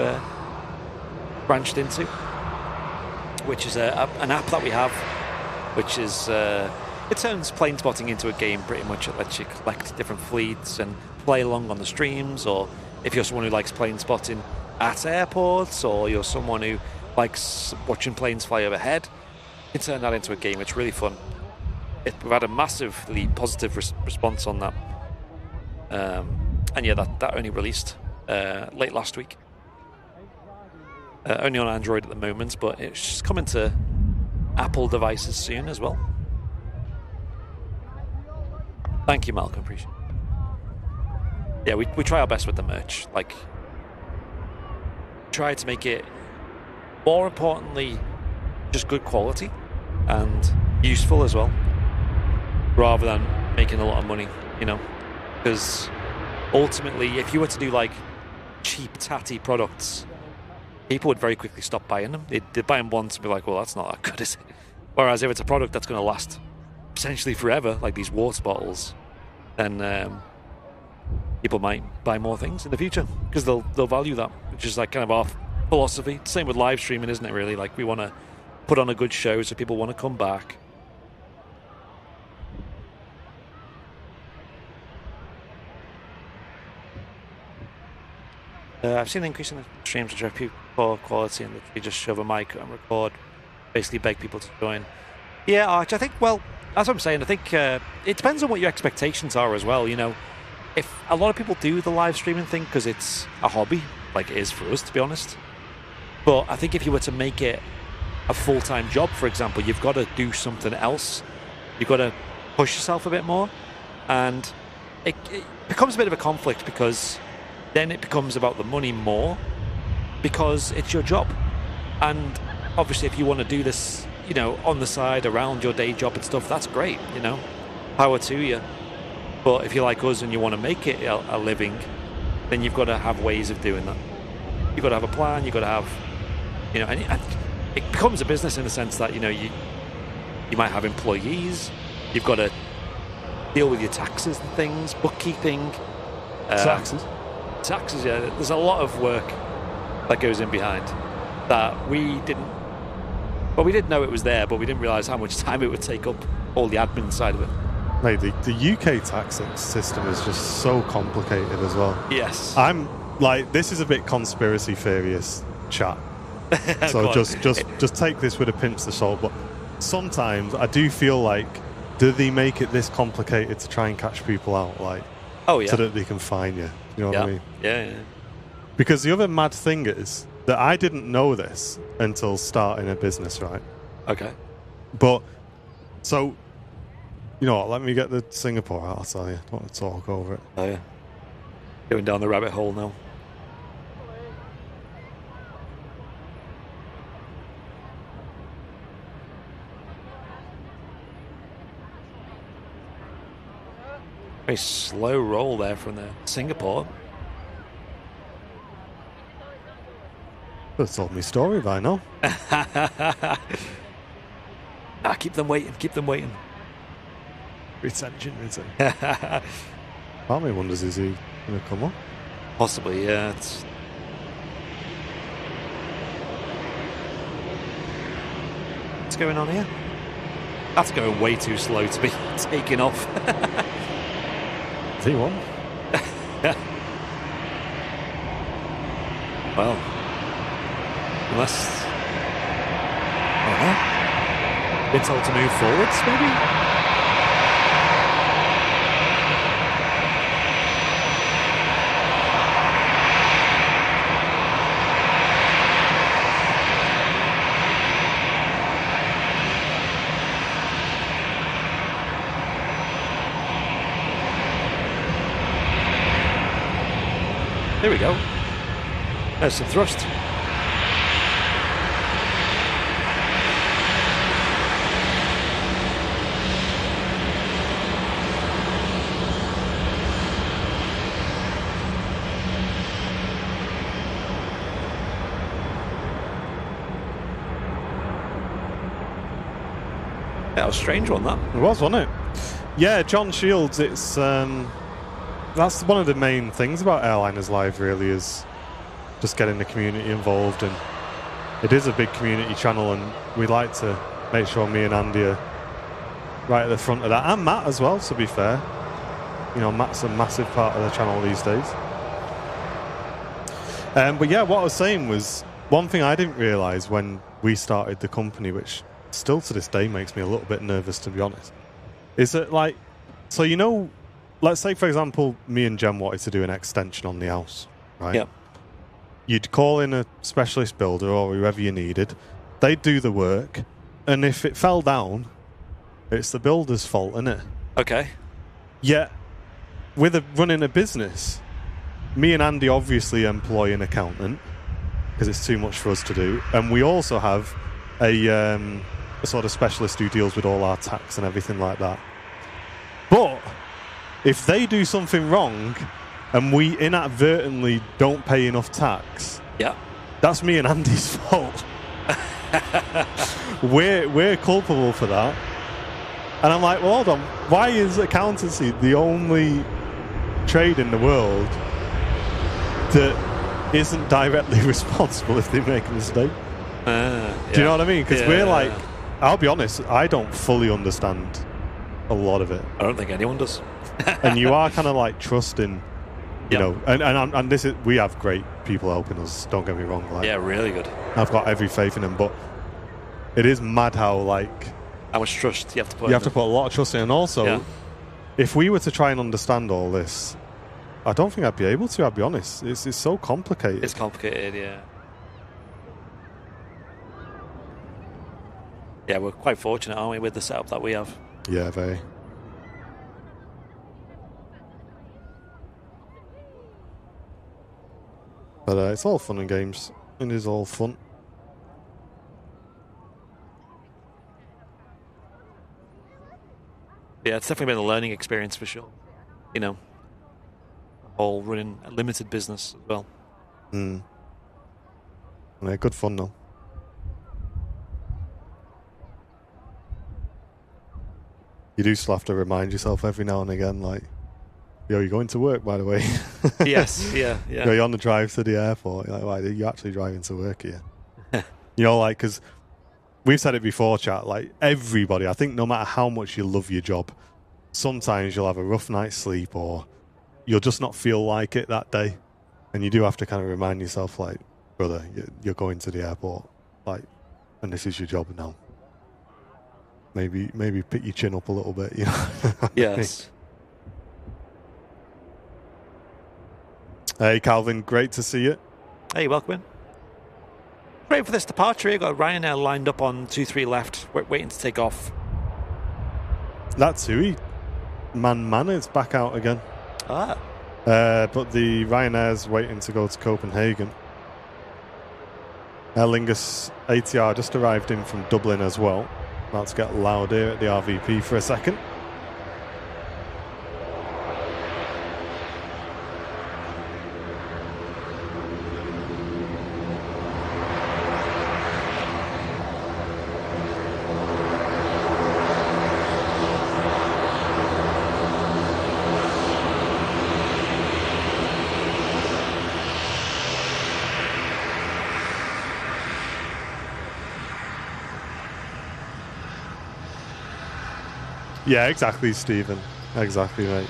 branched into, which is an app that we have, which is it turns plane spotting into a game pretty much. It lets you collect different fleets and play along on the streams, or if you're someone who likes plane spotting at airports, or you're someone who likes watching planes fly overhead, you can turn that into a game. It's really fun. We've had a massively positive response on that, and yeah, that only released late last week. Only on Android at the moment, but it's coming to Apple devices soon as well. Thank you, Malcolm. Appreciate it. Yeah, we try our best with the merch. Like, try to make it, more importantly, just good quality and useful as well, rather than making a lot of money, you know. Because ultimately, if you were to do like cheap, tatty products, people would very quickly stop buying them. They'd buy them once and be like, well, that's not that good, is it? Whereas if it's a product that's going to last essentially forever, like these water bottles, then people might buy more things in the future because they'll value that, which is like kind of our philosophy. Same with live streaming, isn't it, really? Like, we want to put on a good show so people want to come back. I've seen an increase in the streams which have poor quality and they just shove a mic and record basically beg people to join. Yeah, Arch, I think, well, that's what I'm saying. I think it depends on what your expectations are as well. You know, if a lot of people do the live streaming thing because it's a hobby, like it is for us, to be honest. But I think if you were to make it a full-time job, for example, you've got to do something else. You've got to push yourself a bit more. And it becomes a bit of a conflict because then it becomes about the money more because it's your job. And obviously if you want to do this, you know, on the side around your day job and stuff, that's great, you know, power to you. But if you're like us and you want to make it a living, then you've got to have ways of doing that. You've got to have a plan, you've got to have, you know, and it becomes a business in the sense that, you know, you might have employees, you've got to deal with your taxes and things, bookkeeping. Taxes, yeah. There's a lot of work that goes in behind that we didn't. Well, we did know it was there, but we didn't realise how much time it would take up, all the admin side of it. Mate, the UK tax system is just so complicated as well. Yes. I'm like, this is a bit conspiracy theorist chat. So just take this with a pinch of salt. But sometimes I do feel like, do they make it this complicated to try and catch people out, like, oh yeah, so that they can fine you? You know what I mean? Yeah. Because the other mad thing is that I didn't know this until starting a business, right? Okay. But so, you know what? Let me get the Singapore out. I'll tell you. I don't want to talk over it. Oh yeah. Going down the rabbit hole now. Very slow roll there from the Singapore. That's told me story by now. Keep them waiting. Retention. Part of me wonders, is he going to come on? Possibly, yeah. What's going on here? That's going way too slow to be taking off. T1. Well, unless been told to move forwards, maybe. There we go. There's some thrust. That was a strange one, that. It was, wasn't it? Yeah, John Shields, it's that's one of the main things about Airliners Live, really, is just getting the community involved. And it is a big community channel, and we like to make sure me and Andy are right at the front of that. And Matt as well, to be fair. You know, Matt's a massive part of the channel these days. But yeah, what I was saying was, one thing I didn't realise when we started the company, which still to this day makes me a little bit nervous, to be honest, is that, like, so, you know, let's say, for example, me and Jem wanted to do an extension on the house, right? Yep. You'd call in a specialist builder or whoever you needed. They'd do the work, and if it fell down, it's the builder's fault, isn't it? Okay. Yet, with running a business, me and Andy obviously employ an accountant because it's too much for us to do, and we also have a sort of specialist who deals with all our tax and everything like that. But if they do something wrong and we inadvertently don't pay enough tax, yeah, that's me and Andy's fault. We're culpable for that. And I'm like, well, hold on, why is accountancy the only trade in the world that isn't directly responsible if they make a mistake? Do you know what I mean? Because we're like, I'll be honest, I don't fully understand a lot of it. I don't think anyone does. And you are kind of like trusting, you know, and this is, we have great people helping us, don't get me wrong. Like, yeah, really good. I've got every faith in them, but it is mad how like How much trust you have to put. you have to put a lot of trust in. And also, if we were to try and understand all this, I don't think I'd be able to. I'll be honest. It's so complicated. It's complicated, yeah. Yeah, we're quite fortunate, aren't we, with the setup that we have? Yeah, very. But it's all fun and games. It is all fun. Yeah, it's definitely been a learning experience for sure. You know, whole running a limited business as well. Yeah, good fun though. You do still have to remind yourself every now and again, like, yo, you're going to work, by the way. Yes, yeah. You're on the drive to the airport. You're like, why are you actually driving to work here? You know, like, because we've said it before, chat, like, everybody, I think no matter how much you love your job, sometimes you'll have a rough night's sleep or you'll just not feel like it that day. And you do have to kind of remind yourself, like, brother, you're going to the airport, like, and this is your job now. Maybe pick your chin up a little bit, you know. Yes. Hey, Calvin, great to see you. Hey, welcome in. Great for this departure. You've got Ryanair lined up on 2-3 left, waiting to take off. That's Tui. Man is back out again. Ah. But the Ryanair's waiting to go to Copenhagen. Aer Lingus ATR just arrived in from Dublin as well. About to get loud here at the RVP for a second. Yeah, exactly, Stephen. Exactly, mate.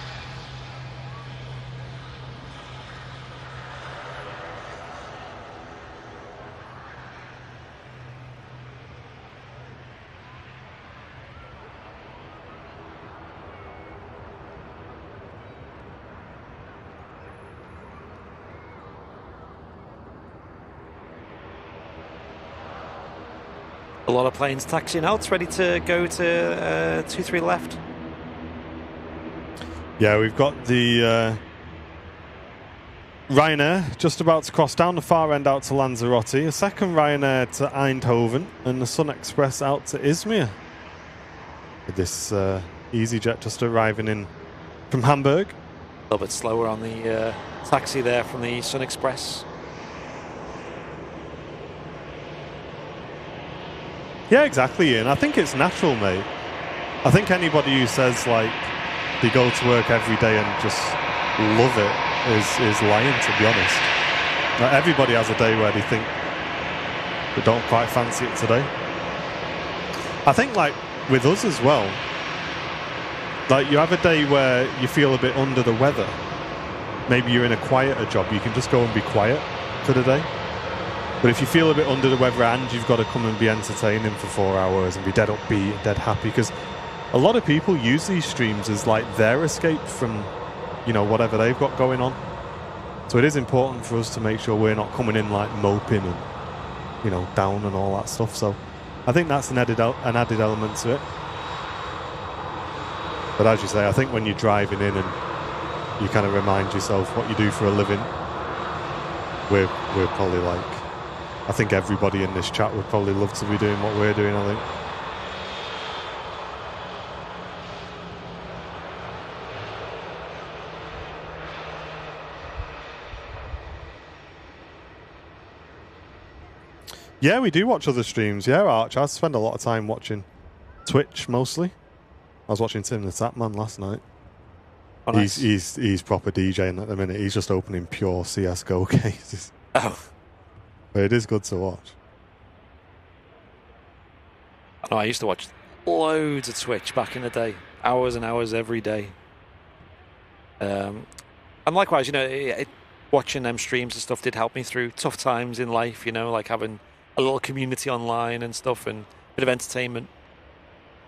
A lot of planes taxiing out, ready to go to 2-3 left. Yeah, we've got the Ryanair just about to cross down the far end out to Lanzarote, a second Ryanair to Eindhoven, and the Sun Express out to Izmir. With this EasyJet just arriving in from Hamburg. A little bit slower on the taxi there from the Sun Express. Yeah, exactly, Ian. I think it's natural, mate. I think anybody who says, like, they go to work every day and just love it is lying, to be honest. Like, everybody has a day where they think they don't quite fancy it today. I think, like, with us as well, like, you have a day where you feel a bit under the weather. Maybe you're in a quieter job, you can just go and be quiet for the day. But if you feel a bit under the weather and you've got to come and be entertaining for 4 hours and be dead upbeat and dead happy, because a lot of people use these streams as like their escape from, you know, whatever they've got going on. So it is important for us to make sure we're not coming in like moping and, you know, down and all that stuff. So I think that's an added element to it. But as you say, I think when you're driving in and you kind of remind yourself what you do for a living, we're probably like, I think everybody in this chat would probably love to be doing what we're doing, I think. Yeah, we do watch other streams. Yeah, Arch. I spend a lot of time watching Twitch, mostly. I was watching Tim the Tapman last night. Oh, nice. He's proper DJing at the minute. He's just opening pure CSGO cases. Oh. But it is good to watch. I know, I used to watch loads of Twitch back in the day. Hours and hours every day. And likewise, you know, watching them streams and stuff did help me through tough times in life, you know, like having a little community online and stuff and bit of entertainment.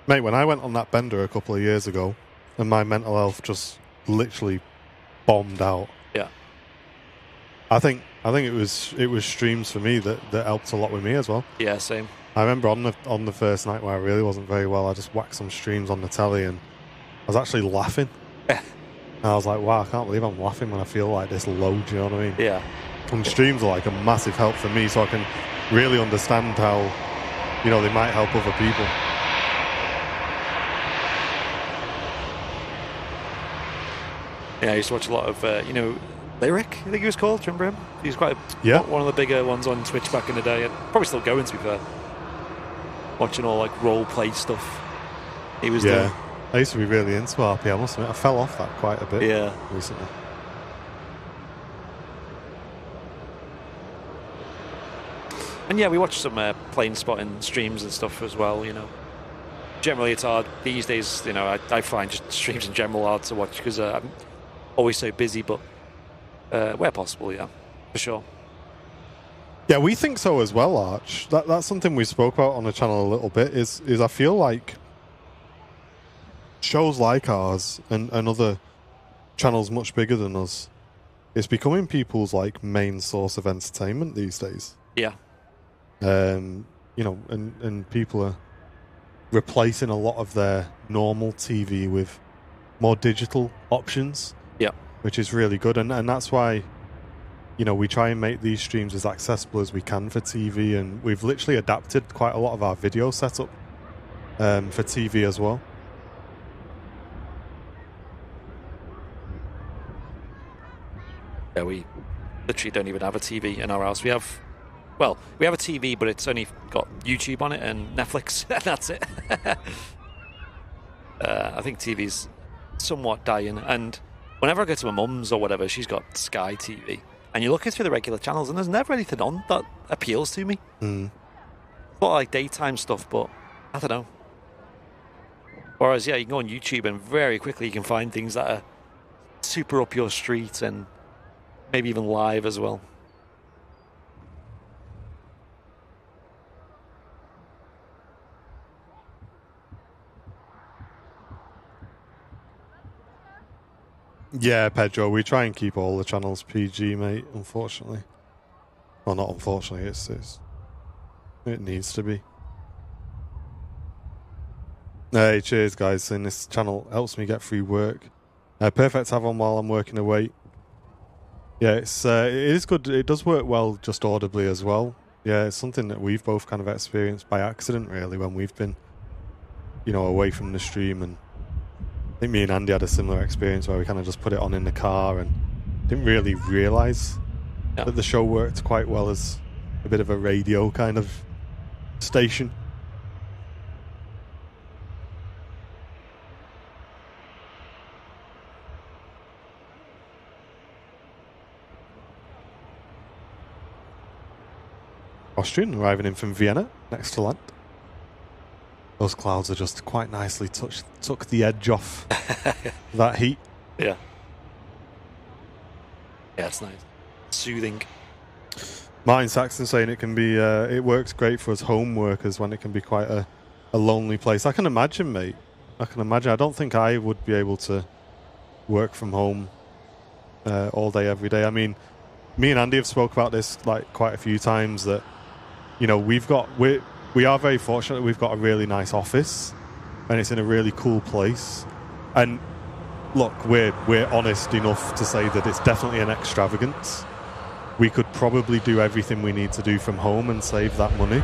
Mate, when I went on that bender a couple of years ago, and my mental health just literally bombed out. Yeah. I think it was streams for me that helped a lot with me as well. Yeah, same. I remember on the first night where I really wasn't very well, I just whacked some streams on the telly and I was actually laughing. Yeah. And I was like, wow, I can't believe I'm laughing when I feel like this low, do you know what I mean? Yeah. And streams are like a massive help for me, so I can really understand how, you know, they might help other people. Yeah, I used to watch a lot of, Lyric, I think he was called. Do you remember him? He was quite one of the bigger ones on Twitch back in the day. And probably still going, to be fair. Watching all, like, role-play stuff he was doing. I used to be really into RP, I must admit. I fell off that quite a bit recently. And yeah, we watch some plane spotting streams and stuff as well, Generally, it's hard these days. I find just streams in general hard to watch because I'm always so busy. But where possible, yeah, for sure. Yeah, we think so as well, Arch. That's something we spoke about on the channel a little bit. Is I feel like shows like ours and other channels much bigger than us, it's becoming people's like main source of entertainment these days. Yeah. And people are replacing a lot of their normal TV with more digital options. Yeah. Which is really good. And that's why, we try and make these streams as accessible as we can for TV. And we've literally adapted quite a lot of our video setup for TV as well. Yeah, we literally don't even have a TV in our house. We have a TV, but it's only got YouTube on it and Netflix, and that's it. I think TV's somewhat dying, and whenever I go to my mum's or whatever, she's got Sky TV, and you're looking through the regular channels, and there's never anything on that appeals to me. Mm. A lot of like daytime stuff, but I don't know. Whereas, yeah, you can go on YouTube, and very quickly you can find things that are super up your street, and maybe even live as well. Yeah, Pedro, we try and keep all the channels PG, mate, unfortunately. Well, not unfortunately, it needs to be. Hey, cheers, guys. Saying this channel helps me get through work. Perfect to have on while I'm working away. Yeah, it is good. It does work well just audibly as well. Yeah, it's something that we've both kind of experienced by accident, really, when we've been, away from the stream. And I think me and Andy had a similar experience where we kind of just put it on in the car and didn't really realise that the show worked quite well as a bit of a radio kind of station. Austrian arriving in from Vienna, next to land. Those clouds are just quite nicely took the edge off that heat. Yeah. Yeah, it's nice. Soothing. Martin Saxon saying it can be, it works great for us home workers when it can be quite a lonely place. I can imagine, mate. I can imagine. I don't think I would be able to work from home all day, every day. I mean, me and Andy have spoke about this like quite a few times that, we are very fortunate that we've got a really nice office and it's in a really cool place. And look, we're honest enough to say that it's definitely an extravagance. We could probably do everything we need to do from home and save that money.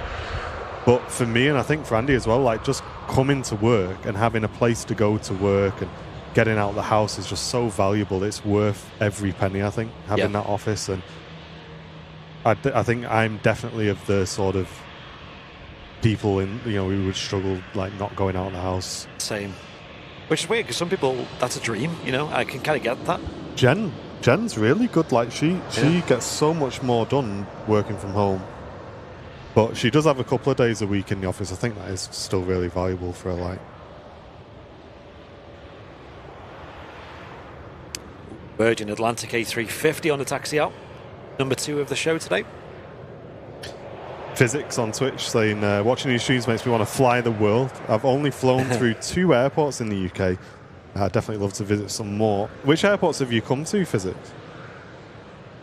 But for me, and I think for Andy as well, like just coming to work and having a place to go to work and getting out of the house is just so valuable. It's worth every penny, I think, having that office. And I think I'm definitely of the sort of people we would struggle like not going out of the house. Same. Which is weird because some people, that's a dream, I can kind of get that. Jen's really good. Like she gets so much more done working from home. But she does have a couple of days a week in the office. I think that is still really valuable for her. Like, Virgin Atlantic A350 on the taxi out. Number 2 of the show today. Physics on Twitch saying, watching these streams makes me want to fly the world. I've only flown through 2 airports in the UK. I'd definitely love to visit some more. Which airports have you come to, Physics?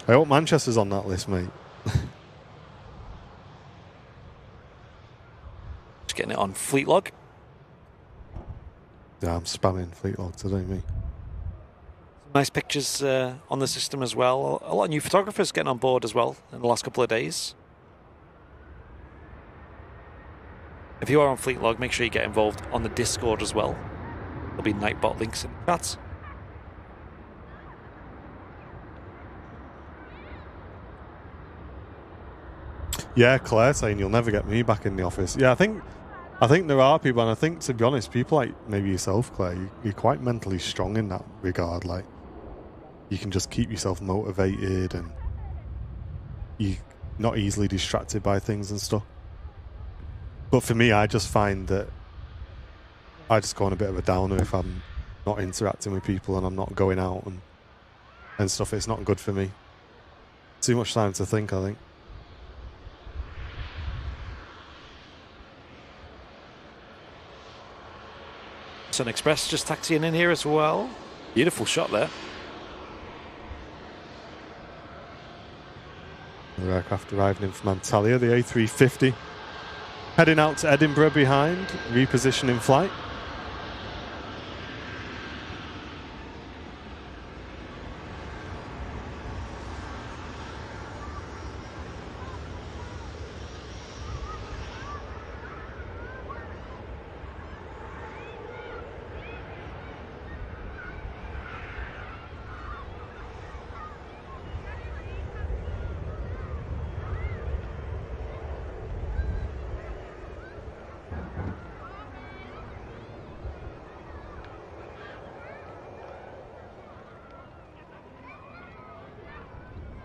I hope Manchester's on that list, mate. Just getting it on fleet log. Yeah, I'm spamming fleet log today, me. Nice pictures on the system as well. A lot of new photographers getting on board as well in the last couple of days. If you are on fleet log, make sure you get involved on the Discord as well. There'll be Nightbot links in the chat. Yeah, Claire saying you'll never get me back in the office. Yeah, I think there are people, and I think, to be honest, people like maybe yourself, Claire, you're quite mentally strong in that regard. Like, you can just keep yourself motivated, and you're not easily distracted by things and stuff. But for me, I just find that I just go on a bit of a downer if I'm not interacting with people and I'm not going out and stuff. It's not good for me. Too much time to think, I think. Sun Express just taxiing in here as well. Beautiful shot there. The aircraft arriving in from Antalya, the A350. Heading out to Edinburgh behind, repositioning flight.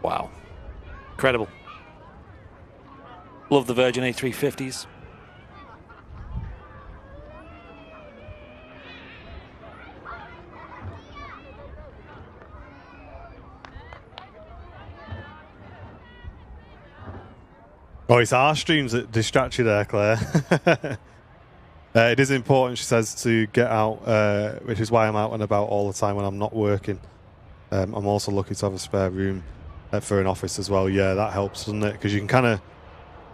Wow. Incredible. Love the Virgin A350s. Oh, it's our streams that distract you there, Claire. It is important, she says, to get out, which is why I'm out and about all the time when I'm not working. I'm also lucky to have a spare room for an office as well. Yeah, that helps, doesn't it? Because you can kind of...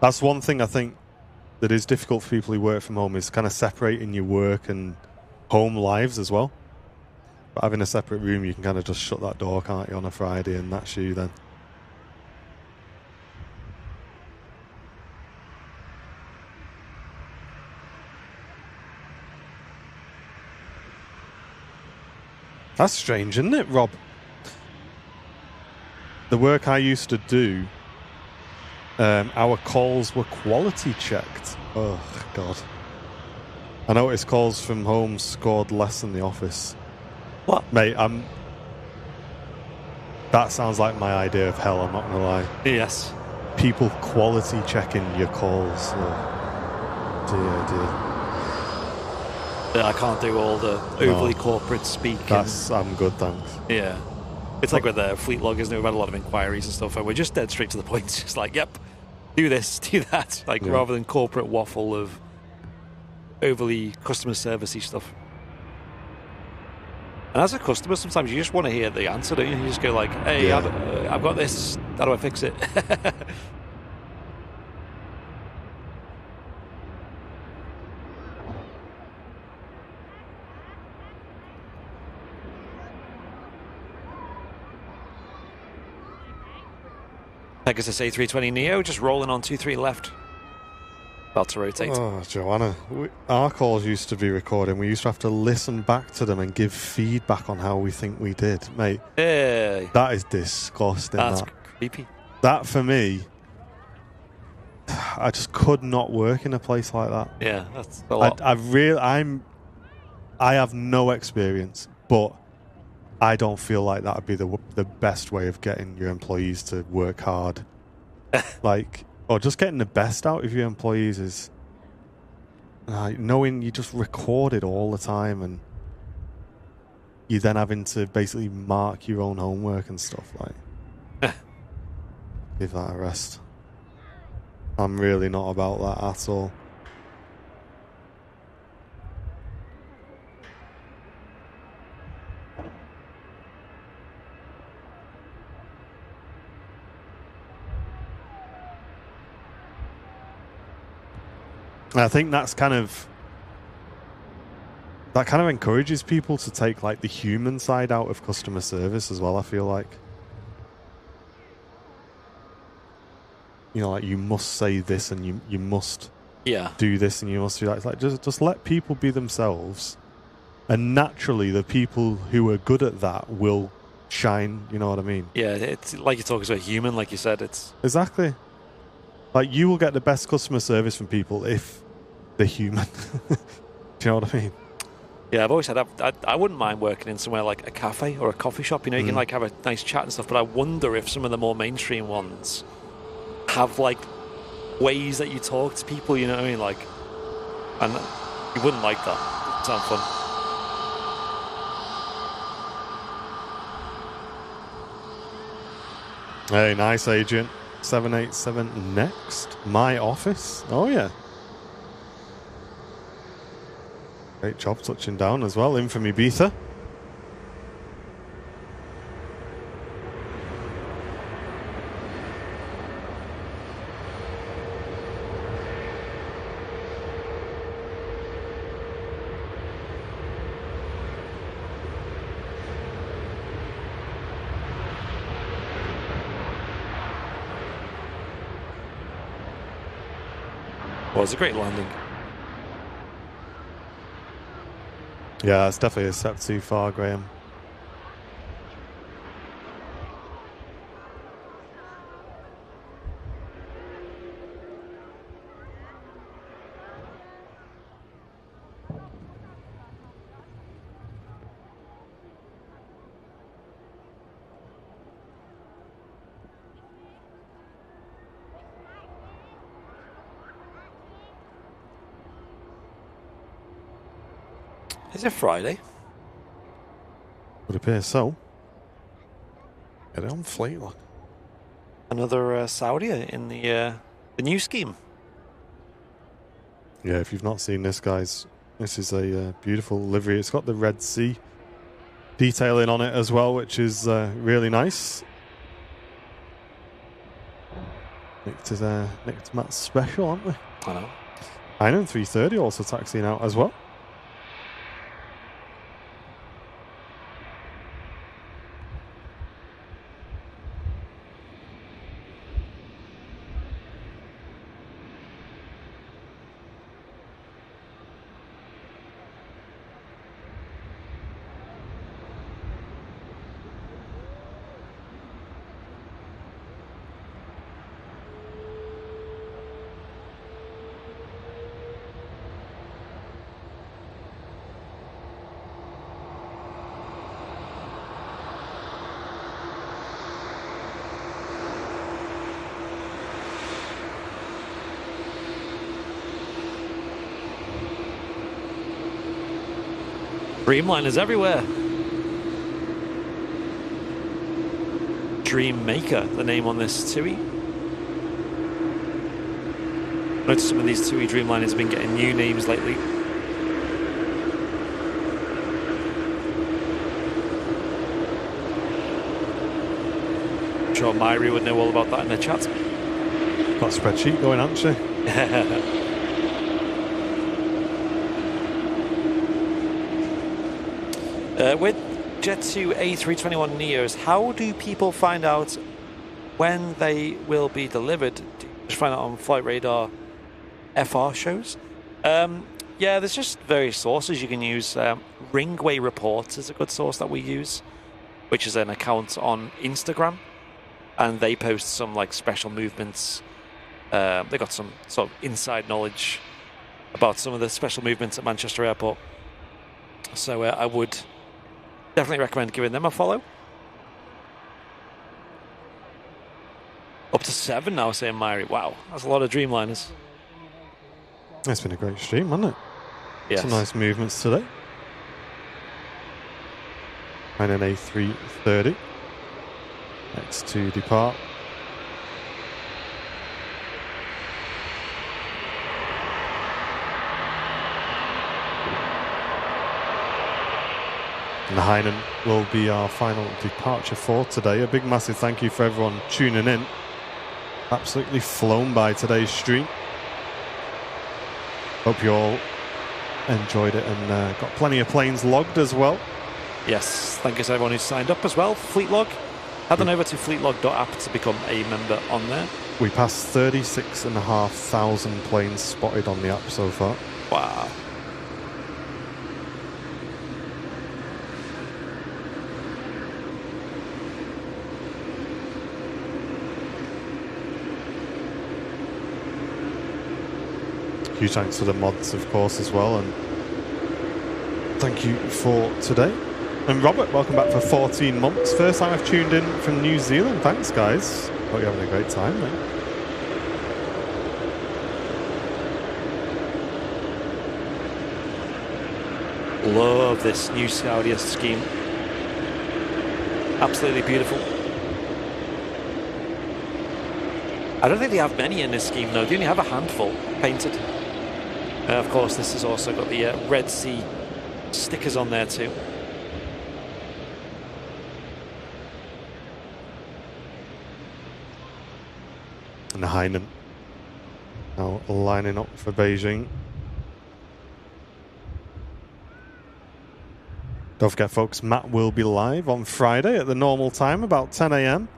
That's one thing I think that is difficult for people who work from home, is kind of separating your work and home lives as well. But having a separate room, you can kind of just shut that door, can't you, on a Friday, and that's you then. That's strange, isn't it, Rob? The work I used to do, our calls were quality checked. Oh, God. I noticed calls from home scored less than the office. What? Mate, that sounds like my idea of hell, I'm not going to lie. Yes. People quality checking your calls. Oh, dear, dear. Yeah, I can't do all the overly corporate speak. I'm good, thanks. Yeah. It's like with the fleet log, isn't it? We've had a lot of inquiries and stuff, and we're just dead straight to the point. It's just like, yep, do this, do that. Like, rather than corporate waffle of overly customer servicey stuff. And as a customer, sometimes you just want to hear the answer, don't you? You just go like, hey, I've got this. How do I fix it? Pegasus A320neo just rolling on 23 left. About to rotate. Oh, Joanna. Our calls used to be recording. We used to have to listen back to them and give feedback on how we think we did. Mate, hey. That is disgusting. That's creepy. That, for me, I just could not work in a place like that. Yeah, that's a lot. I have no experience, but I don't feel like that would be the best way of getting your employees to work hard. Or just getting the best out of your employees is knowing you just record it all the time, and you then having to basically mark your own homework and stuff. Like, give that a rest. I'm really not about that at all. I think that kind of encourages people to take like the human side out of customer service as well. I feel like, you know, like you must say this and you must do this and you must do that. It's like just let people be themselves, and naturally the people who are good at that will shine. You know what I mean? Yeah, it's like you're talking to a human, like you said. It's exactly like you will get the best customer service from people if they're human. Do you know what I mean? Yeah, I've always said I wouldn't mind working in somewhere like a cafe or a coffee shop. You know, you can like have a nice chat and stuff. But I wonder if some of the more mainstream ones have like ways that you talk to people. You know what I mean? Like, and you wouldn't like that. It'd sound fun. Hey, nice, Agent 787. Next, my office. Oh yeah. Great job touching down as well. In from Ibiza. Well, it's a great landing. Yeah, it's definitely a step too far, Graham. Is it Friday? Would appear so. Get it on fleet, look. Another Saudi in the new scheme. Yeah, if you've not seen this, guys, this is a beautiful livery. It's got the Red Sea detailing on it as well, which is really nice. Nick to Matt's special, aren't we? I know. Iron 330 also taxiing out as well. Dreamliners everywhere. Dreammaker, the name on this TUI. Notice some of these TUI Dreamliners have been getting new names lately. I'm sure Myri would know all about that in the chat. Got a spreadsheet going, haven't she? With Jet2 A321neos, how do people find out when they will be delivered? Do you just find out on Flight Radar FR shows? Yeah, there's just various sources you can use. Ringway Reports is a good source that we use, which is an account on Instagram, and they post some like special movements. They got some sort of inside knowledge about some of the special movements at Manchester Airport. So I would definitely recommend giving them a follow. Up to 7 now, saying Myri. Wow, that's a lot of Dreamliners. It's been a great stream, hasn't it? Yes. Some nice movements today. And an A330. Next to depart. And the Hainan will be our final departure for today. A big massive thank you for everyone tuning in. Absolutely flown by today's stream. Hope you all enjoyed it and got plenty of planes logged as well. Yes, thank you to everyone who's signed up as well. Fleetlog. Head on over to fleetlog.app to become a member on there. We passed 36,500 planes spotted on the app so far. Wow. Huge thanks to the mods, of course, as well. And thank you for today. And Robert, welcome back for 14 months. First time I've tuned in from New Zealand. Thanks, guys. Hope you're having a great time, mate. Love this new Scoudia scheme. Absolutely beautiful. I don't think they have many in this scheme, though. They only have a handful painted. Of course, this has also got the Red Sea stickers on there too. And the Hainan now lining up for Beijing. Don't forget, folks, Matt will be live on Friday at the normal time, about 10 a.m.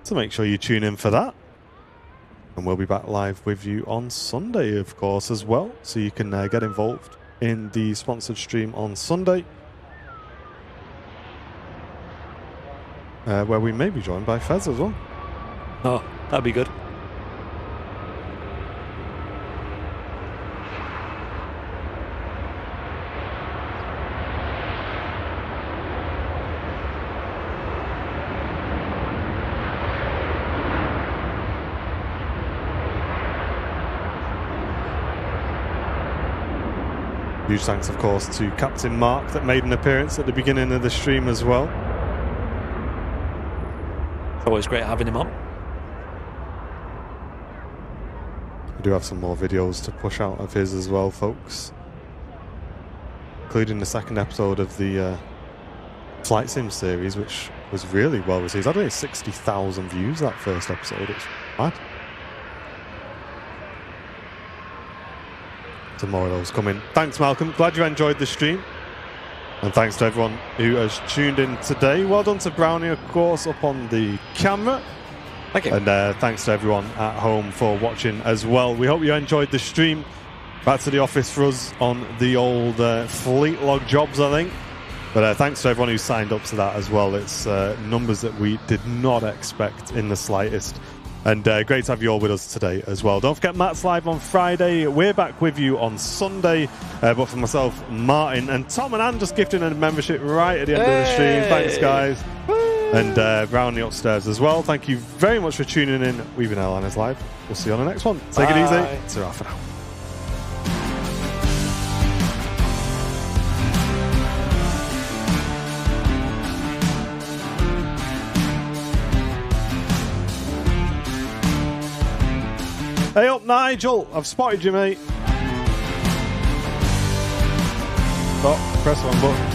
So make sure you tune in for that. And we'll be back live with you on Sunday, of course, as well. So you can get involved in the sponsored stream on Sunday, where we may be joined by Fez as well. Oh, that'd be good. Huge thanks, of course, to Captain Mark that made an appearance at the beginning of the stream as well. Always great having him on. We do have some more videos to push out of his as well, folks, including the second episode of the Flight Sim series, which was really well received. I don't know, 60,000 views that first episode. It's mad. Some more of those coming. Thanks, Malcolm. Glad you enjoyed the stream. And thanks to everyone who has tuned in today. Well done to Brownie, of course, up on the camera. Thank you. And thanks to everyone at home for watching as well. We hope you enjoyed the stream. Back to the office for us on the old fleet log jobs, I think. But thanks to everyone who signed up to that as well. It's numbers that we did not expect in the slightest. And great to have you all with us today as well. Don't forget, Matt's live on Friday. We're back with you on Sunday. But for myself, Martin, and Tom and Anne just gifting a membership right at the end of the stream. Thanks, guys. And Brownie upstairs as well. Thank you very much for tuning in. We've been Airliners Live. We'll see you on the next one. Take it easy. Ta-ra for now. Hey up, Nigel. I've spotted you, mate. Oh, press one button.